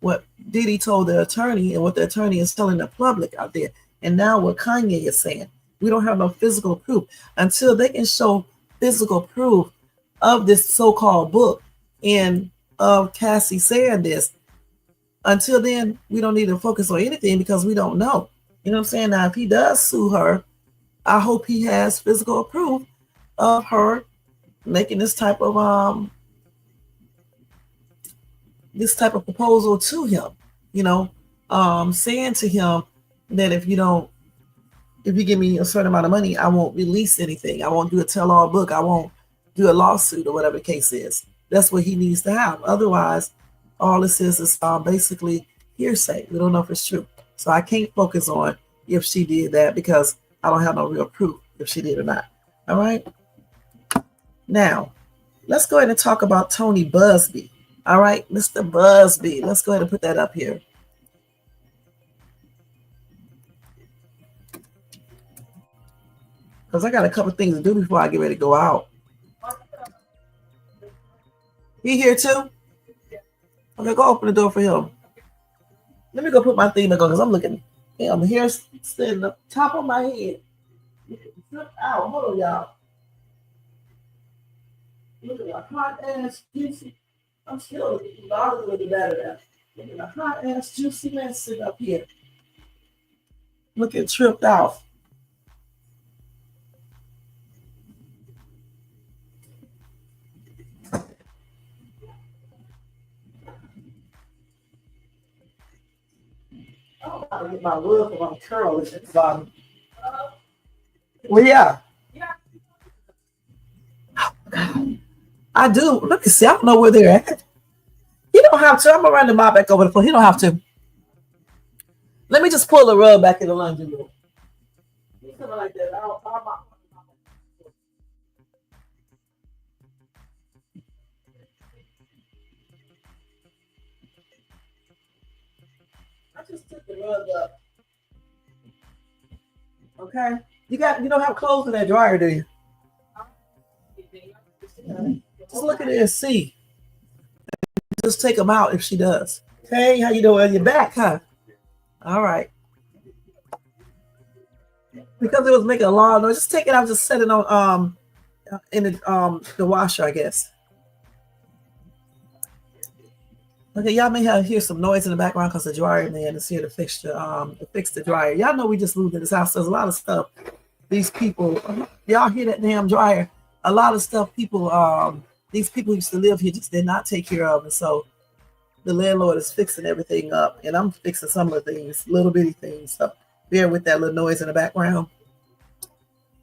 Speaker 1: what Diddy told the attorney, and what the attorney is telling the public out there. And now what Kanye is saying. We don't have no physical proof. Until they can show physical proof of this so-called book and of Cassie saying this, until then, we don't need to focus on anything, because we don't know. You know what I'm saying? Now, if he does sue her, I hope he has physical proof of her making this type of proposal to him, saying to him that if you give me a certain amount of money, I won't release anything. I won't do a tell-all book. I won't do a lawsuit or whatever the case is. That's what he needs to have. Otherwise, all this is basically hearsay. We don't know if it's true. So I can't focus on if she did that, because I don't have no real proof if she did or not. All right. Now, let's go ahead and talk about Tony Buzzbee. All right, Mr. Buzzbee. Let's go ahead and put that up here. Because I got a couple things to do before I get ready to go out. He here too? Okay, go open the door for him. Let me go put my thing on, because I'm looking. I'm here sitting up top of my head. Flip out. Hold on, y'all. Look at my hot ass juicy. I'm still a little better now. Look at my hot ass juicy man sitting up here. Looking tripped out. to get my rug from my curl at the bottom. Well, yeah. I do. Let me see. I don't know where they're at. He don't have to. I'm gonna run the mop back over the floor. He don't have to. Let me just pull the rug back in the laundry room. Something like that. I'll mop. I just took the rug up. Okay. You don't have clothes in that dryer, do you? Just look at it and see. Just take them out if she does. Hey, how you doing? You're back, huh? All right. Because it was making a lot of noise, just take it out, just set it on in the washer, I guess. Okay, y'all may hear some noise in the background because the dryer man is here to fix the dryer. Y'all know we just moved in this house. There's a lot of stuff. These people, y'all hear that damn dryer? A lot of stuff these people used to live here just did not take care of. And so the landlord is fixing everything up. And I'm fixing some of the things, little bitty things. So bear with that little noise in the background.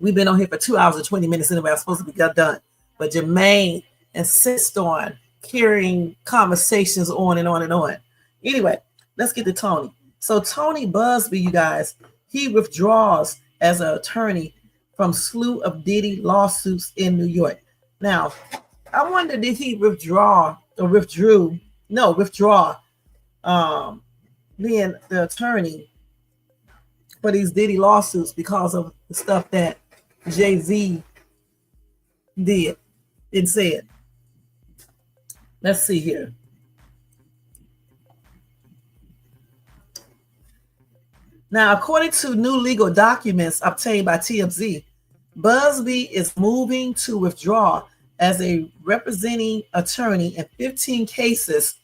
Speaker 1: We've been on here for 2 hours and 20 minutes anyway. I'm supposed to be done. But Jermaine insists on carrying conversations on and on and on. Anyway, let's get to Tony. So Tony Buzzbee, you guys, he withdraws as an attorney from slew of Diddy lawsuits in New York. Now, I wonder, did he withdraw being the attorney for these Diddy lawsuits because of the stuff that Jay-Z did and said. Let's see here. Now, according to new legal documents obtained by TMZ, Buzzbee is moving to withdraw as a representing attorney in 15 cases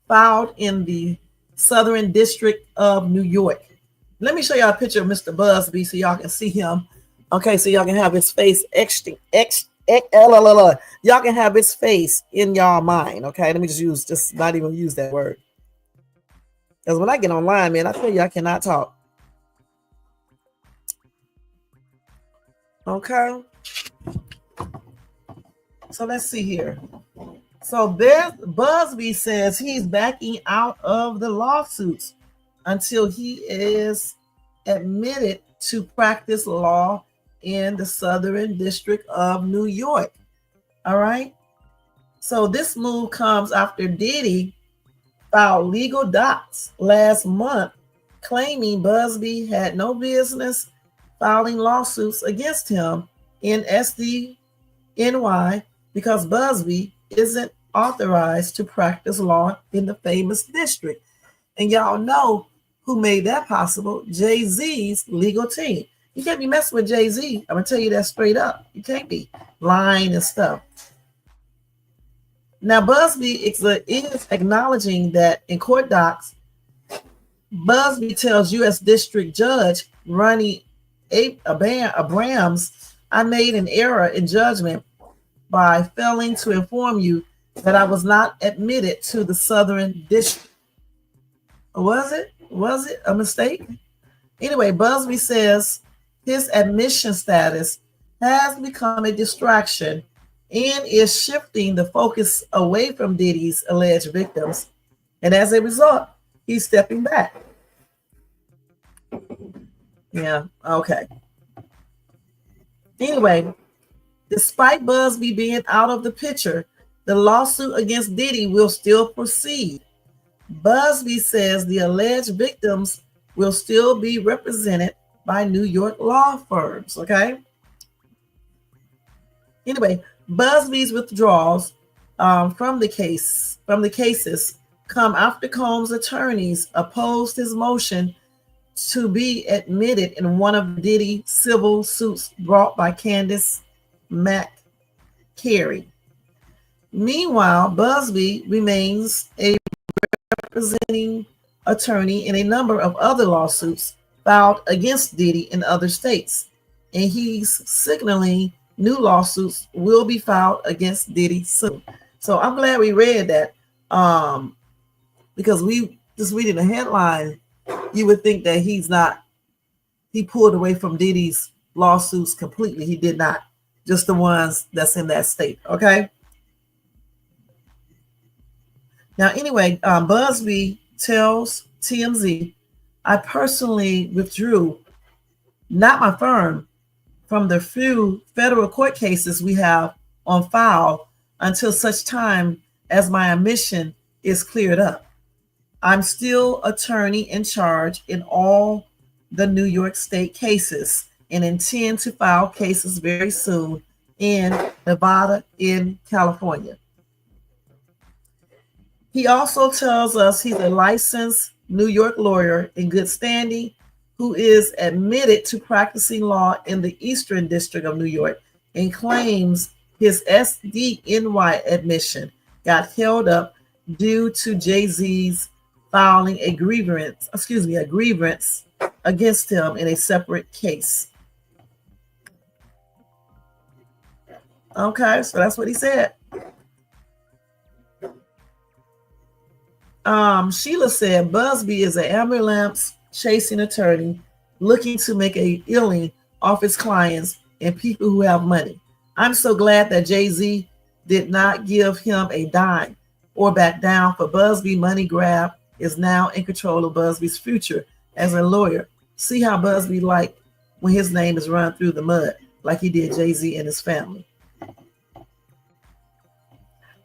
Speaker 1: filed in the Southern District of New York. Let me show y'all a picture of Mr. Buzzbee so y'all can see him. Okay, so y'all can have his face y'all can have his face in y'all mind. Okay, let me just not even use that word. Because when I get online, man, I tell you I cannot talk. Okay. So let's see here. So Buzzbee says he's backing out of the lawsuits until he is admitted to practice law in the Southern District of New York. All right. So this move comes after Diddy filed legal docs last month claiming Buzzbee had no business filing lawsuits against him in SDNY because Buzzbee isn't authorized to practice law in the famous district. And y'all know who made that possible? Jay-Z's legal team. You can't be messing with Jay-Z. I'm going to tell you that straight up. You can't be lying and stuff. Now, Buzzbee is acknowledging that in court docs, Buzzbee tells U.S. District Judge Ronnie Abrams, I made an error in judgment by failing to inform you that I was not admitted to the Southern District. Was it a mistake? Anyway, Buzzbee says his admission status has become a distraction and is shifting the focus away from Diddy's alleged victims. And as a result, he's stepping back. Yeah, okay. Anyway, despite Buzzbee being out of the picture, the lawsuit against Diddy will still proceed. Buzzbee says the alleged victims will still be represented by New York law firms, okay? Anyway, Buzzbee's withdrawals from the cases come after Combs' attorneys opposed his motion to be admitted in one of Diddy's civil suits brought by Candace McCary. Meanwhile, Buzzbee remains a representing attorney in a number of other lawsuits filed against Diddy in other states, and he's signaling new lawsuits will be filed against Diddy soon. So I'm glad we read that because we just reading the headline you would think that he pulled away from Diddy's lawsuits completely. He did not. Just the ones that's in that state. Okay. Now, anyway, Buzzbee tells TMZ, I personally withdrew, not my firm, from the few federal court cases we have on file until such time as my admission is cleared up. I'm still attorney in charge in all the New York State cases and intend to file cases very soon in Nevada and California. He also tells us he's a licensed New York lawyer in good standing who is admitted to practicing law in the Eastern District of New York and claims his SDNY admission got held up due to Jay-Z's filing a grievance against him in a separate case. Okay, so that's what he said. Sheila said Buzzbee is an ambulance chasing attorney looking to make a killing off his clients and people who have money. I'm so glad that Jay-Z did not give him a dime or back down, for Buzzbee money grab is now in control of Buzzbee's future as a lawyer. See how Buzzbee like when his name is run through the mud like he did Jay-Z and his family.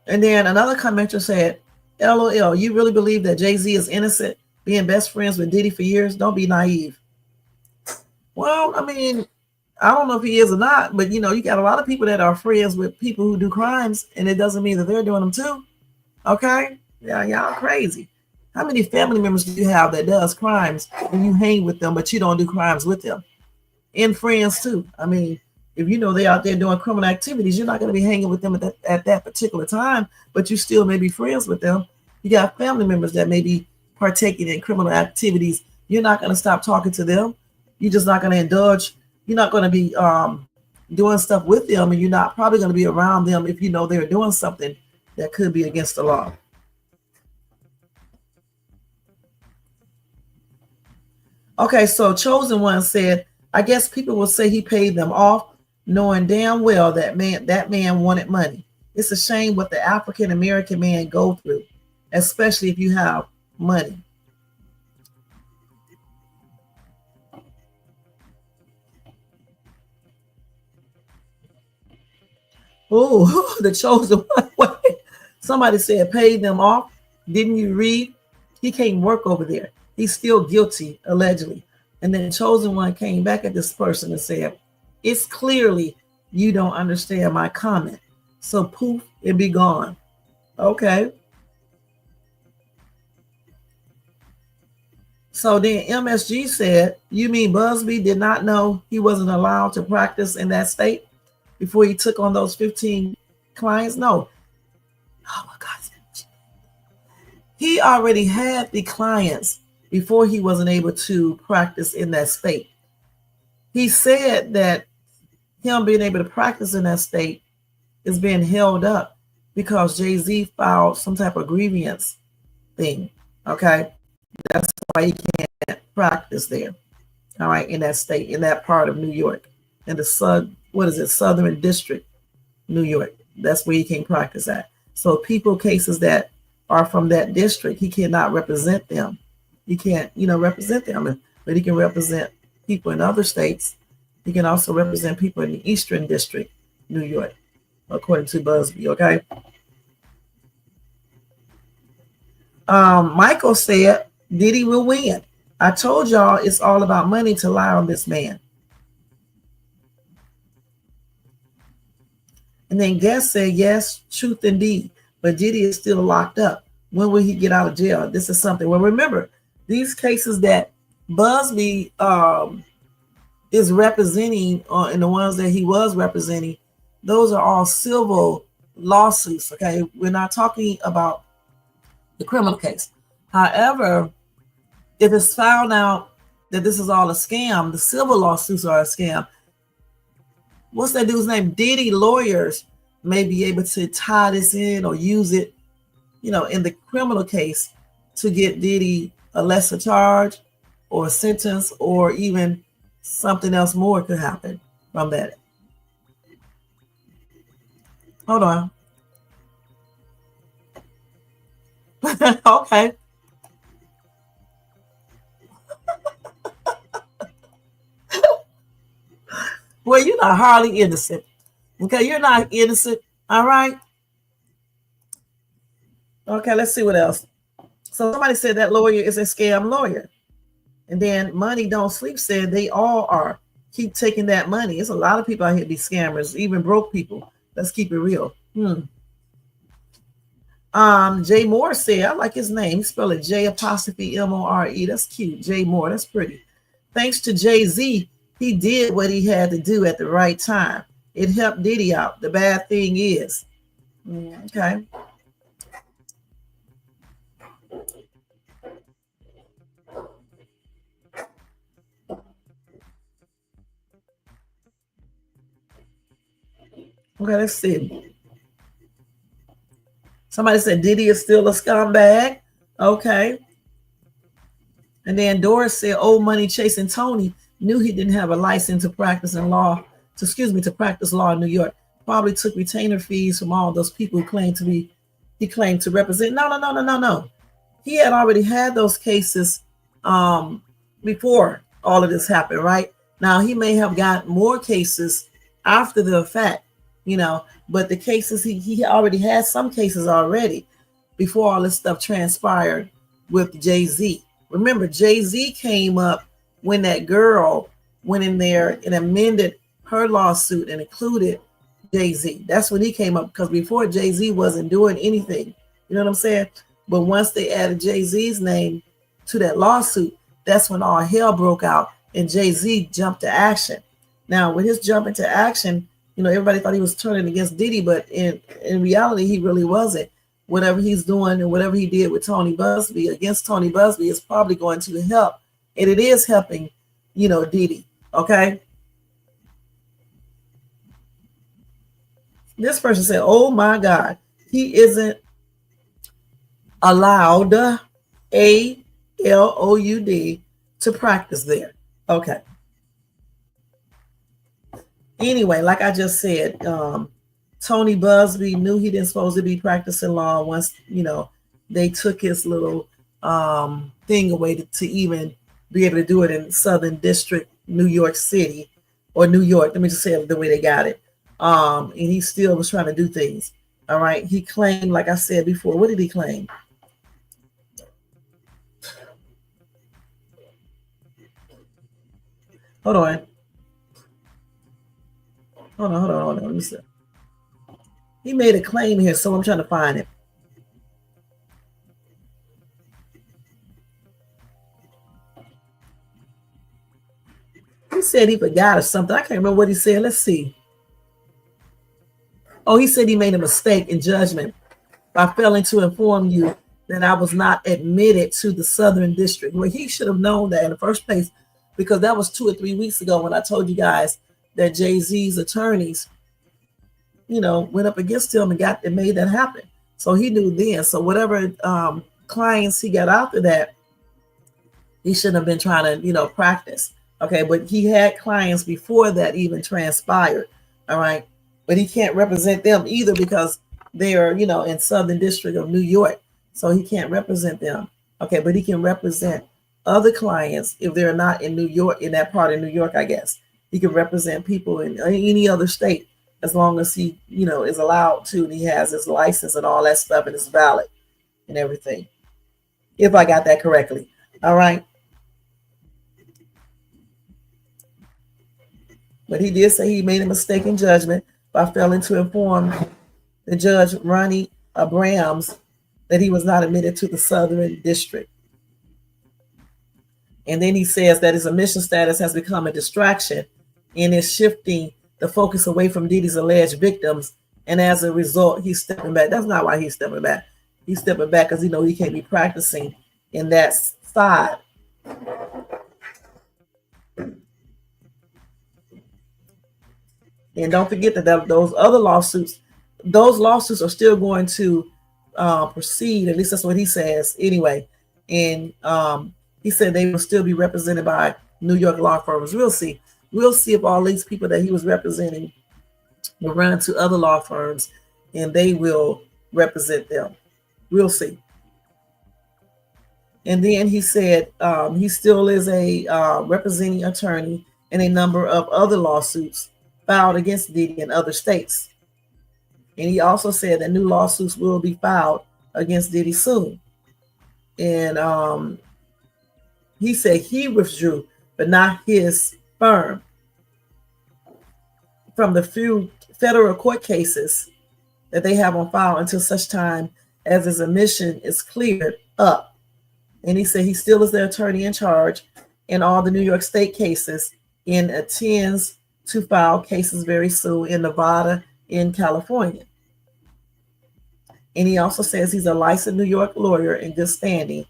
Speaker 1: And then another commenter said, LOL, you really believe that Jay-Z is innocent, being best friends with Diddy for years? Don't be naive. Well, I mean, I don't know if he is or not, but you got a lot of people that are friends with people who do crimes, and it doesn't mean that they're doing them too. Okay? Yeah, y'all crazy. How many family members do you have that does crimes and you hang with them, but you don't do crimes with them? And friends too. I mean, if they're out there doing criminal activities, you're not going to be hanging with them at that particular time, but you still may be friends with them. You got family members that may be partaking in criminal activities. You're not going to stop talking to them. You're just not going to indulge. You're not going to be doing stuff with them, and you're not probably going to be around them if they're doing something that could be against the law. Okay, so Chosen One said, I guess people will say he paid them off, knowing damn well that man wanted money. It's a shame what the African American man go through, especially if you have money. Oh, the Chosen One. Somebody said paid them off. Didn't you read? He can't work over there. He's still guilty, allegedly. And then Chosen One came back at this person and said, it's clearly you don't understand my comment. So poof, it be gone. Okay. So then MSG said, you mean Buzzbee did not know he wasn't allowed to practice in that state before he took on those 15 clients? No. Oh my God. He already had the clients before he wasn't able to practice in that state. He said that him being able to practice in that state is being held up because Jay-Z filed some type of grievance thing. Okay. That's why he can't practice there. All right. In that state, in that part of New York, in the Southern District, New York. That's where he can't practice at. So cases that are from that district, he cannot represent them. He can't, represent them, but he can represent people in other states. He can also represent people in the Eastern District, New York, according to Buzzbee, okay? Michael said, Diddy will win. I told y'all it's all about money to lie on this man. And then Guest said, yes, truth indeed, but Diddy is still locked up. When will he get out of jail? This is something. Well, remember, these cases that Buzzbee is representing, and the ones that he was representing, those are all civil lawsuits, okay? We're not talking about the criminal case. However, if it's found out that this is all a scam, the civil lawsuits are a scam. What's that dude's name? Diddy lawyers may be able to tie this in or use it, in the criminal case to get Diddy a lesser charge or a sentence or even something else more could happen from that. Hold on. Okay. Well, you're not hardly innocent. Okay, you're not innocent. All right. Okay, let's see what else. So somebody said that lawyer is a scam lawyer. And then Money Don't Sleep said they all are. Keep taking that money. It's a lot of people out here be scammers, even broke people. Let's keep it real. Jay Moore said, I like his name. He spelled it J''More. That's cute. Jay Moore. That's pretty. Thanks to Jay-Z, he did what he had to do at the right time. It helped Diddy out. The bad thing is. Okay. Okay, let's see. Somebody said Diddy is still a scumbag. Okay. And then Doris said old money chasing Tony knew he didn't have a license to practice to practice law in New York. Probably took retainer fees from all those people who he claimed to represent. No. He had already had those cases before all of this happened, right? Now he may have got more cases after the fact, but the cases he already had some cases already before all this stuff transpired with Jay-Z. Remember, Jay-Z came up when that girl went in there and amended her lawsuit and included Jay-Z. That's when he came up, because before Jay-Z wasn't doing anything. You know what I'm saying? But once they added Jay-Z's name to that lawsuit, that's when all hell broke out and Jay-Z jumped to action. Now, with his jump into action, everybody thought he was turning against Diddy, but in reality, he really wasn't. Whatever he's doing and whatever he did with Tony Buzzbee against Tony Buzzbee is probably going to help. And it is helping, Diddy. Okay. This person said, oh my God, he isn't allowed, ALOUD, to practice there. Okay. Anyway, like I just said, Tony Buzzbee knew he didn't supposed to be practicing law once, they took his little thing away to even be able to do it in Southern District, New York City, or New York. Let me just say it the way they got it. And he still was trying to do things. All right. He claimed, like I said before, what did he claim? Hold on. Let me see. He made a claim here, so I'm trying to find it. He said he forgot or something. I can't remember what he said. Let's see. Oh, he said he made a mistake in judgment by failing to inform you that I was not admitted to the Southern District. Well, he should have known that in the first place, because that was 2 or 3 weeks ago when I told you guys that Jay-Z's attorneys, went up against him and made that happen. So he knew then. So whatever clients he got after that, he shouldn't have been trying to, practice. Okay, but he had clients before that even transpired. All right, but he can't represent them either because they are, in Southern District of New York. So he can't represent them. Okay, but he can represent other clients if they're not in New York, in that part of New York, I guess. He can represent people in any other state as long as he, is allowed to, and he has his license and all that stuff and it's valid and everything. If I got that correctly. All right. But he did say he made a mistake in judgment by failing to inform the judge, Ronnie Abrams, that he was not admitted to the Southern District. And then he says that his admission status has become a distraction and is shifting the focus away from Diddy's alleged victims. And as a result, he's stepping back. That's not why he's stepping back. He's stepping back because he can't be practicing in that side. And don't forget that those other lawsuits, are still going to proceed. At least that's what he says anyway. And He said they will still be represented by New York law firms. We'll see. We'll see if all these people that he was representing will run to other law firms and they will represent them. We'll see. And then he said he still is a representing attorney in a number of other lawsuits filed against Diddy in other states. And he also said that new lawsuits will be filed against Diddy soon. And he said he withdrew, but not his firm, from the few federal court cases that they have on file until such time as his admission is cleared up. And he said he still is the attorney in charge in all the New York State cases and intends to file cases very soon in Nevada and California. And he also says he's a licensed New York lawyer in good standing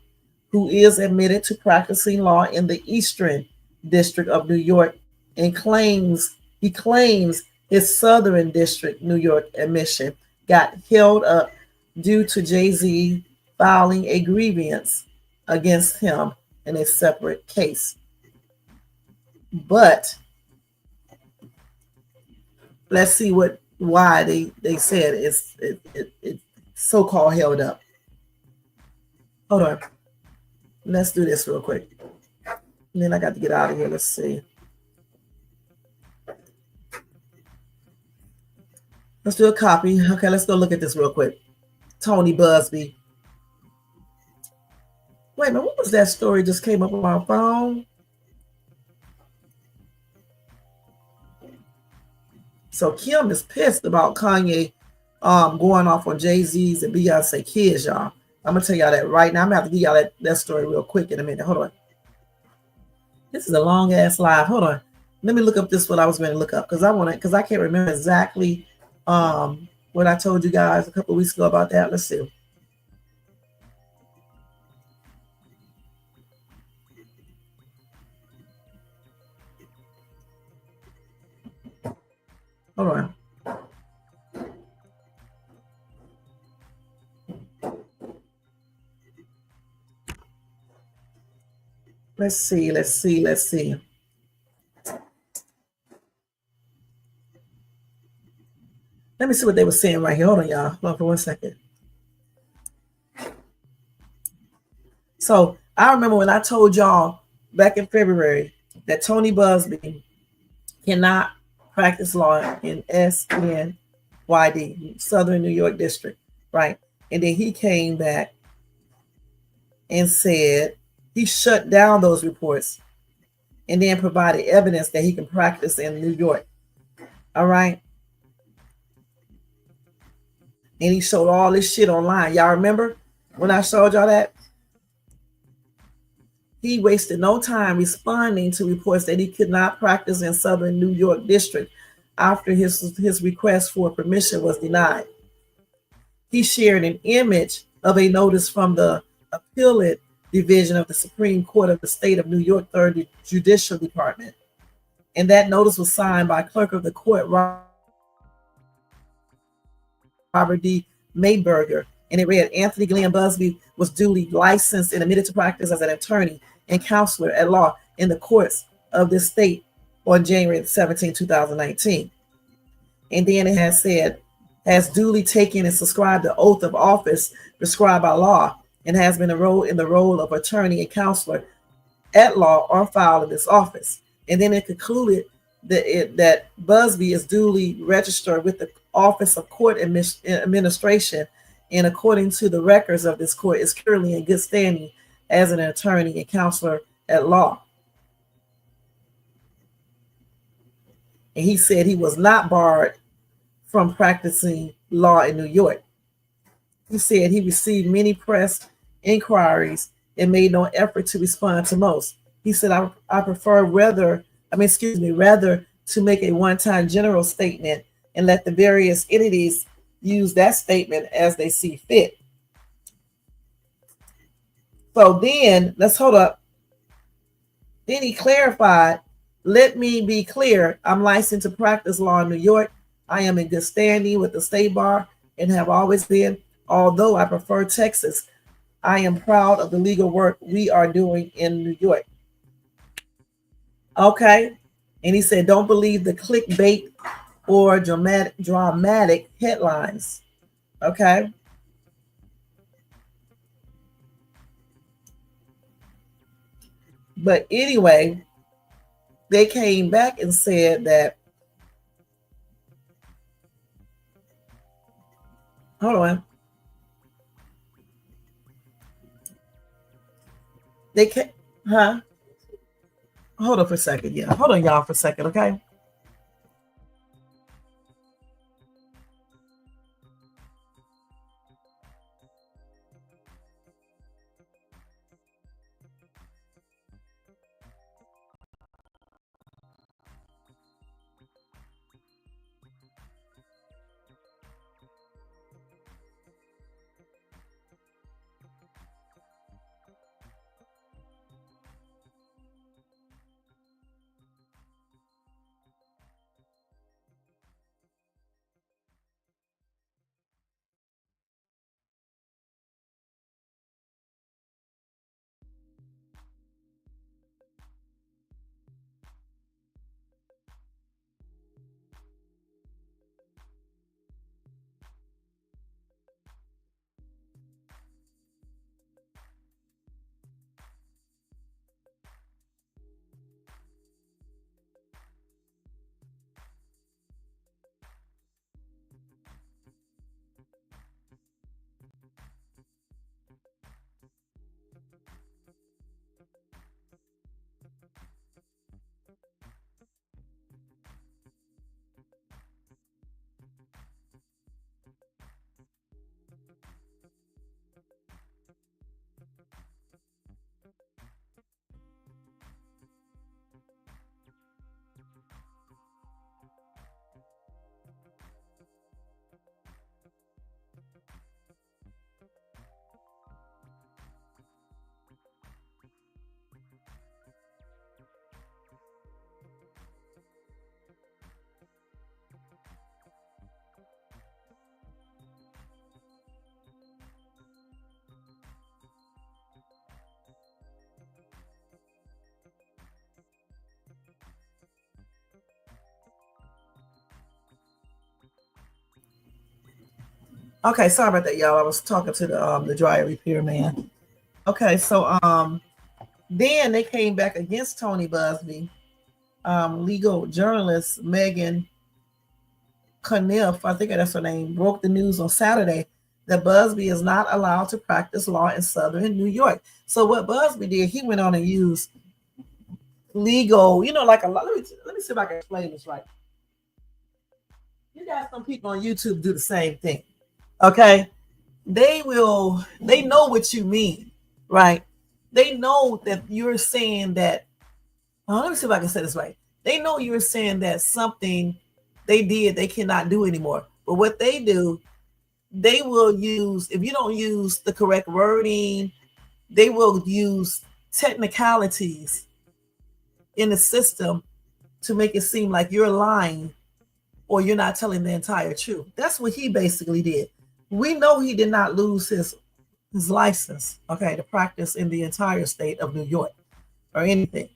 Speaker 1: who is admitted to practicing law in the Eastern District of New York and claims his Southern District New York admission got held up due to Jay-Z filing a grievance against him in a separate case. But let's see why they said it's so-called held up. Hold on. Let's do this real quick. And then I got to get out of here. Let's see. Let's do a copy. Okay, let's go look at this real quick. Tony Buzzbee. Wait a minute, what was that story just came up on my phone? So Kim is pissed about Kanye going off on Jay-Z's and Beyonce kids, y'all. I'm going to tell y'all that right now. I'm going to have to give y'all that story real quick in a minute. Hold on. This is a long-ass live. Hold on. Let me look up this, what I was going to look up, because I can't remember exactly what I told you guys a couple of weeks ago about that. Let's see. Hold on. Let's see. Let me see what they were saying right here. Hold on, y'all. Hold on for 1 second. So I remember when I told y'all back in February that Tony Buzzbee cannot practice law in SNYD, Southern New York District, right? And then he came back and said he shut down those reports and then provided evidence that he can practice in New York. All right. And he showed all this shit online. Y'all remember when I showed y'all that? He wasted no time responding to reports that he could not practice in Southern New York District after his request for permission was denied. He shared an image of a notice from the Appellate Division of the Supreme Court of the State of New York, 3rd Judicial Department. And that notice was signed by Clerk of the Court, Robert D. Mayberger, and it read, Anthony Glenn Buzzbee was duly licensed and admitted to practice as an attorney and counselor at law in the courts of this state on January 17, 2019. And then it has said, has duly taken and subscribed the oath of office prescribed by law and has been enrolled in the role of attorney and counselor at law on file in this office. And then it concluded that Buzzbee is duly registered with the Office of Court Administration, and according to the records of this court, is currently in good standing as an attorney and counselor at law. And he said he was not barred from practicing law in New York. He said he received many press inquiries and made no effort to respond to most. He said, I prefer rather to make a one-time general statement and let the various entities use that statement as they see fit. So then, let's hold up. Then he clarified, let me be clear, I'm licensed to practice law in New York. I am in good standing with the state bar and have always been, although I prefer Texas I am proud of the legal work we are doing in New York. Okay. And he said, don't believe the clickbait or dramatic headlines. Okay. But anyway, they came back and said that, hold on. They can't, huh? Hold on for a second. Yeah. Hold on, y'all, for a second. Okay. Okay, sorry about that, y'all. I was talking to the dryer repair man. Okay, so then they came back against Tony Buzzbee. Legal journalist Megan Cuniff, I think that's her name, broke the news on Saturday that Buzzbee is not allowed to practice law in Southern New York. So what Buzzbee did, he went on and used legal, like a lot. Let me see if I can explain this right. You got some people on YouTube do the same thing. Okay. They know what you mean, right? They know that you're saying that, let me see if I can say this right. They know you're saying that something they did, they cannot do anymore. But what they do, they will use, if you don't use the correct wording, they will use technicalities in the system to make it seem like you're lying or you're not telling the entire truth. That's what he basically did. We know he did not lose his license, okay, to practice in the entire state of New York or anything.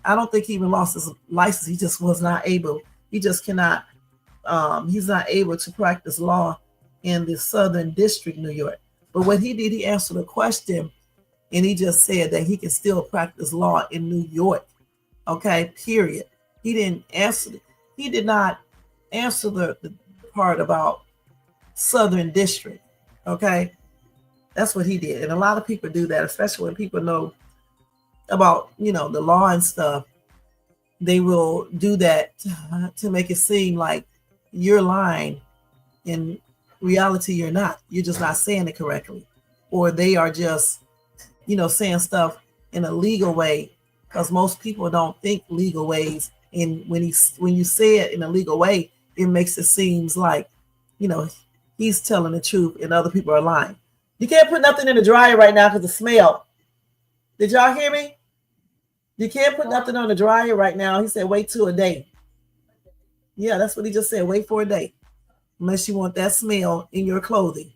Speaker 1: I don't think he even lost his license. He just was not able. He just cannot. He's not able to practice law in the Southern District, New York. But what he did, he answered a question, and he just said that he can still practice law in New York. Okay, period. He didn't answer. He did not answer the part about Southern District. Okay, that's what he did, and a lot of people do that, especially when people know about the law and stuff. They will do that to make it seem like you're lying. In reality, you're not. You're just not saying it correctly, or they are just saying stuff in a legal way, because most people don't think legal ways. And when you say it in a legal way, it makes it seems like he's telling the truth and other people are lying. You can't put nothing in the dryer right now because the smell. Did y'all hear me? You can't put nothing on the dryer right now. He said, wait till a day. Yeah, that's what he just said. Wait for a day. Unless you want that smell in your clothing.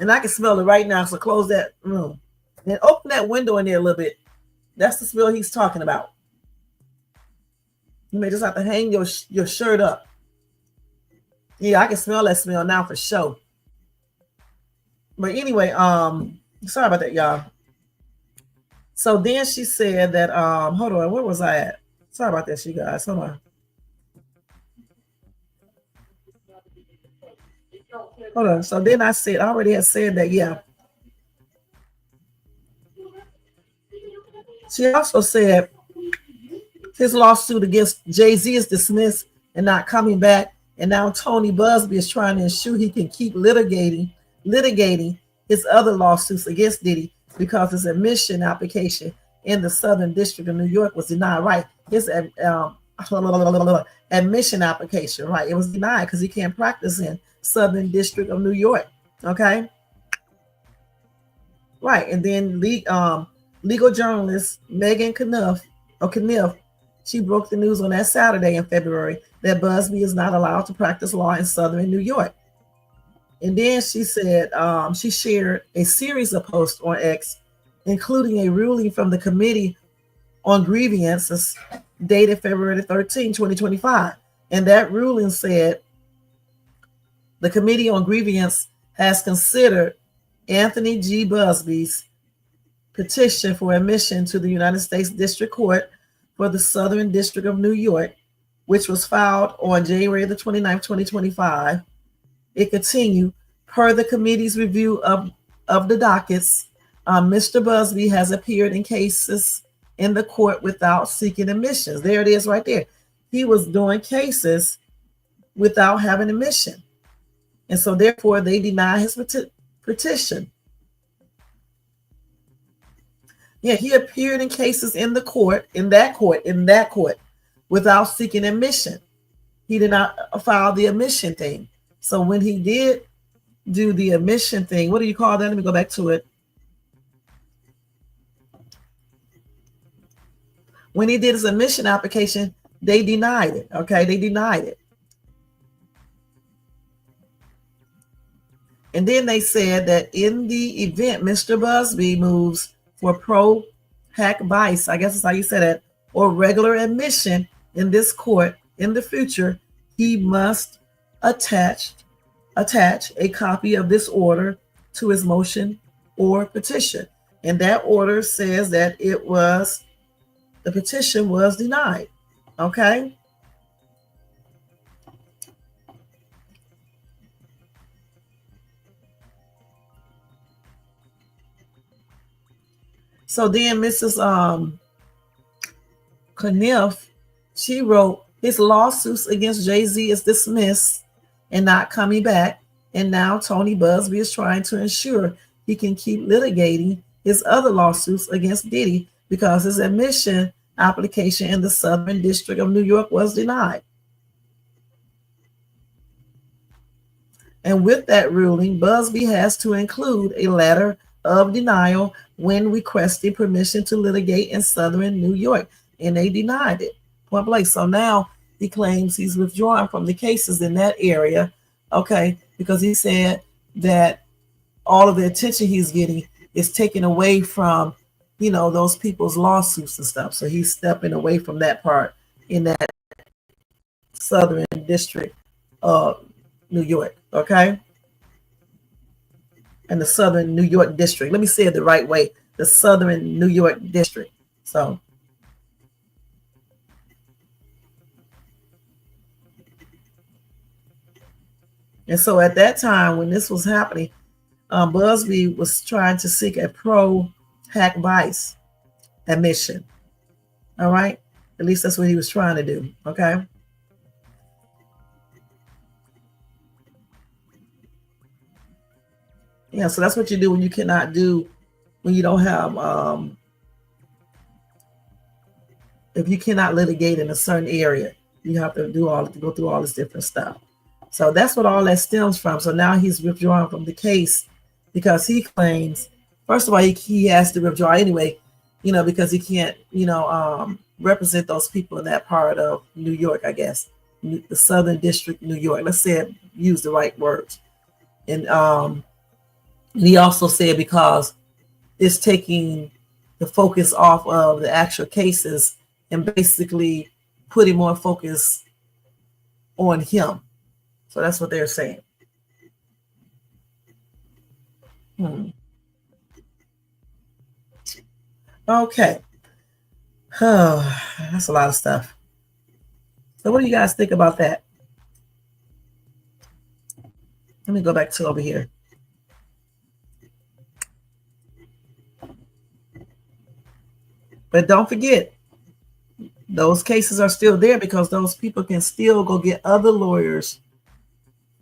Speaker 1: And I can smell it right now. So close that room. And open that window in there a little bit. That's the smell he's talking about. You may just have to hang your shirt up. Yeah, I can smell that smell now for sure. But anyway, sorry about that, y'all. So then she said that, hold on, where was I at? Sorry about that, you guys. Hold on. Hold on. So then I already had said that, yeah. She also said his lawsuit against Jay-Z is dismissed and not coming back. And now Tony Buzzbee is trying to ensure he can keep litigating his other lawsuits against Diddy because his admission application in the Southern District of New York was denied. Right. His admission application, right? It was denied because he can't practice in Southern District of New York. Okay. Right. And then legal journalist Megan Kniff, she broke the news on that Saturday in February that Buzzbee is not allowed to practice law in Southern New York. And then she said she shared a series of posts on X, including a ruling from the Committee on Grievances dated February 13, 2025. And that ruling said the Committee on Grievance has considered Anthony G. Buzzbee's petition for admission to the United States District Court for the Southern District of New York, which was filed on January 29, 2025. It continued, per the committee's review of the dockets, Mr. Buzzbee has appeared in cases in the court without seeking admissions. There it is right there. He was doing cases without having admission. And so therefore they deny his petition. Yeah, he appeared in cases in the court, in that court, without seeking admission. He did not file the admission thing. So when he did do the admission thing, what do you call that? Let me go back to it. When he did his admission application, they denied it. Okay, they denied it. And then they said that in the event Mr. Buzzbee moves for pro hack vice, I guess that's how you say that, or regular admission in this court in the future, he must attach a copy of this order to his motion or petition. And that order says that the petition was denied. Okay. So then Mrs. Kniff, she wrote, his lawsuits against Jay-Z is dismissed and not coming back. And now Tony Buzzbee is trying to ensure he can keep litigating his other lawsuits against Diddy because his admission application in the Southern District of New York was denied. And with that ruling, Buzzbee has to include a letter of denial when requesting permission to litigate in Southern New York. And they denied it. Point blank. So now he claims he's withdrawn from the cases in that area. Okay. Because he said that all of the attention he's getting is taken away from, those people's lawsuits and stuff. So he's stepping away from that part in that Southern District of New York. Okay. And the Southern New York District. Let me say it the right way. The Southern New York District. So. And so at that time, when this was happening, Buzzbee was trying to seek a pro hack vice admission. All right. At least that's what he was trying to do. Okay. Yeah, so that's what you do when you cannot do, when you don't have, if you cannot litigate in a certain area, you have to go through all this different stuff. So that's what all that stems from. So now he's withdrawn from the case because he claims, first of all, he has to withdraw anyway, because he can't, represent those people in that part of New York, I guess, the Southern District, New York. Let's say use the right words. And And he also said because it's taking the focus off of the actual cases and basically putting more focus on him. So that's what they're saying. Okay. Oh, that's a lot of stuff. So what do you guys think about that? Let me go back to over here. But don't forget, those cases are still there because those people can still go get other lawyers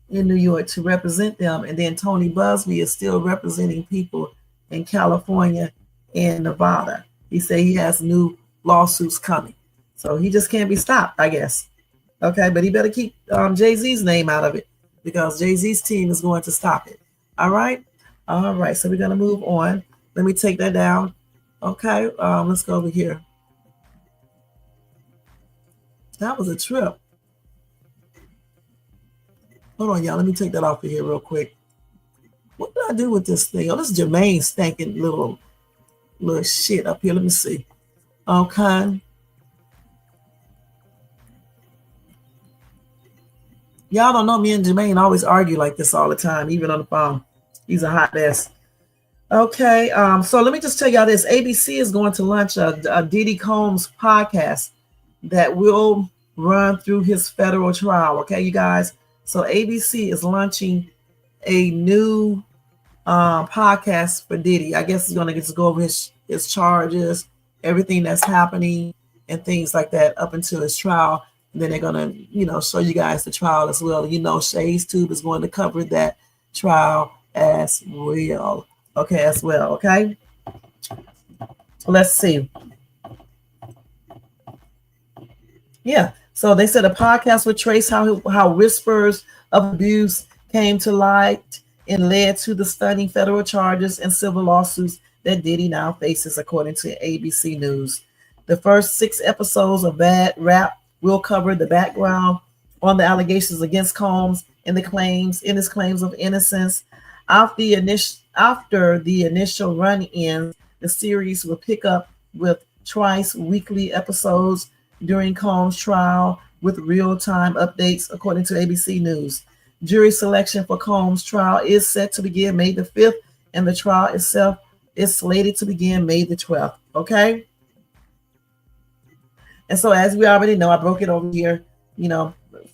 Speaker 1: in New York to represent them. And then Tony Buzzbee is still representing people in California and Nevada. He said he has new lawsuits coming. So he just can't be stopped, I guess. Okay, but he better keep Jay-Z's name out of it because Jay-Z's team is going to stop it. All right? All right, so we're going to move on. Let me take that down. Okay, let's go over here. That was a trip. Hold on, y'all. Let me take that off of here real quick. What did I do with this thing? Oh, this is Jermaine's stinking little shit up here. Let me see. Okay. Y'all don't know me and Jermaine always argue like this all the time, even on the phone. He's a hot mess. Okay, so let me just tell y'all this. ABC is going to launch a Diddy Combs podcast that will run through his federal trial. Okay, you guys. So ABC is launching a new podcast for Diddy. I guess he's going to get to go over his charges, everything that's happening, and things like that up until his trial. And then they're going to, show you guys the trial as well. Shay's Tube is going to cover that trial as well. Okay, as well. Okay. Let's see. Yeah. So they said a podcast would trace how whispers of abuse came to light and led to the stunning federal charges and civil lawsuits that Diddy now faces, according to ABC News. The first 6 episodes of Bad Rap will cover the background on the allegations against Combs and his claims of innocence. After the initial run-in, the series will pick up with twice weekly episodes during Combs' trial with real-time updates, according to ABC News. Jury selection for Combs' trial is set to begin May the 5th, and the trial itself is slated to begin May the 12th. Okay? And so, as we already know, I broke it over here,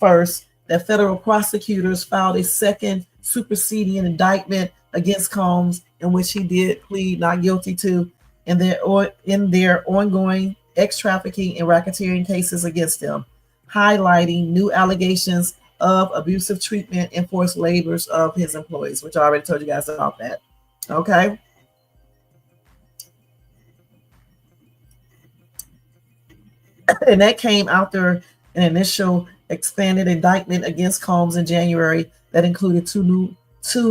Speaker 1: first, that federal prosecutors filed a second superseding indictment against Combs, in which he did plead not guilty to in their ongoing ex-trafficking and racketeering cases against him, highlighting new allegations of abusive treatment and forced labors of his employees, which I already told you guys about that. Okay. And that came after an initial expanded indictment against Combs in January that included two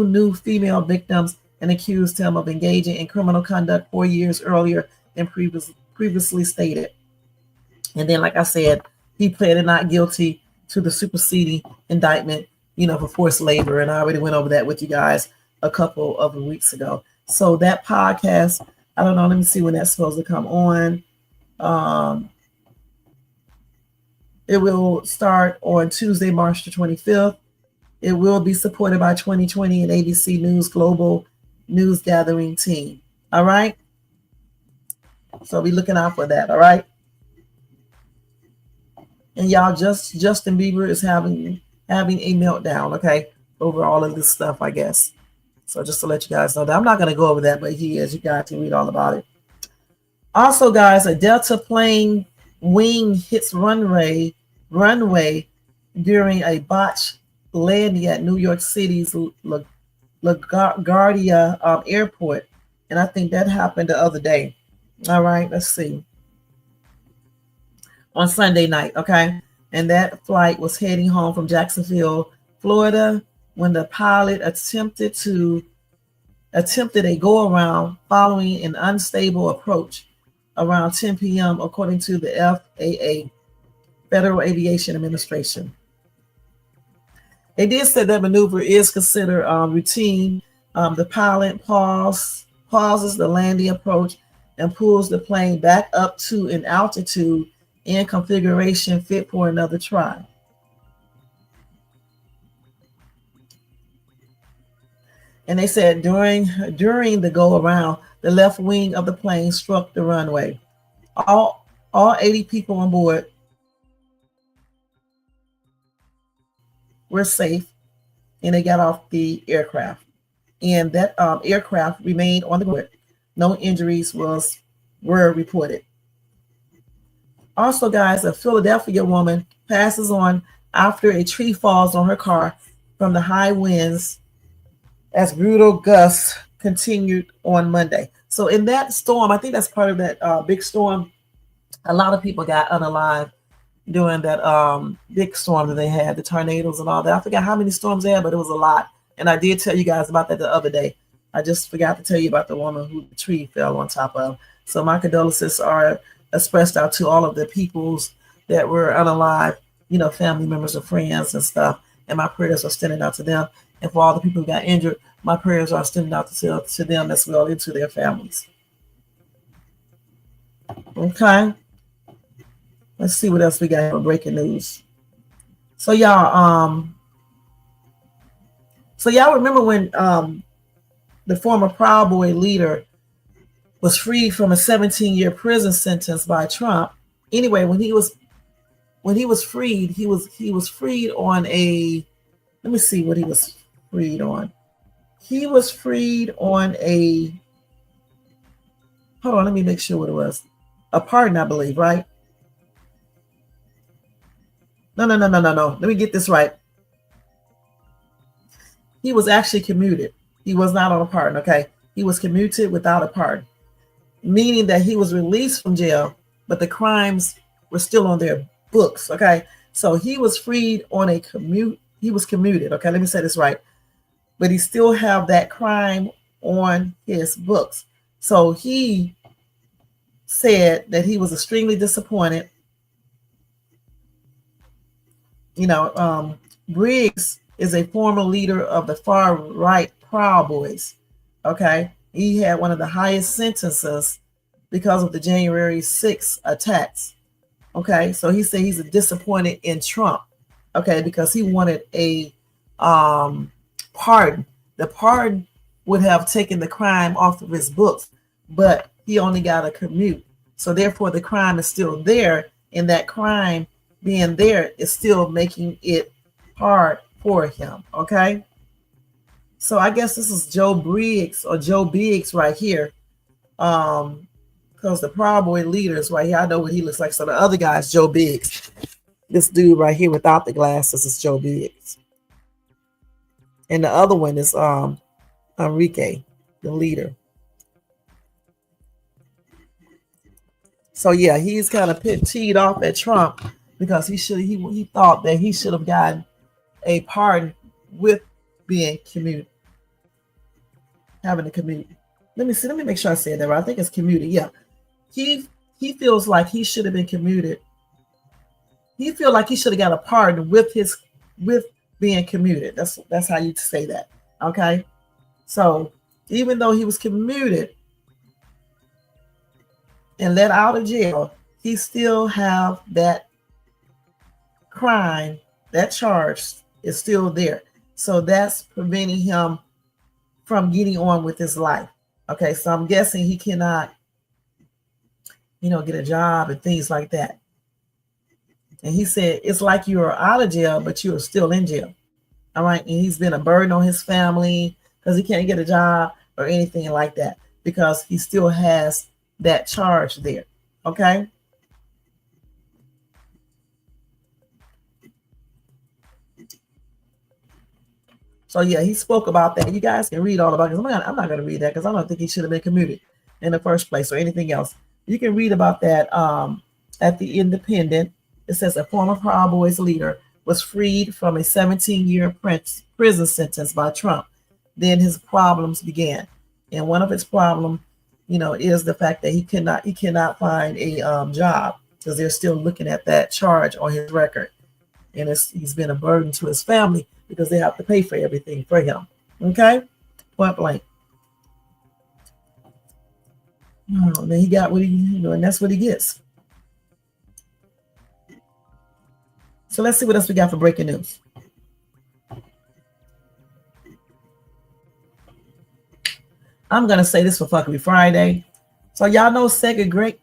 Speaker 1: new female victims and accused him of engaging in criminal conduct 4 years earlier than previously stated. And then, like I said, he pleaded not guilty to the superseding indictment, for forced labor. And I already went over that with you guys a couple of weeks ago. So that podcast, I don't know, let me see when that's supposed to come on. It will start on Tuesday, March the 25th. It will be supported by 2020 and ABC News Global News Gathering team. All right. So be looking out for that. All right. And y'all, Justin Bieber is having a meltdown. Okay, over all of this stuff, I guess. So just to let you guys know that I'm not going to go over that, but he is. You guys can read all about it. Also, guys, a Delta plane wing hits runway during a botched landing at New York City's LaGuardia airport. And I think that happened the other day. All right, let's see. On Sunday night, okay? And that flight was heading home from Jacksonville, Florida, when the pilot attempted a go-around following an unstable approach around 10 p.m., according to the FAA, Federal Aviation Administration. They did say that maneuver is considered routine The pilot pauses the landing approach and pulls the plane back up to an altitude and configuration fit for another try. And they said during the go around, the left wing of the plane struck the runway. All 80 people on board were safe, and they got off the aircraft. And that aircraft remained on the ground. No injuries were reported. Also, guys, a Philadelphia woman passes on after a tree falls on her car from the high winds as brutal gusts continued on Monday. So in that storm, I think that's part of that big storm. A lot of people got unalive during that big storm that they had, the tornadoes and all that. I forgot how many storms they had, but it was a lot. And I did tell you guys about that the other day. I just forgot to tell you about the woman who the tree fell on top of. So my condolences are expressed out to all of the peoples that were unalive, family members or friends and stuff. And my prayers are extended out to them. And for all the people who got injured, my prayers are extended out to them as well, into their families. Okay. Let's see what else we got for breaking news. So y'all remember when the former Proud Boy leader was freed from a 17-year prison sentence by Trump. Anyway, when he was freed, he was freed on a, let me see what he was freed on. He was freed on a, hold on, let me make sure what it was. A pardon, I believe, right? No. Let me get this right. He was actually commuted. He was not on a pardon, okay? He was commuted without a pardon, meaning that he was released from jail, but the crimes were still on their books, okay? So he was freed on a commute. He was commuted, okay? Let me say this right. But he still have that crime on his books. So he said that he was extremely disappointed. Briggs is a former leader of the far right Proud Boys. Okay. He had one of the highest sentences because of the January 6th attacks. Okay. So he said he's disappointed in Trump. Okay. Because he wanted a pardon. The pardon would have taken the crime off of his books, but he only got a commute. So therefore the crime is still there, and that crime being there is still making it hard for him. Okay. So I guess this is Joe Briggs or Joe Biggs right here. Because the Proud Boy leaders right here, I know what he looks like. So the other guy is Joe Biggs. This dude right here without the glasses is Joe Biggs. And the other one is Enrique, the leader. So yeah, he's kind of teed off at Trump because he thought that he should have gotten a pardon with being having a commute. Let me make sure I said that right. I think it's commuted. Yeah. He feels like he should have been commuted. He feels like he should have got a pardon with being commuted. That's how you say that. Okay. So even though he was commuted and let out of jail, he still have that crime, that charge is still there. So that's preventing him from getting on with his life. Okay, so I'm guessing he cannot, get a job and things like that. And he said it's like you are out of jail, but you are still in jail. All right, and he's been a burden on his family because he can't get a job or anything like that because he still has that charge there. Okay. So yeah, he spoke about that. You guys can read all about it. I'm not going to read that because I don't think he should have been commuted in the first place or anything else. You can read about that at the Independent. It says a former Proud Boys leader was freed from a 17-year prison sentence by Trump. Then his problems began, and one of his problems, is the fact that he cannot find a job because they're still looking at that charge on his record, and he's been a burden to his family because they have to pay for everything for him. Okay, Point blank. Oh, then he got what he, and that's what he gets. So let's see what else we got for breaking news. I'm gonna say this for Fuckery Friday. So y'all know segregation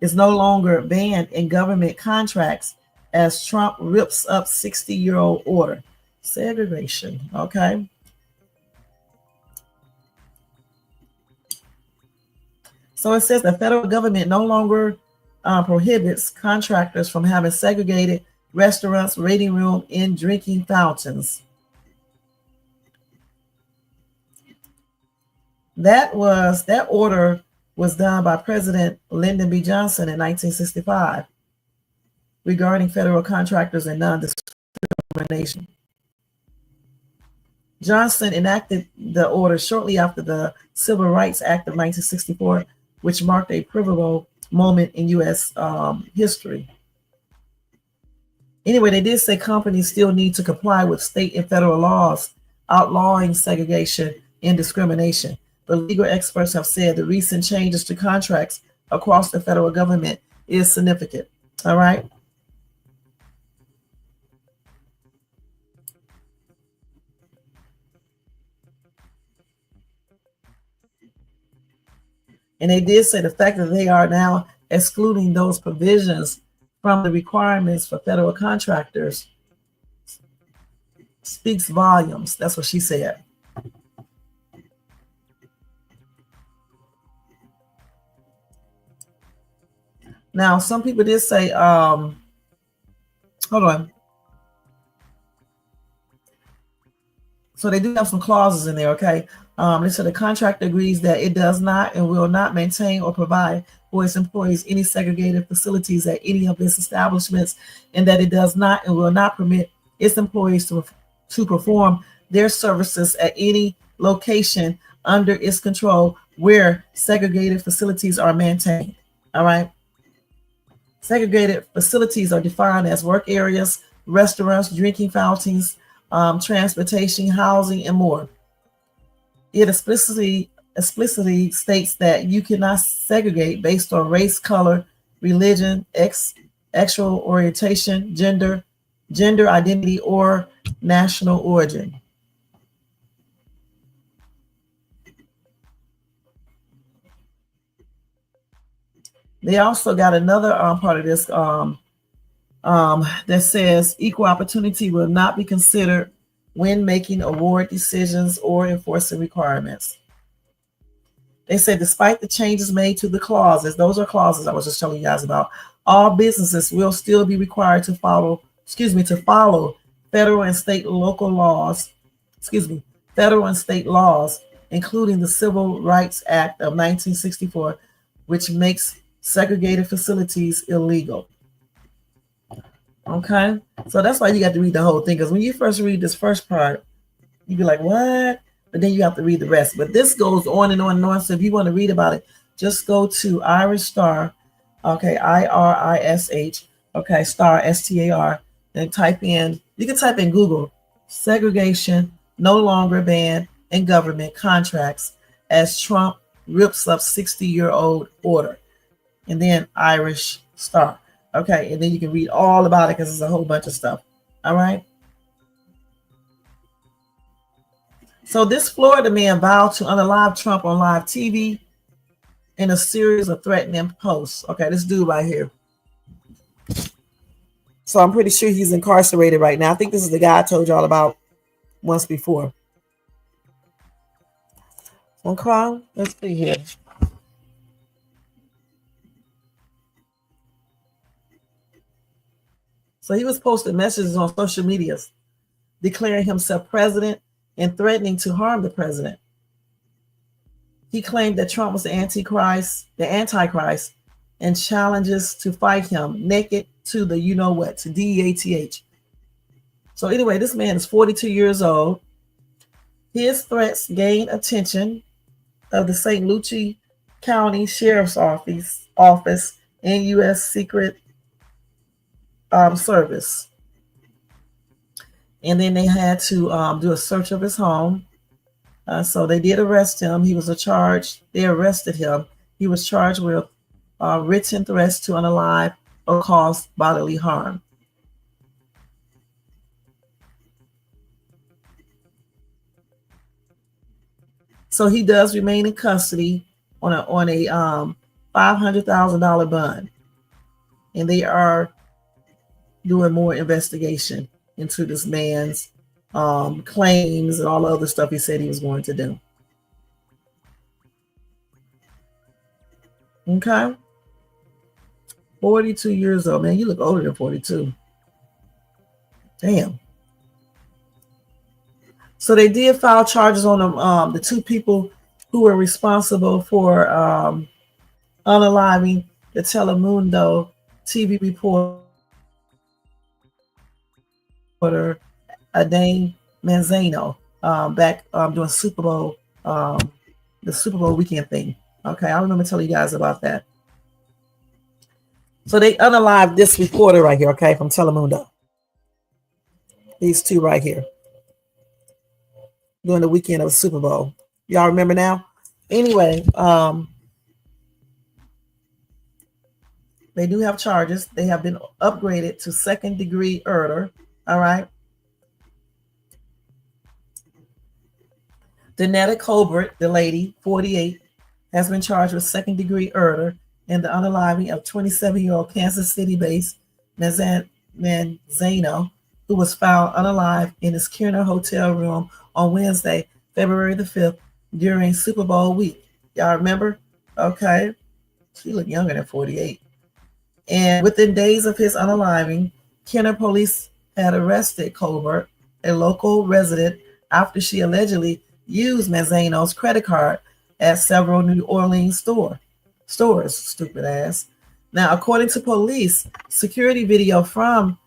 Speaker 1: is no longer banned in government contracts as Trump rips up 60-year-old order. Segregation, okay. So it says the federal government no longer prohibits contractors from having segregated restaurants, waiting room, and drinking fountains. That order was done by President Lyndon B. Johnson in 1965 regarding federal contractors and non-discrimination. Johnson enacted the order shortly after the Civil Rights Act of 1964, which marked a pivotal moment in U.S. history. Anyway, they did say companies still need to comply with state and federal laws outlawing segregation and discrimination. But legal experts have said the recent changes to contracts across the federal government is significant. All right. And they did say the fact that they are now excluding those provisions from the requirements for federal contractors speaks volumes. That's what she said. Now, some people did say, hold on. So they do have some clauses in there, okay? They said the contract agrees that it does not and will not maintain or provide for its employees any segregated facilities at any of its establishments, and that it does not and will not permit its employees to perform their services at any location under its control where segregated facilities are maintained. All right. Segregated facilities are defined as work areas, restaurants, drinking fountains, transportation, housing, and more. It explicitly states that you cannot segregate based on race, color, religion, sexual orientation, gender identity, or national origin. They also got another part of this that says equal opportunity will not be considered when making award decisions or enforcing requirements. They said despite the changes made to the clauses, those are clauses I was just telling you guys about, all businesses will still be required to follow federal and state laws, including the Civil Rights Act of 1964, which makes segregated facilities illegal. Okay, so that's why you got to read the whole thing, because when you first read this first part, you'd be like, what? But then you have to read the rest. But this goes on and on and on. So if you want to read about it, just go to Irish Star, okay, IRISH, okay, Star, STAR, and type in, you can type in Google, segregation no longer banned in government contracts as Trump rips up 60-year-old order. And then Irish Star. Okay, and then you can read all about it because it's a whole bunch of stuff. All right. So this Florida man vowed to unalive Trump on live TV in a series of threatening posts. Okay, this dude right here. So I'm pretty sure he's incarcerated right now. I think this is the guy I told y'all about once before. Okay, let's see here. So he was posting messages on social media declaring himself president and threatening to harm the president. He claimed that Trump was the Antichrist, and challenges to fight him naked to the you-know-what, to DEATH. So anyway, this man is 42 years old. His threats gained attention of the St. Lucie County Sheriff's Office and U.S. Secret Service. And then they had to do a search of his home. So they did arrest him. He was charged. They arrested him. He was charged with written threats to unalive or cause bodily harm. So he does remain in custody on a $500,000 bond, and they are doing more investigation into this man's claims and all the other stuff he said he was going to do. Okay. 42 years old, man. You look older than 42. Damn. So they did file charges on them, the two people who were responsible for unaliving the Telemundo TV reporter Adane Manzano back during Super Bowl, the Super Bowl weekend thing. Okay, I remember telling you guys about that. So they unalived this reporter right here, okay, from Telemundo. These two right here. During the weekend of the Super Bowl. Y'all remember now? Anyway, they do have charges. They have been upgraded to second-degree murder. All right. Danetta Colbert, the lady, 48, has been charged with second-degree murder in the unaliving of 27-year-old Kansas City-based Manzano, who was found unalive in his Kerner hotel room on Wednesday, February the 5th, during Super Bowl week. Y'all remember? Okay. She looked younger than 48. And within days of his unaliving, Kerner police had arrested Colbert, a local resident, after she allegedly used Manzano's credit card at several New Orleans stores, stupid ass. Now, according to police, security video from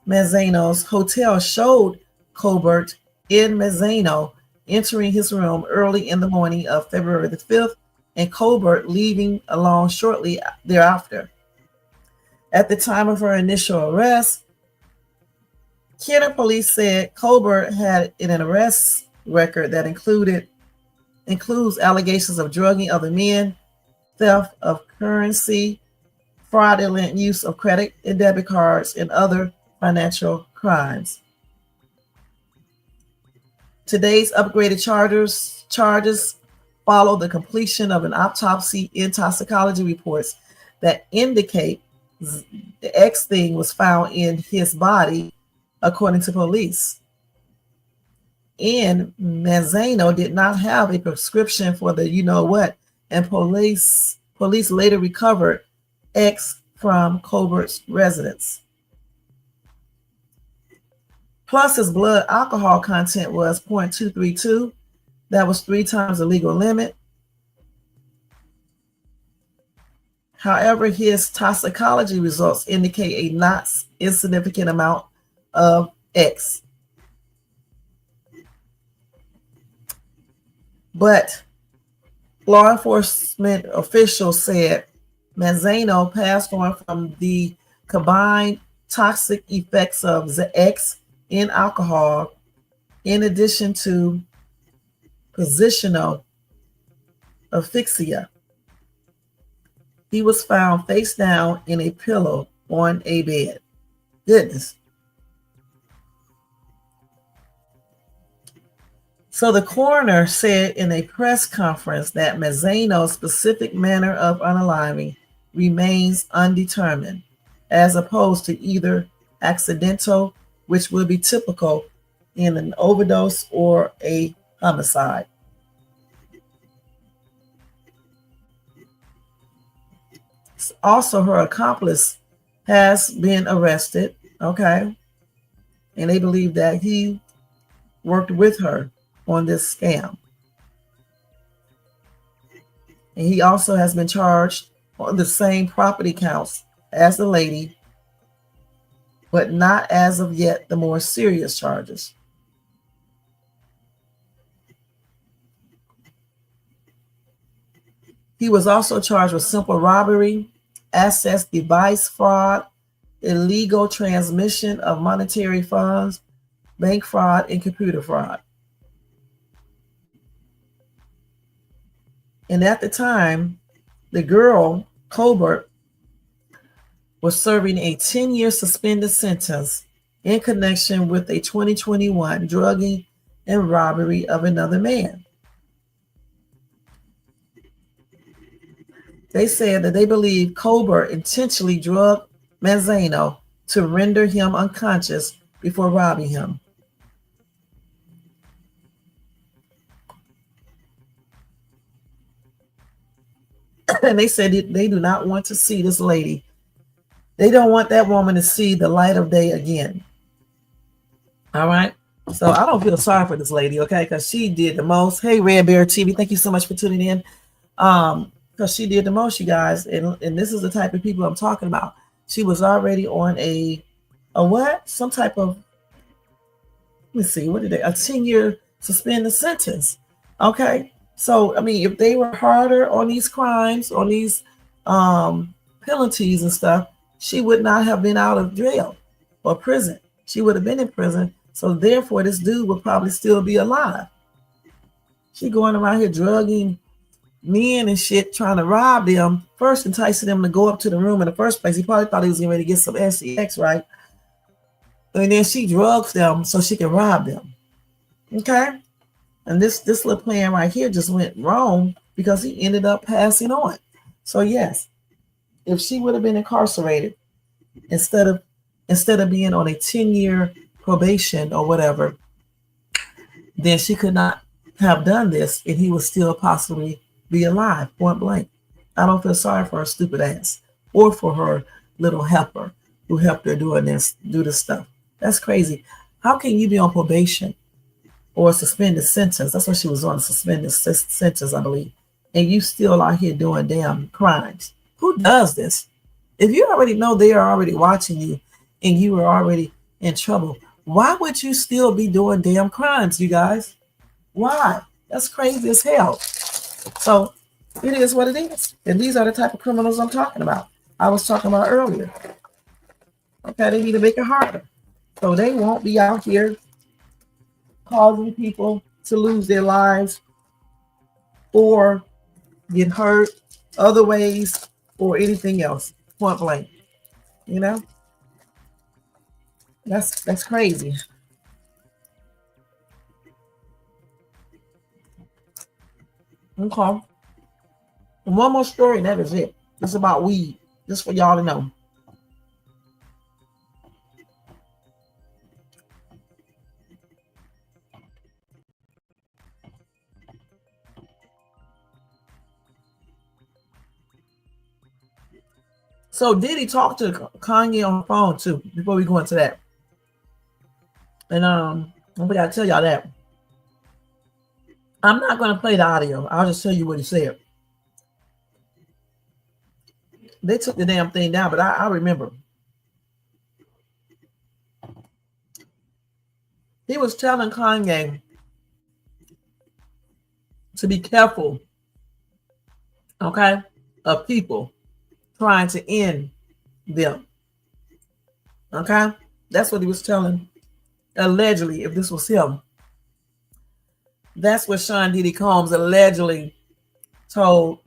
Speaker 1: Manzano's hotel showed Colbert in Manzano entering his room early in the morning of February the 5th and Colbert leaving alone shortly thereafter. At the time of her initial arrest, Kenner police said Colbert had an arrest record that includes allegations of drugging other men, theft of currency, fraudulent use of credit and debit cards, and other financial crimes. Today's upgraded charges follow the completion of an autopsy in toxicology reports that indicate the X thing was found in his body, according to police. And Manzano did not have a prescription for the you-know-what, and police later recovered X from Colbert's residence. Plus, his blood alcohol content was 0.232. That was 3 times the legal limit. However, his toxicology results indicate a not insignificant amount of X. But law enforcement officials said Manzano passed on from the combined toxic effects of the X in alcohol, in addition to positional asphyxia. He was found face down in a pillow on a bed. Goodness. So the coroner said in a press conference that Manzano's specific manner of unaliving remains undetermined, as opposed to either accidental, which would be typical in an overdose, or a homicide. Also, her accomplice has been arrested, okay? And they believe that he worked with her on this scam. And he also has been charged on the same property counts as the lady, but not as of yet the more serious charges. He was also charged with simple robbery, access device fraud, illegal transmission of monetary funds, bank fraud, and computer fraud. And at the time, the girl, Colbert, was serving a 10-year suspended sentence in connection with a 2021 drugging and robbery of another man. They said that they believe Colbert intentionally drugged Manzano to render him unconscious before robbing him. And they said they do not want to see this lady. They don't want that woman to see the light of day again. All right. So I don't feel sorry for this lady, okay? Because she did the most. Hey, Red Bear TV, thank you so much for tuning in. Because she did the most, you guys. And this is the type of people I'm talking about. She was already on a what? Some type of, let me see, what did they, a 10-year suspended sentence. Okay. So, I mean, if they were harder on these crimes, on these penalties and stuff, she would not have been out of jail or prison. She would have been in prison. So therefore, this dude would probably still be alive. She going around here drugging men and shit, trying to rob them. First enticing them to go up to the room in the first place. He probably thought he was getting ready to get some SEX, right? And then she drugs them so she can rob them. Okay? And this little plan right here just went wrong because he ended up passing on. So yes, if she would have been incarcerated instead of being on a 10-year probation or whatever, then she could not have done this and he would still possibly be alive, point blank. I don't feel sorry for her stupid ass or for her little helper who helped her do this stuff. That's crazy. How can you be on probation or a suspended sentence? That's what she was on, a suspended sentence, I believe. And you still out here doing damn crimes. Who does this? If you already know they are already watching you and you are already in trouble, why would you still be doing damn crimes, you guys? Why? That's crazy as hell. So it is what it is. And these are the type of criminals I'm talking about. I was talking about earlier. Okay, they need to make it harder. So they won't be out here causing people to lose their lives or get hurt other ways or anything else. Point blank. You know? That's crazy. Okay. And one more story, and that is it. It's about weed. Just for y'all to know. So Diddy talked to Kanye on the phone too, before we go into that. And I gotta tell y'all that. I'm not gonna play the audio. I'll just tell you what he said. They took the damn thing down, but I remember. He was telling Kanye to be careful, okay, of people trying to end them. Okay? That's what he was telling, allegedly, if this was him. That's what Sean Diddy Combs allegedly told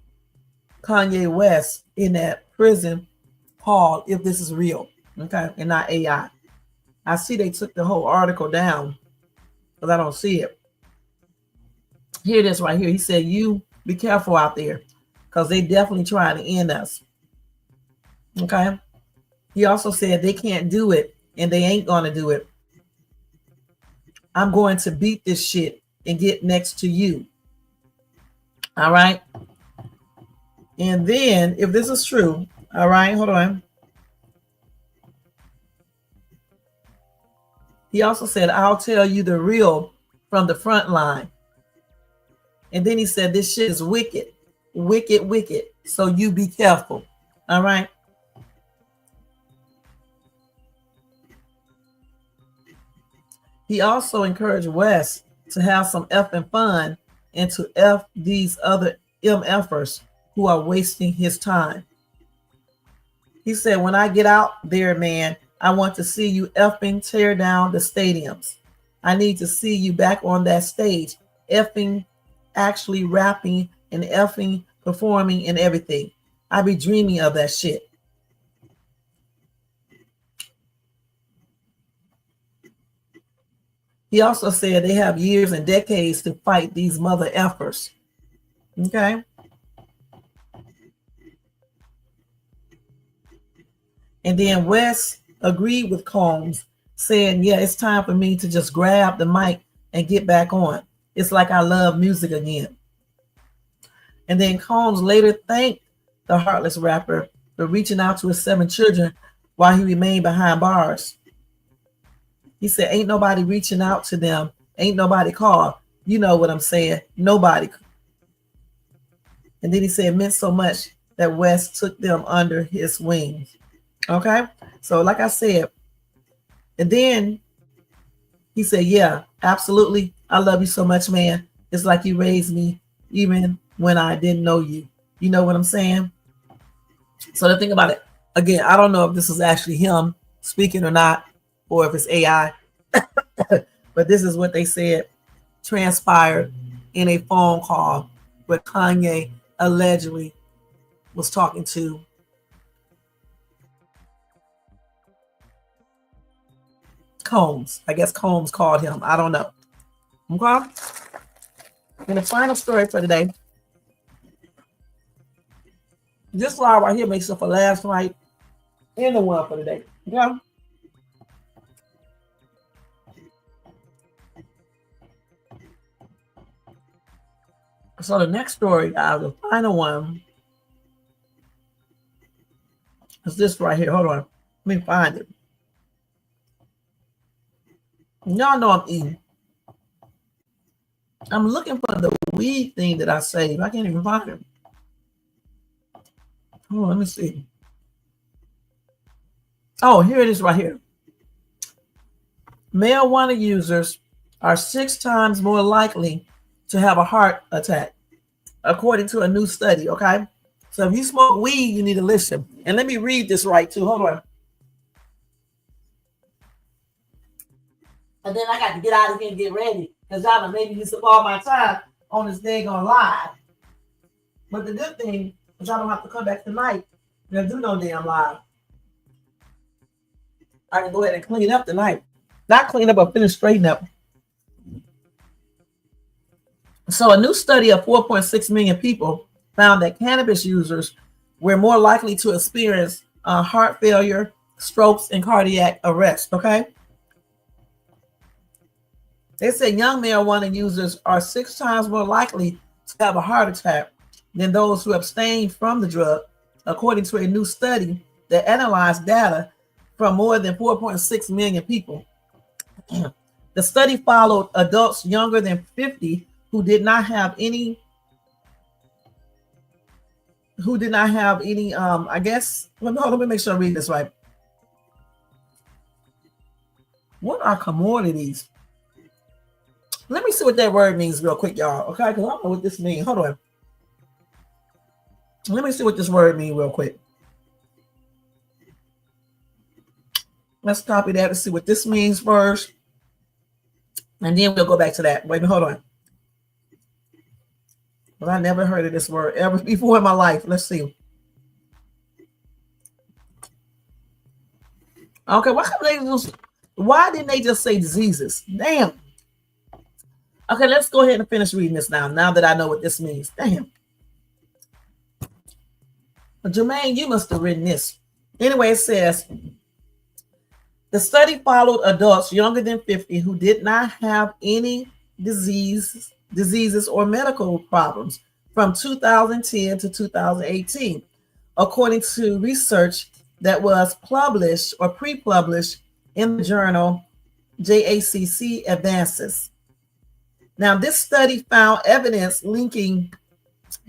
Speaker 1: Kanye West in that prison hall, if this is real, okay, and not AI. I see they took the whole article down, but I don't see it. Here it is right here. He said, you be careful out there, because they definitely trying to end us. Okay. He also said they can't do it and they ain't gonna do it. I'm going to beat this shit and get next to you. All right. And then if this is true, all right, hold on. He also said, I'll tell you the real from the front line. And then he said, this shit is wicked, wicked, wicked. So you be careful. All right. He also encouraged West to have some effing fun and to F these other MFers who are wasting his time. He said, when I get out there, man, I want to see you effing tear down the stadiums. I need to see you back on that stage, effing, actually rapping and effing performing and everything. I be dreaming of that shit. He also said they have years and decades to fight these mother effers. Okay. And then West agreed with Combs, saying, yeah, it's time for me to just grab the mic and get back on. It's like I love music again. And then Combs later thanked the heartless rapper for reaching out to his 7 children while he remained behind bars. He said, ain't nobody reaching out to them. Ain't nobody called. You know what I'm saying? Nobody. And then he said it meant so much that West took them under his wings. Okay? So like I said, and then he said, yeah, absolutely. I love you so much, man. It's like you raised me even when I didn't know you. You know what I'm saying? So the thing about it, again, I don't know if this is actually him speaking or not, or if it's AI, but this is what they said transpired in a phone call where Kanye allegedly was talking to Combs. I guess Combs called him. I don't know. Okay. And the final story for today. This slide right here makes up for last night and the one for today. Okay. So the next story, the final one, is this right here. Hold on. Let me find it. Y'all know I'm eating. I'm looking for the weed thing that I saved. I can't even find it. Oh, let me see. Oh, here it is right here. Marijuana users are 6 times more likely to have a heart attack, according to a new study, okay? So if you smoke weed, you need to listen. And let me read this right, too. Hold on. And then I got to get out of here and get ready, because y'all done maybe use up all my time on this day on live. But the good thing is I don't have to come back tonight and do no damn live. I can go ahead and clean up tonight. Not clean up, but finish straighten up. So a new study of 4.6 million people found that cannabis users were more likely to experience heart failure, strokes, and cardiac arrest, okay? They say young marijuana users are 6 times more likely to have a heart attack than those who abstain from the drug, according to a new study that analyzed data from more than 4.6 million people. The study followed adults younger than 50 who did not have any, I guess, let me make sure I read this right. What are commodities? Let me see what that word means real quick, y'all, okay? Because I don't know what this means. Hold on. Let me see what this word means real quick. Let's copy that and see what this means first. And then we'll go back to that. Wait, hold on. Well, I never heard of this word ever before in my life. Let's see. Okay, why didn't they just say diseases? Damn. Okay, let's go ahead and finish reading this now that I know what this means. Damn. Well, Jermaine, you must have written this. Anyway, it says, the study followed adults younger than 50 who did not have any diseases or medical problems from 2010 to 2018, according to research that was published or pre-published in the journal JACC Advances. Now, this study found evidence linking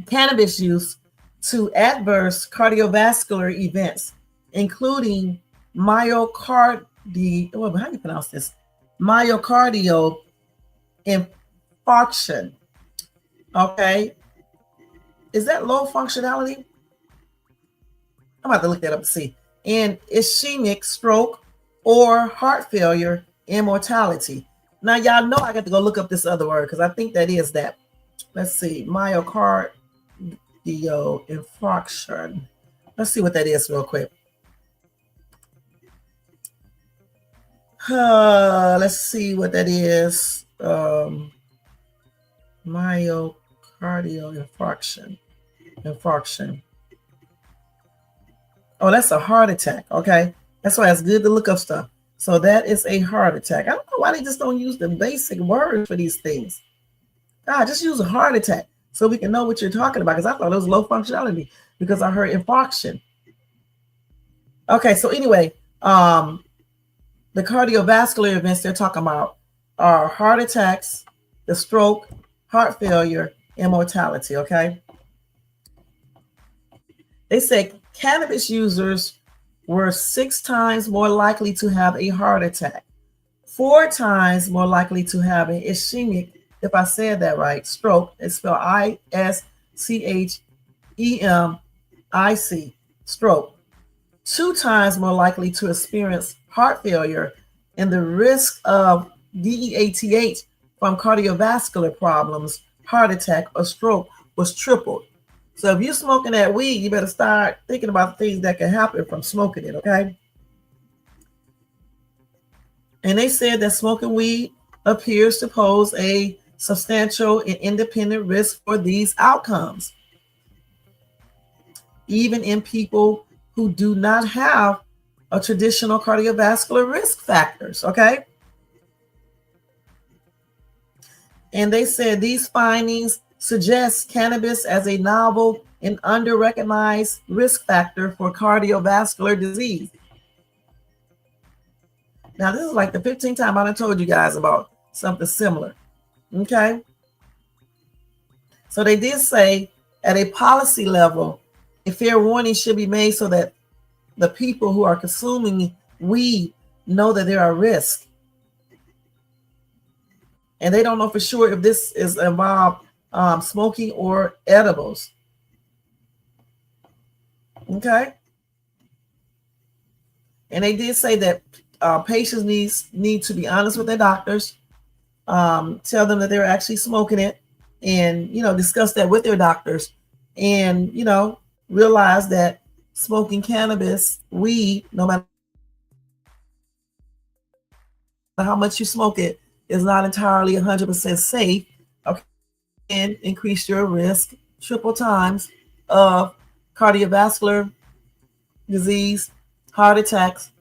Speaker 1: cannabis use to adverse cardiovascular events, including myocardial infarction. Okay. Is that low functionality? I'm about to look that up to see. And ischemic stroke or heart failure and mortality. Now, y'all know I got to go look up this other word because I think that is that. Let's see. Myocardial infarction. Let's see what that is real quick. Let's see what that is. Myocardial infarction. Oh, that's a heart attack. Okay. That's why it's good to look up stuff. So that is a heart attack. I don't know why they just don't use the basic words for these things. Just use a heart attack so we can know what you're talking about. Because I thought it was low functionality because I heard infarction. Okay, so anyway, the cardiovascular events they're talking about are heart attacks, the stroke, heart failure, and mortality. Okay. They say cannabis users were 6 times more likely to have a heart attack, 4 times more likely to have an ischemic, if I said that right, stroke. It's spelled ISCHEMIC, stroke. 2 times more likely to experience heart failure, and the risk of DEATH from cardiovascular problems, heart attack, or stroke was tripled. So if you're smoking that weed, you better start thinking about the things that can happen from smoking it, okay? And they said that smoking weed appears to pose a substantial and independent risk for these outcomes, even in people who do not have a traditional cardiovascular risk factors, okay? And they said these findings suggest cannabis as a novel and under-recognized risk factor for cardiovascular disease. Now, this is like the 15th time I done told you guys about something similar, okay? So they did say at a policy level, a fair warning should be made so that the people who are consuming weed know that there are risks. And they don't know for sure if this is involved smoking or edibles. Okay. And they did say that patients need to be honest with their doctors, tell them that they're actually smoking it, and discuss that with their doctors, and realize that smoking cannabis, weed, no matter how much you smoke it, is not entirely 100% safe. Okay, and increase your risk triple times of cardiovascular disease, heart attacks,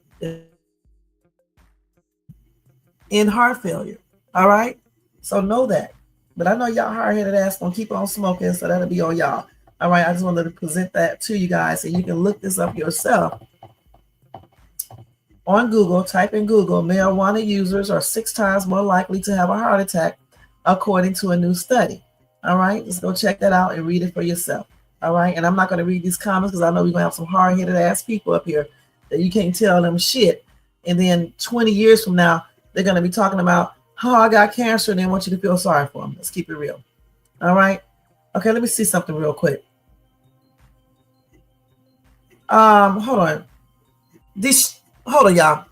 Speaker 1: and heart failure. All right, so know that. But I know y'all hard-headed ass gonna keep on smoking, so that'll be on y'all. All right, I just wanted to present that to you guys, and you can look this up yourself on Google. Type in Google, marijuana users are 6 times more likely to have a heart attack, according to a new study. All right, just go check that out and read it for yourself. All right, and I'm not going to read these comments because I know we're going to have some hard-headed ass people up here that you can't tell them shit. And then 20 years from now, they're going to be talking about how I got cancer and they want you to feel sorry for them. Let's keep it real. All right. Okay, let me see something real quick. Hold on. Hold on, y'all.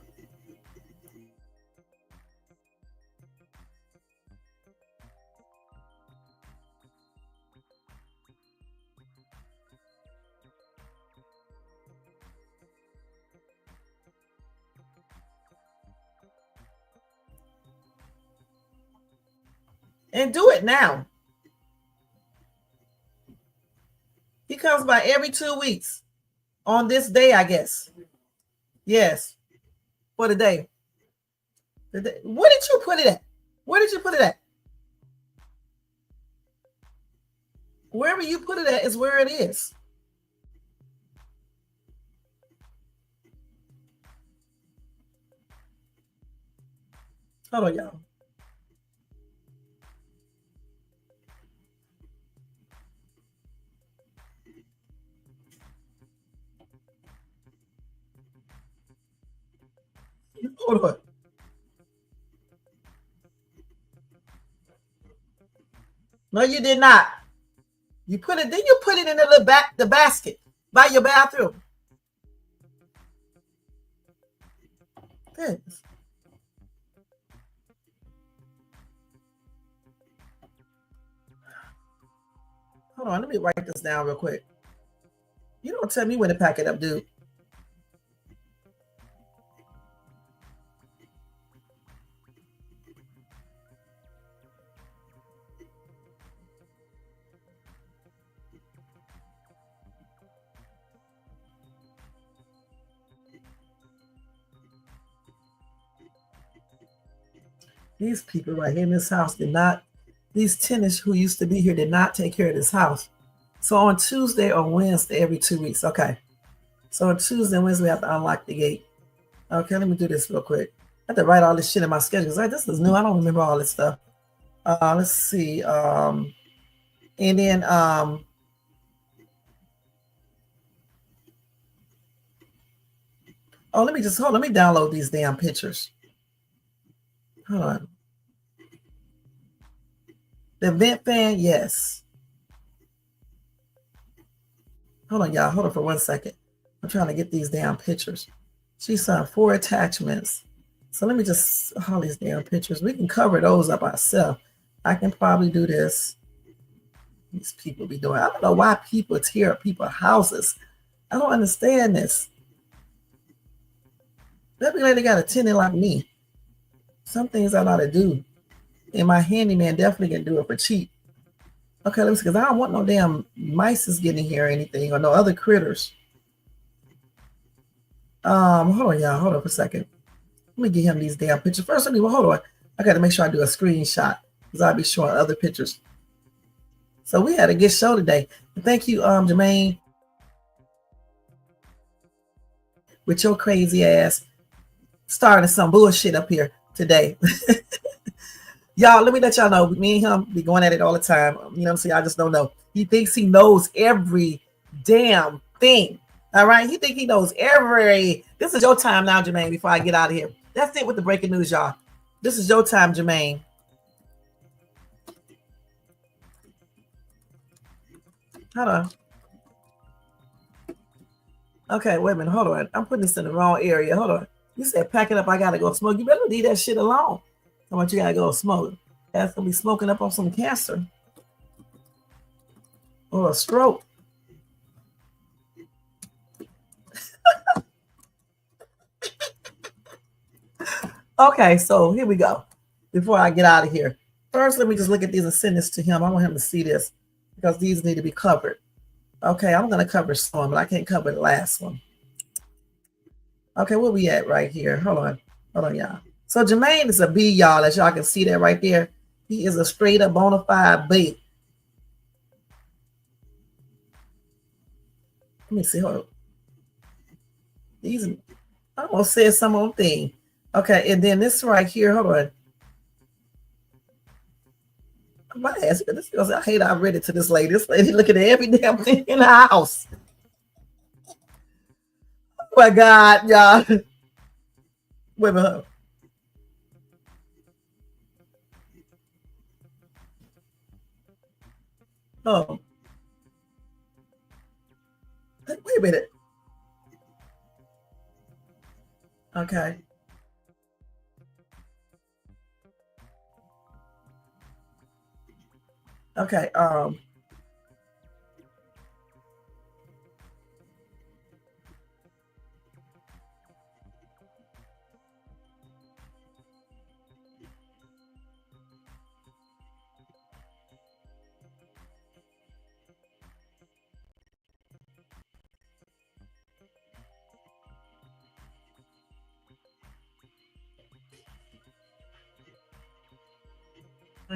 Speaker 1: And do it now. He comes by every 2 weeks on this day, I guess. Yes, for the day. Where did you put it at? Where did you put it at? Wherever you put it at is where it is. Hold on, y'all. Hold on. No, you did not. You put it. Then you put it in the basket by your bathroom. Goodness. Hold on, let me write this down real quick. You don't tell me when to pack it up, dude. These people right here in this house did not, these tenants who used to be here did not take care of this house. So on Tuesday or Wednesday, every 2 weeks. Okay. So on Tuesday and Wednesday, we have to unlock the gate. Okay, let me do this real quick. I have to write all this shit in my schedule because this is new. I don't remember all this stuff. Let's see. And then oh, let me download these damn pictures. Hold on. The event fan, yes. Hold on, y'all. Hold on for 1 second. I'm trying to get these damn pictures. She sent 4 attachments. So let me just, all these damn pictures. We can cover those up ourselves. I can probably do this. These people be doing, I don't know why people tear up people's houses. I don't understand this. That be like they got a tenant like me. Some things I know how to do. And my handyman definitely can do it for cheap. Okay, let me see, because I don't want no damn mice getting here or anything, or no other critters. Hold on, y'all. Hold on for a second. Let me get him these damn pictures. First, hold on. I got to make sure I do a screenshot because I'll be showing other pictures. So we had a good show today. And thank you, Jermaine, with your crazy ass starting some bullshit up here today. Y'all, let me let y'all know, me and him be going at it all the time. You know what I'm saying? I just don't know. He thinks he knows every damn thing. All right? He thinks he knows every. This is your time now, Jermaine, before I get out of here. That's it with the breaking news, y'all. This is your time, Jermaine. Hold on. Okay, wait a minute. Hold on. I'm putting this in the wrong area. Hold on. You said pack it up. I got to go smoke. You better leave that shit alone. How much you got to go smoke? That's going to be smoking up on some cancer or a stroke. Okay, so here we go. Before I get out of here. First, let me just look at these and send this to him. I want him to see this because these need to be covered. Okay, I'm going to cover some, but I can't cover the last one. Okay, where we at right here? Hold on, y'all. So Jermaine is a B, y'all, as y'all can see that right there. He is a straight up bona fide B. Let me see. Hold on. These, I almost said some old thing. Okay, and then this right here, hold on. I might ask you, this goes, I hate I read it to this lady. This lady looking at every damn thing in the house. Oh my God, y'all. Wait a minute. Oh. Wait a minute. Okay. Okay. I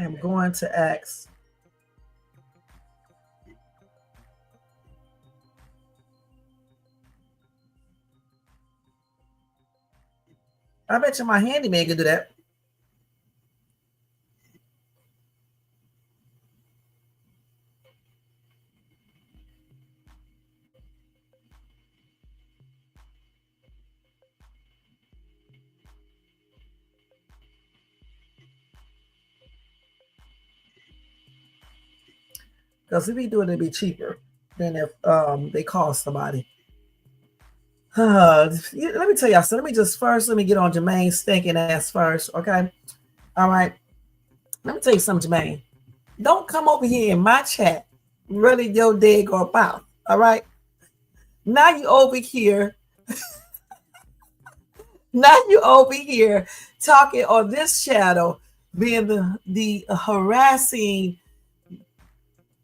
Speaker 1: am going to ask. I bet you my handyman could do that. Because if we do it, it'd be cheaper than if they call somebody. Let me tell y'all. So let me get on Jermaine's stinking ass first, okay? All right. Let me tell you something, Jermaine. Don't come over here in my chat running your daggone mouth. All right. Now you over here. Now you over here talking on this channel, being the harassing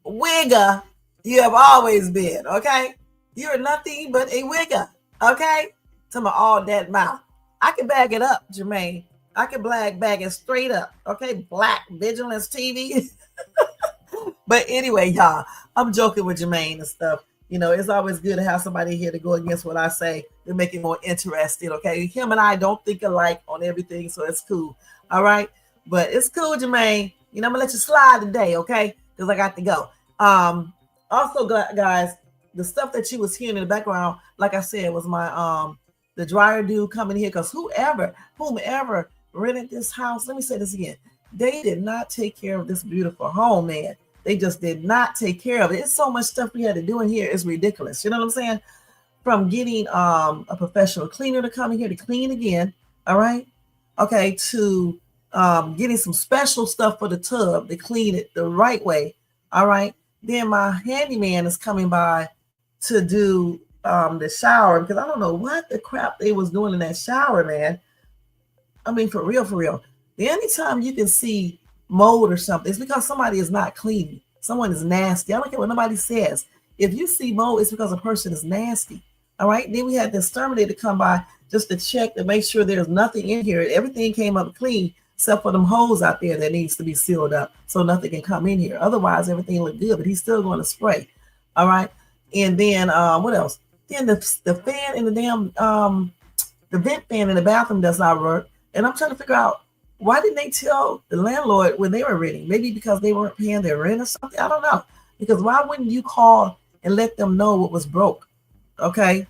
Speaker 1: wigger you have always been. Okay. You're nothing but a wigger. Okay. Talking about all that mouth. I can back it up, Jermaine. I can back it straight up. Okay. Black Vigilance TV. But anyway, y'all, I'm joking with Jermaine and stuff. You know, it's always good to have somebody here to go against what I say to make it more interesting. Okay. Him and I don't think alike on everything, so it's cool. All right. But it's cool, Jermaine. You know, I'm gonna let you slide today, okay? Because I got to go. Also, guys, the stuff that you was hearing in the background, like I said, was my the dryer dude coming here. Because whomever rented this house, let me say this again, they did not take care of this beautiful home, man. They just did not take care of it. It's so much stuff we had to do in here. It's ridiculous. You know what I'm saying? From getting a professional cleaner to come in here to clean again. All right. Okay. To getting some special stuff for the tub to clean it the right way. All right. Then my handyman is coming by to do the shower, because I don't know what the crap they was doing in that shower, man. I mean, for real. The only time you can see mold or something, it's because somebody is not clean. Someone is nasty. I don't care what nobody says. If you see mold, it's because a person is nasty. All right. Then we had the exterminator come by just to check to make sure there's nothing in here. Everything came up clean except for them holes out there that needs to be sealed up so nothing can come in here. Otherwise, everything looked good, but he's still going to spray. All right. And then what else? Then the fan in the damn the vent fan in the bathroom does not work. And I'm trying to figure out, why didn't they tell the landlord when they were renting? Maybe because they weren't paying their rent or something. I don't know. Because why wouldn't you call and let them know what was broke? Okay.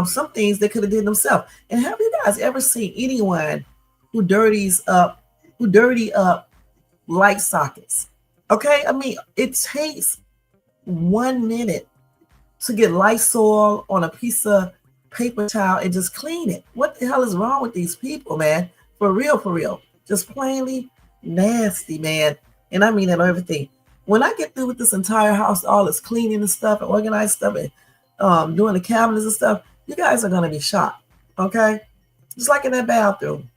Speaker 1: Some things they could have did themselves. And have you guys ever seen anyone who dirty up light sockets? Okay. I mean, it takes 1 minute to get Lysol on a piece of paper towel and just clean it. What the hell is wrong with these people, man? For real. Just plainly nasty, man. And I mean that on everything. When I get through with this entire house, all this cleaning and stuff and organized stuff and doing the cabinets and stuff, you guys are going to be shocked. Okay. Just like in that bathroom.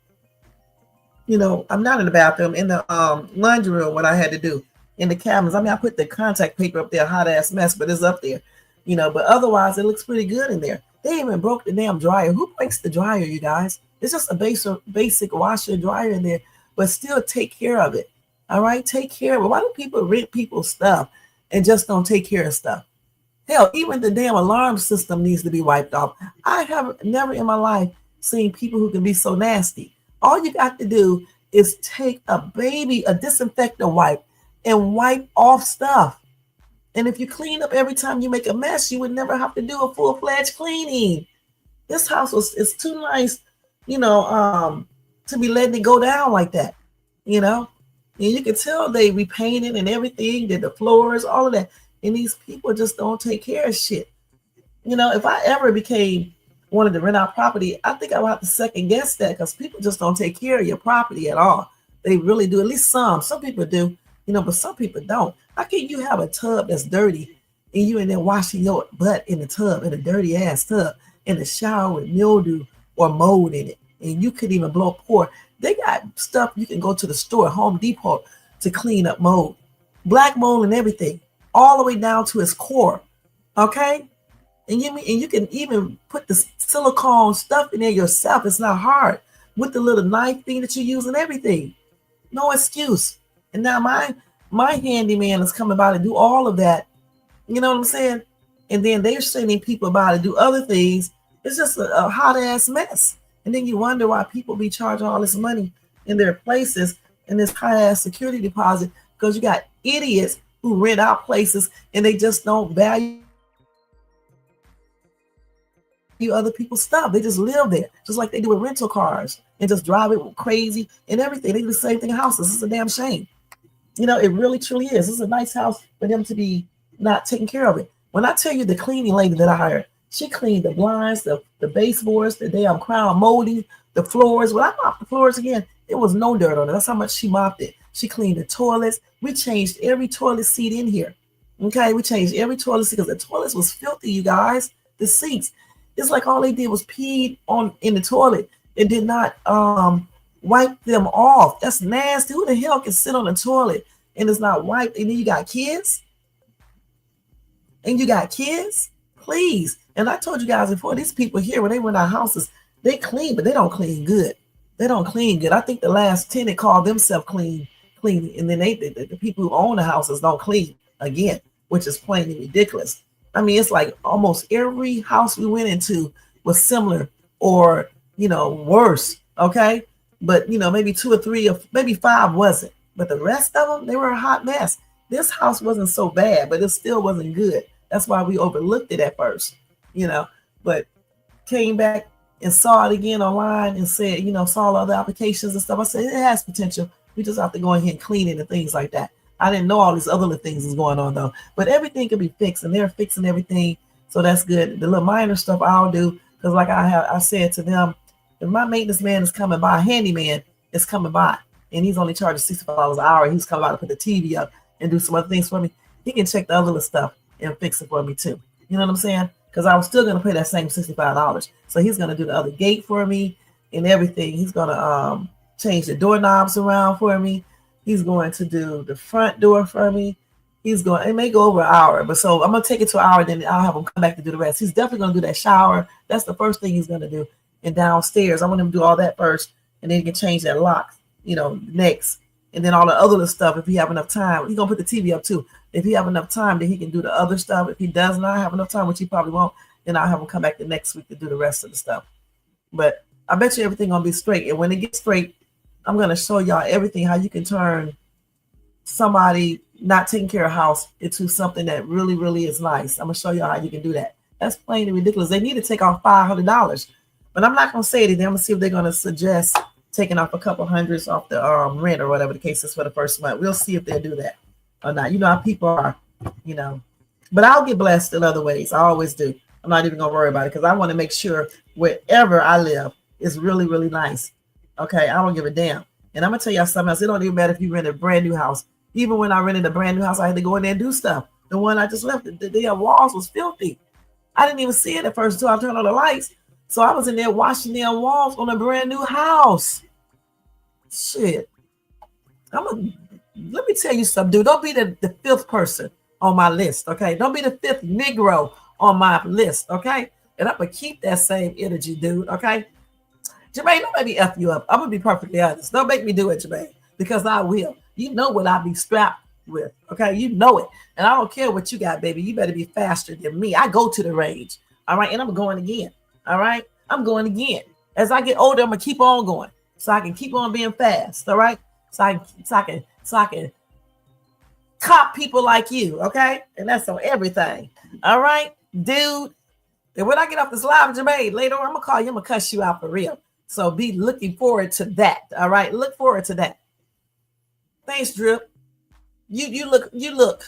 Speaker 1: You know, I'm not in the bathroom, in the laundry room, what I had to do in the cabinets. I mean, I put the contact paper up there, hot ass mess, but it's up there, you know, but otherwise it looks pretty good in there. They even broke the damn dryer. Who breaks the dryer, you guys? It's just a basic washer and dryer in there, but still take care of it. All right, take care of it. Why do people rent people's stuff and just don't take care of stuff? Hell, even the damn alarm system needs to be wiped off. I have never in my life seen people who can be so nasty. All you got to do is take a disinfectant wipe and wipe off stuff. And if you clean up every time you make a mess, you would never have to do a full-fledged cleaning. This house is too nice, you know, to be letting it go down like that, you know. And you can tell they repainted and everything, did the floors, all of that. And these people just don't take care of shit. You know, if I ever wanted to rent out property, I think I would have to second guess that, because people just don't take care of your property at all. They really do. At least some people do, you know, but some people don't. How can you have a tub that's dirty and you in there washing your butt in the tub, in a dirty ass tub, in the shower with mildew or mold in it, and you couldn't even blow a pour? They got stuff you can go to the store, Home Depot, to clean up mold, black mold and everything, all the way down to its core. Okay. And you can even put the silicone stuff in there yourself. It's not hard, with the little knife thing that you use and everything. No excuse. And now my handyman is coming by to do all of that. You know what I'm saying? And then they're sending people by to do other things. It's just a hot ass mess. And then you wonder why people be charging all this money in their places and this high ass security deposit, because you got idiots who rent out places and they just don't value other people's stuff. They just live there, just like they do with rental cars, and just drive it crazy and everything. They do the same thing in houses. It's a damn shame. You know, it really truly is. It's a nice house for them to be not taking care of it. When I tell you the cleaning lady that I hired, she cleaned the blinds, the baseboards, the damn crown molding, the floors. When I mopped the floors again, there was no dirt on it. That's how much she mopped it. She cleaned the toilets. We changed every toilet seat in here. Okay, we changed every toilet seat because the toilets was filthy, you guys. The seats. It's like all they did was pee on in the toilet. It did not wipe them off. That's nasty. Who the hell can sit on the toilet and it's not wiped? And then you got kids. Please. And I told you guys before, these people here, when they rent our houses, they clean, but they don't clean good. I think the last tenant called themselves clean, and then the people who own the houses don't clean again, which is plainly ridiculous. I mean, it's like almost every house we went into was similar or, worse. Okay. But, maybe 2 or 3 or maybe 5 wasn't. But the rest of them, they were a hot mess. This house wasn't so bad, but it still wasn't good. That's why we overlooked it at first, but came back and saw it again online and said, saw other applications and stuff. I said, it has potential. We just have to go ahead and clean it and things like that. I didn't know all these other little things was going on though, but everything can be fixed and they're fixing everything. So that's good. The little minor stuff I'll do. Cause like I said to them, if my maintenance man is coming by, handyman is coming by and he's only charging $65 an hour. He's coming by to put the TV up and do some other things for me. He can check the other little stuff and fix it for me too. You know what I'm saying? Because I was still going to pay that same $65. So he's going to do the other gate for me and everything. He's going to change the doorknobs around for me. He's going to do the front door for me. It may go over an hour, but so I'm going to take it to an hour, then I'll have him come back to do the rest. He's definitely going to do that shower. That's the first thing he's going to do. And downstairs, I want him to do all that first, and then he can change that lock, next. And then all the other stuff, if he have enough time, he's going to put the TV up too. If he have enough time, then he can do the other stuff. If he does not have enough time, which he probably won't, then I'll have him come back the next week to do the rest of the stuff. But I bet you everything going to be straight. And when it gets straight, I'm going to show y'all everything, how you can turn somebody not taking care of a house into something that really, really is nice. I'm going to show y'all how you can do that. That's plain ridiculous. They need to take off $500. But I'm not going to say anything. I'm going to see if they're going to suggest taking off a couple hundreds off the rent or whatever the case is for the first month. We'll see if they'll do that or not. You know how people are, But I'll get blessed in other ways. I always do. I'm not even going to worry about it because I want to make sure wherever I live is really, really nice. Okay, I don't give a damn. And I'm going to tell y'all something else. It don't even matter if you rent a brand new house. Even when I rented a brand new house, I had to go in there and do stuff. The one I just left, the walls was filthy. I didn't even see it at first until I turned on the lights. So I was in there washing their walls on a brand new house. Shit. Let me tell you something, dude. Don't be the fifth person on my list, okay? Don't be the fifth Negro on my list, okay? And I'm going to keep that same energy, dude, okay? Jermaine, don't make me F you up. I'm going to be perfectly honest. Don't make me do it, Jermaine, because I will. You know what I be strapped with, okay? You know it. And I don't care what you got, baby. You better be faster than me. I go to the range, all right? And I'm going again, all right? I'm going again. As I get older, I'm going to keep on going so I can keep on being fast, all right? So I can cop people like you, okay? And that's on everything, all right, dude? And when I get off this live, Jermaine, later on, I'm going to call you. I'm going to cuss you out for real. So be looking forward to that, all right? Look forward to that. Thanks, Drip. You look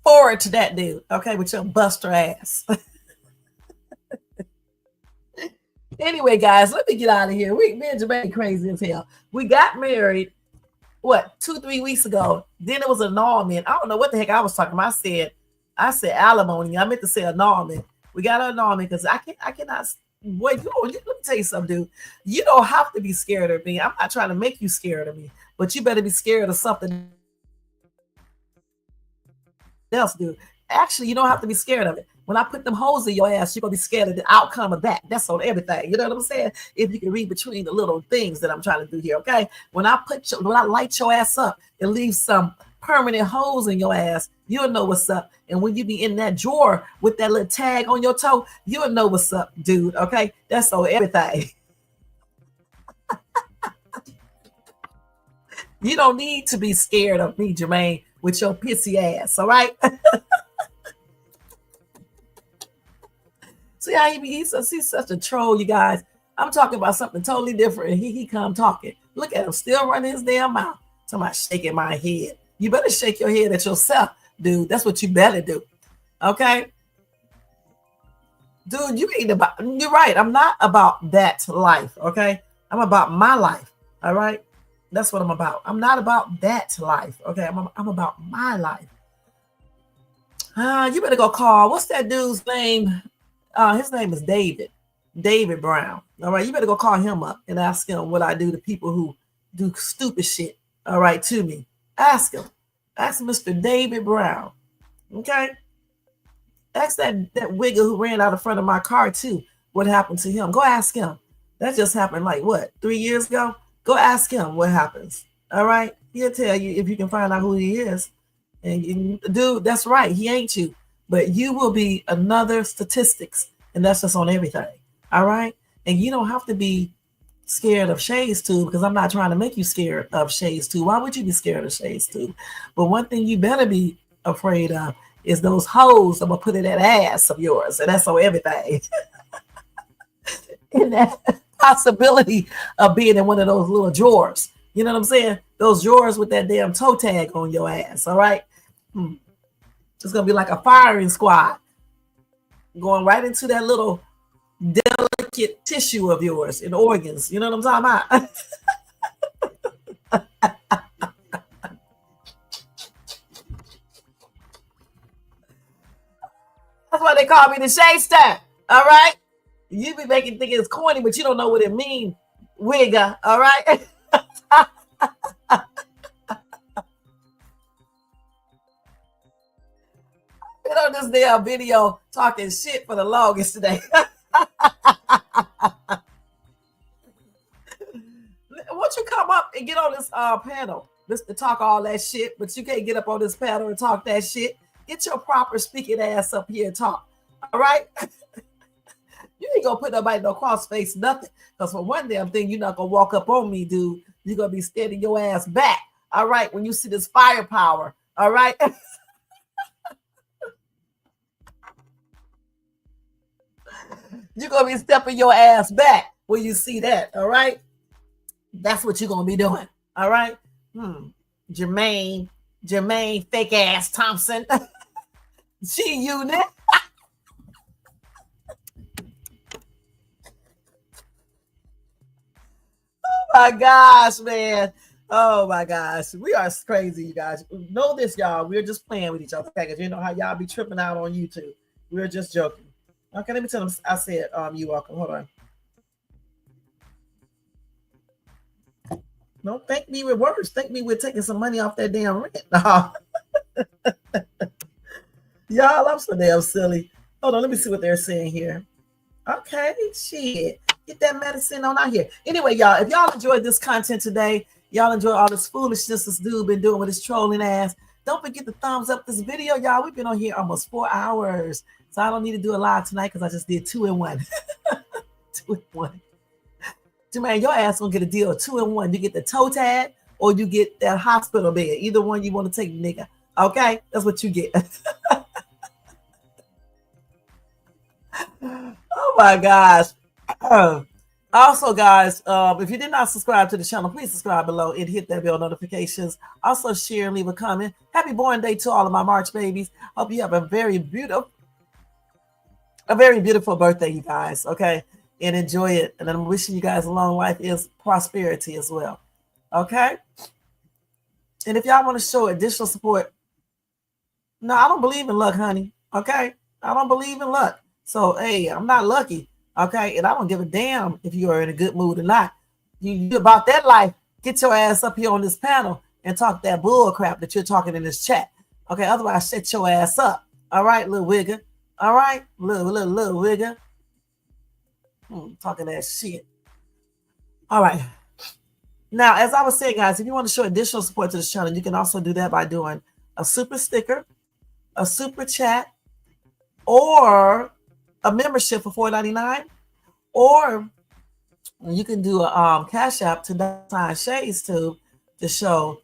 Speaker 1: forward to that, dude, okay, with your buster ass. Anyway, guys, let me get out of here. Me and Jermaine crazy as hell. We got married, 2-3 weeks ago. Then it was annulment. I don't know what the heck I was talking about. I said alimony. I meant to say annulment. We got an annulment because I cannot. Boy, let me tell you something, dude. You don't have to be scared of me. I'm not trying to make you scared of me, but you better be scared of something else, dude. Actually, you don't have to be scared of it. When I put them holes in your ass, you're gonna be scared of the outcome of that. That's on everything. You know what I'm saying? If you can read between the little things that I'm trying to do here, okay? When I light your ass up and leave some permanent holes in your ass, you'll know what's up. And when you be in that drawer with that little tag on your toe, you'll know what's up, dude. Okay, that's on everything. You don't need to be scared of me, Jermaine, with your pissy ass. All right. See how he's such a troll, you guys. I'm talking about something totally different. He come talking. Look at him, still running his damn mouth. Somebody shaking my head. You better shake your head at yourself, dude. That's what you better do. Okay? Dude, you're right. I'm not about that life, okay? I'm about my life, all right? That's what I'm about. I'm not about that life, okay? I'm about my life. You better go call. What's that dude's name? His name is David Brown. All right, you better go call him up and ask him what I do to people who do stupid shit. All right, to me. Ask him. Ask Mr. David Brown. Okay. Ask that wigger who ran out in front of my car too. What happened to him? Go ask him. That just happened like what, 3 years ago? Go ask him what happens. All right. He'll tell you if you can find out who he is. And dude, that's right. He ain't you. But you will be another statistics. And that's just on everything. All right. And you don't have to be scared of Shades Tube because I'm not trying to make you scared of Shades Tube. Why would you be scared of Shades Tube? But one thing you better be afraid of is those hoes I'm gonna put in that ass of yours. And that's on everything. And that possibility of being in one of those little drawers. You know what I'm saying? Those drawers with that damn toe tag on your ass. All right. It's gonna be like a firing squad going right into that little delicate tissue of yours and organs. You know what I'm talking about? That's why they call me the Shade Star. All right. You be making think it's corny, but you don't know what it means, wigger. All right. Been on this damn video talking shit for the longest today. Won't you come up and get on this panel just to talk all that shit, but you can't get up on this panel and talk that shit. Get your proper speaking ass up here and talk. All right. You ain't gonna put nobody no cross face nothing. Because for one damn thing, you're not gonna walk up on me, dude. You're gonna be standing your ass back. All right, when you see this firepower. All right. You're gonna be stepping your ass back when you see that. All right. That's what you're gonna be doing. All right. Jermaine fake ass Thompson. G-Unit. My gosh, man. Oh my gosh. We are crazy, you guys. Know this, y'all. We're just playing with each other. Because you know how y'all be tripping out on YouTube. We're just joking. Okay, let me tell them I said you welcome. Hold on. Don't thank me with words. Thank me with taking some money off that damn rent. No. Y'all, I'm so damn silly. Hold on, let me see what they're saying here. Okay, shit. Get that medicine on out here. Anyway, y'all, if y'all enjoyed this content today, y'all enjoy all this foolishness this dude been doing with his trolling ass, don't forget to thumbs up this video, y'all. We've been on here almost 4 hours. So I don't need to do a live tonight because I just did 2 in 1. 2 in 1. Man, your ass gonna get a deal of 2 in 1. You get the toe tag or you get that hospital bed. Either one you want to take, nigga. Okay? That's what you get. Oh my gosh. Also, guys, if you did not subscribe to the channel, please subscribe below and hit that bell notifications. Also, share and leave a comment. Happy born day to all of my March babies. Hope you have a very beautiful birthday, you guys. Okay, and enjoy it. And I'm wishing you guys a long life is prosperity as well. Okay. And if y'all want to show additional support, no, I don't believe in luck, honey. Okay, I don't believe in luck. So, hey, I'm not lucky. Okay, and I don't give a damn if you are in a good mood or not. You about that life, get your ass up here on this panel and talk that bull crap that you're talking in this chat. Okay, otherwise shut your ass up. All right, little wigger. All right, little wigger. Talking that shit. All right. Now, as I was saying, guys, if you want to show additional support to this channel, you can also do that by doing a super sticker, a super chat, or a membership for $4.99, or you can do a Cash App to sign Shades Tube to show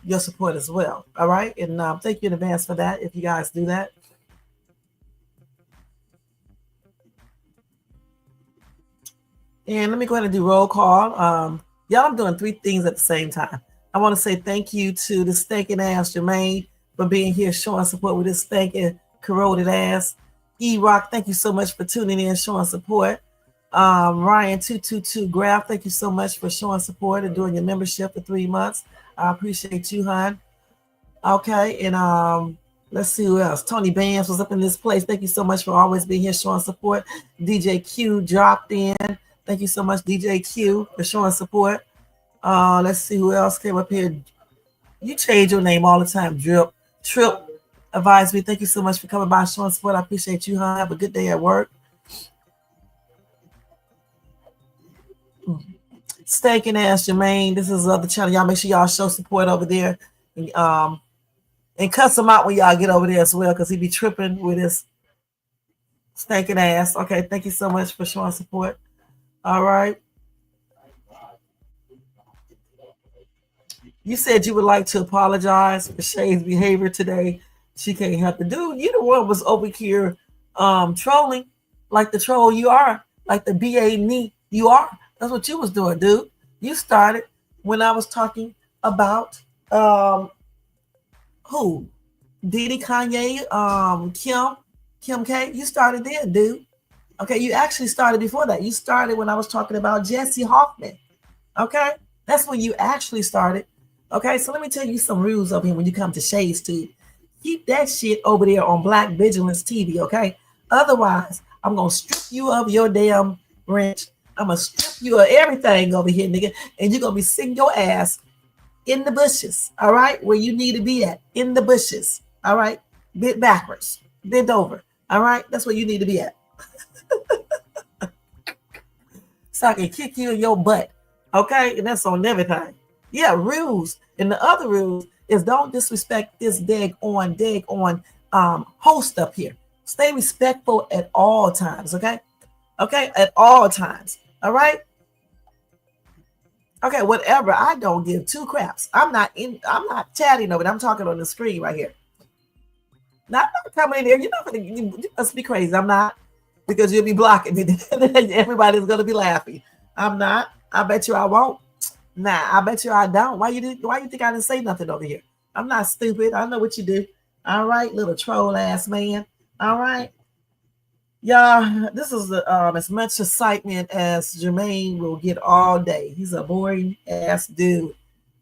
Speaker 1: your support as well. All right, and thank you in advance for that if you guys do that. And let me go ahead and do roll call. Y'all, I'm doing 3 things at the same time. I want to say thank you to the stinking ass Jermaine for being here showing support with this stinking corroded ass. E-Rock, thank you so much for tuning in, showing support. Ryan222 Graph, thank you so much for showing support and doing your membership for 3 months. I appreciate you, hon. Okay, and Let's see who else. Tony Bands was up in this place. Thank you so much for always being here showing support. DJ Q dropped in. Thank you so much, DJ Q, for showing support. Let's see who else came up here. You change your name all the time, Trip advised me. Thank you so much for coming by showing support. I appreciate you, huh? Have a good day at work. Stankin' ass Jermaine. This is the other channel. Y'all make sure y'all show support over there. And cuss him out when y'all get over there as well, because he be tripping with his stinking ass. Okay, thank you so much for showing support. All right. You said you would like to apologize for Shay's behavior today. She can't help it. Dude, you the one was over here trolling like the troll you are, like the BA you are. That's what you was doing, dude. You started when I was talking about who? Diddy, Kanye, Kim K. You started there, dude. Okay, you actually started before that. You started when I was talking about Jessie Hoffman. Okay, that's when you actually started. Okay, so let me tell you some rules up here when you come to Shades Tube. Keep that shit over there on Black Vigilance TV, okay? Otherwise, I'm gonna strip you of your damn wrench. I'm gonna strip you of everything over here, nigga, and you're gonna be sitting your ass in the bushes, all right? Where you need to be at, in the bushes, all right? Bent backwards, bent over, all right? That's where you need to be at. So I can kick you in your butt, okay? And that's on everything. Yeah, rules. And the other rules is don't disrespect this dag on host up here. Stay respectful at all times, okay? Okay, at all times, all right? Okay, whatever. I don't give two craps. I'm not chatting over it. I'm talking on the screen right here. Not coming in there. You must be crazy. I'm not, because you'll be blocking me. Everybody's gonna be laughing. I'm not. I bet you I won't. Nah, I bet you I don't. Why you think I didn't say nothing over here? I'm not stupid. I know what you do. All right, little troll ass man. All right. Y'all, this is as much excitement as Jermaine will get all day. He's a boring ass dude.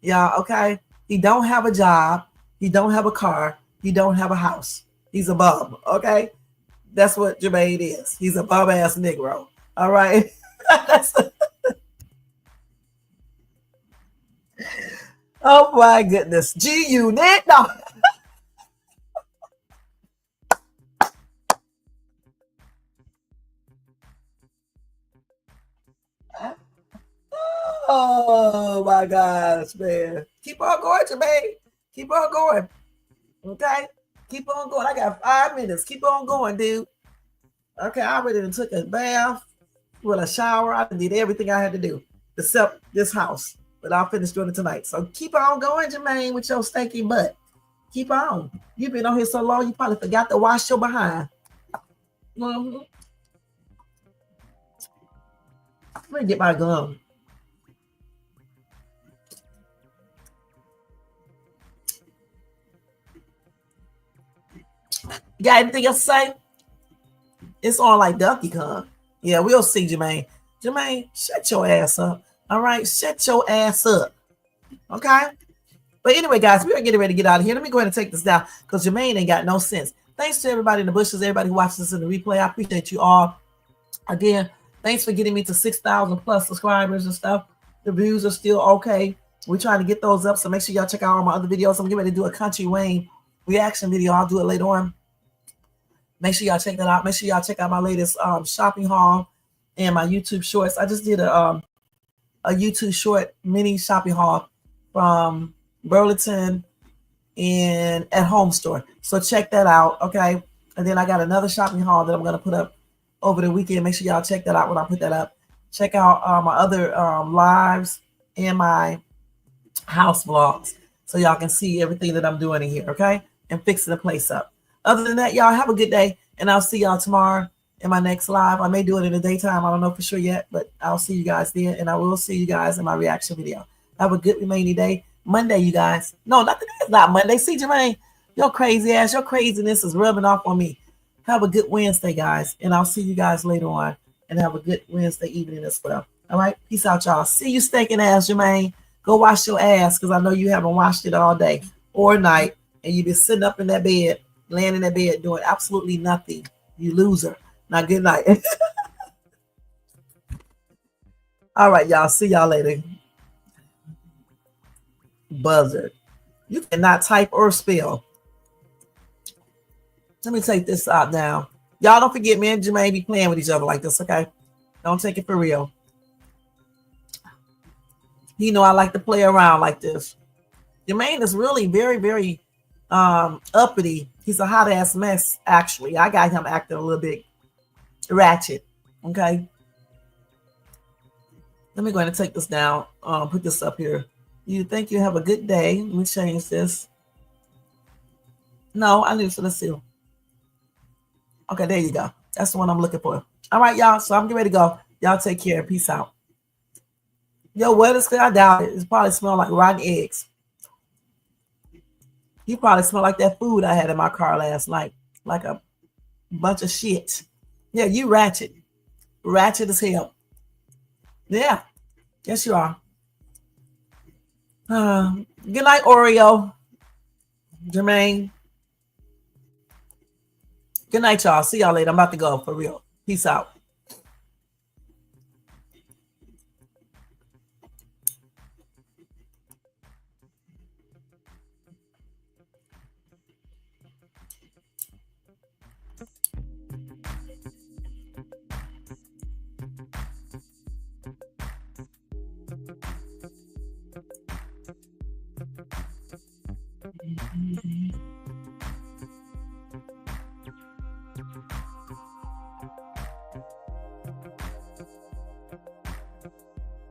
Speaker 1: Y'all, okay? He don't have a job. He don't have a car. He don't have a house. He's a bum, okay? That's what Jermaine is. He's a bum ass Negro. All right? Oh my goodness. G-Unit. No. Oh my gosh, man. Keep on going, Jermaine. Keep on going. Okay? Keep on going. I got 5 minutes. Keep on going, dude. Okay, I already took a bath with a shower. I did everything I had to do except this house. But I'll finish doing it tonight. So keep on going, Jermaine, with your stinky butt. Keep on. You've been on here so long, you probably forgot to wash your behind. Mm-hmm. Let me get my gum. You got anything else to say? It's on like Donkey Kong. Yeah, we'll see, Jermaine. Jermaine, shut your ass up. All right, shut your ass up. Okay? But anyway, guys, we are getting ready to get out of here. Let me go ahead and take this down because Jermaine ain't got no sense. Thanks to everybody in the bushes, everybody who watches this in the replay. I appreciate you all. Again, thanks for getting me to 6,000 plus subscribers and stuff. The views are still okay. We're trying to get those up, so make sure y'all check out all my other videos. I'm getting ready to do a Country Wayne reaction video. I'll do it later on. Make sure y'all check that out. Make sure y'all check out my latest shopping haul and my YouTube shorts. I just did a YouTube short mini shopping haul from Burlington and at home store. So check that out, okay? And then I got another shopping haul that I'm going to put up over the weekend. Make sure y'all check that out when I put that up. Check out my other lives and my house vlogs so y'all can see everything that I'm doing in here, okay? And fixing the place up. Other than that, y'all have a good day, and I'll see y'all tomorrow in my next live. I may do it in the daytime. I don't know for sure yet, but I'll see you guys then, and I will see you guys in my reaction video. Have a good remaining day. Monday, you guys. No, nothing is not Monday. See, Jermaine, your crazy ass, your craziness is rubbing off on me. Have a good Wednesday, guys, and I'll see you guys later on, and have a good Wednesday evening as well. All right? Peace out, y'all. See you stinking ass, Jermaine. Go wash your ass because I know you haven't washed it all day or night, and you've been sitting up in that bed laying in that bed doing absolutely nothing. You loser. Now, good night. All right, y'all. See y'all later. Buzzard. You cannot type or spell. Let me take this out now. Y'all don't forget, me and Jermaine be playing with each other like this, okay? Don't take it for real. You know I like to play around like this. Jermaine is really very, very uppity. He's a hot ass mess, actually. I got him acting a little bit ratchet. Okay. Let me go ahead and take this down. Put this up here. You think you have a good day. Let me change this. No, I need to let's see. Okay, there you go. That's the one I'm looking for. All right, y'all. So I'm getting ready to go. Y'all take care. Peace out. Yo, what is good? I doubt it. It probably smells like rotten eggs. You probably smell like that food I had in my car last night. Like a bunch of shit. Yeah, you ratchet. Ratchet as hell. Yeah. Yes, you are. Good night, Oreo. Jermaine. Good night, y'all. See y'all later. I'm about to go for real. Peace out.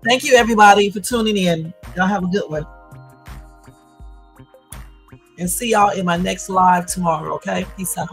Speaker 1: Thank you, everybody, for tuning in. Y'all have a good one. And see y'all in my next live tomorrow, okay? Peace out.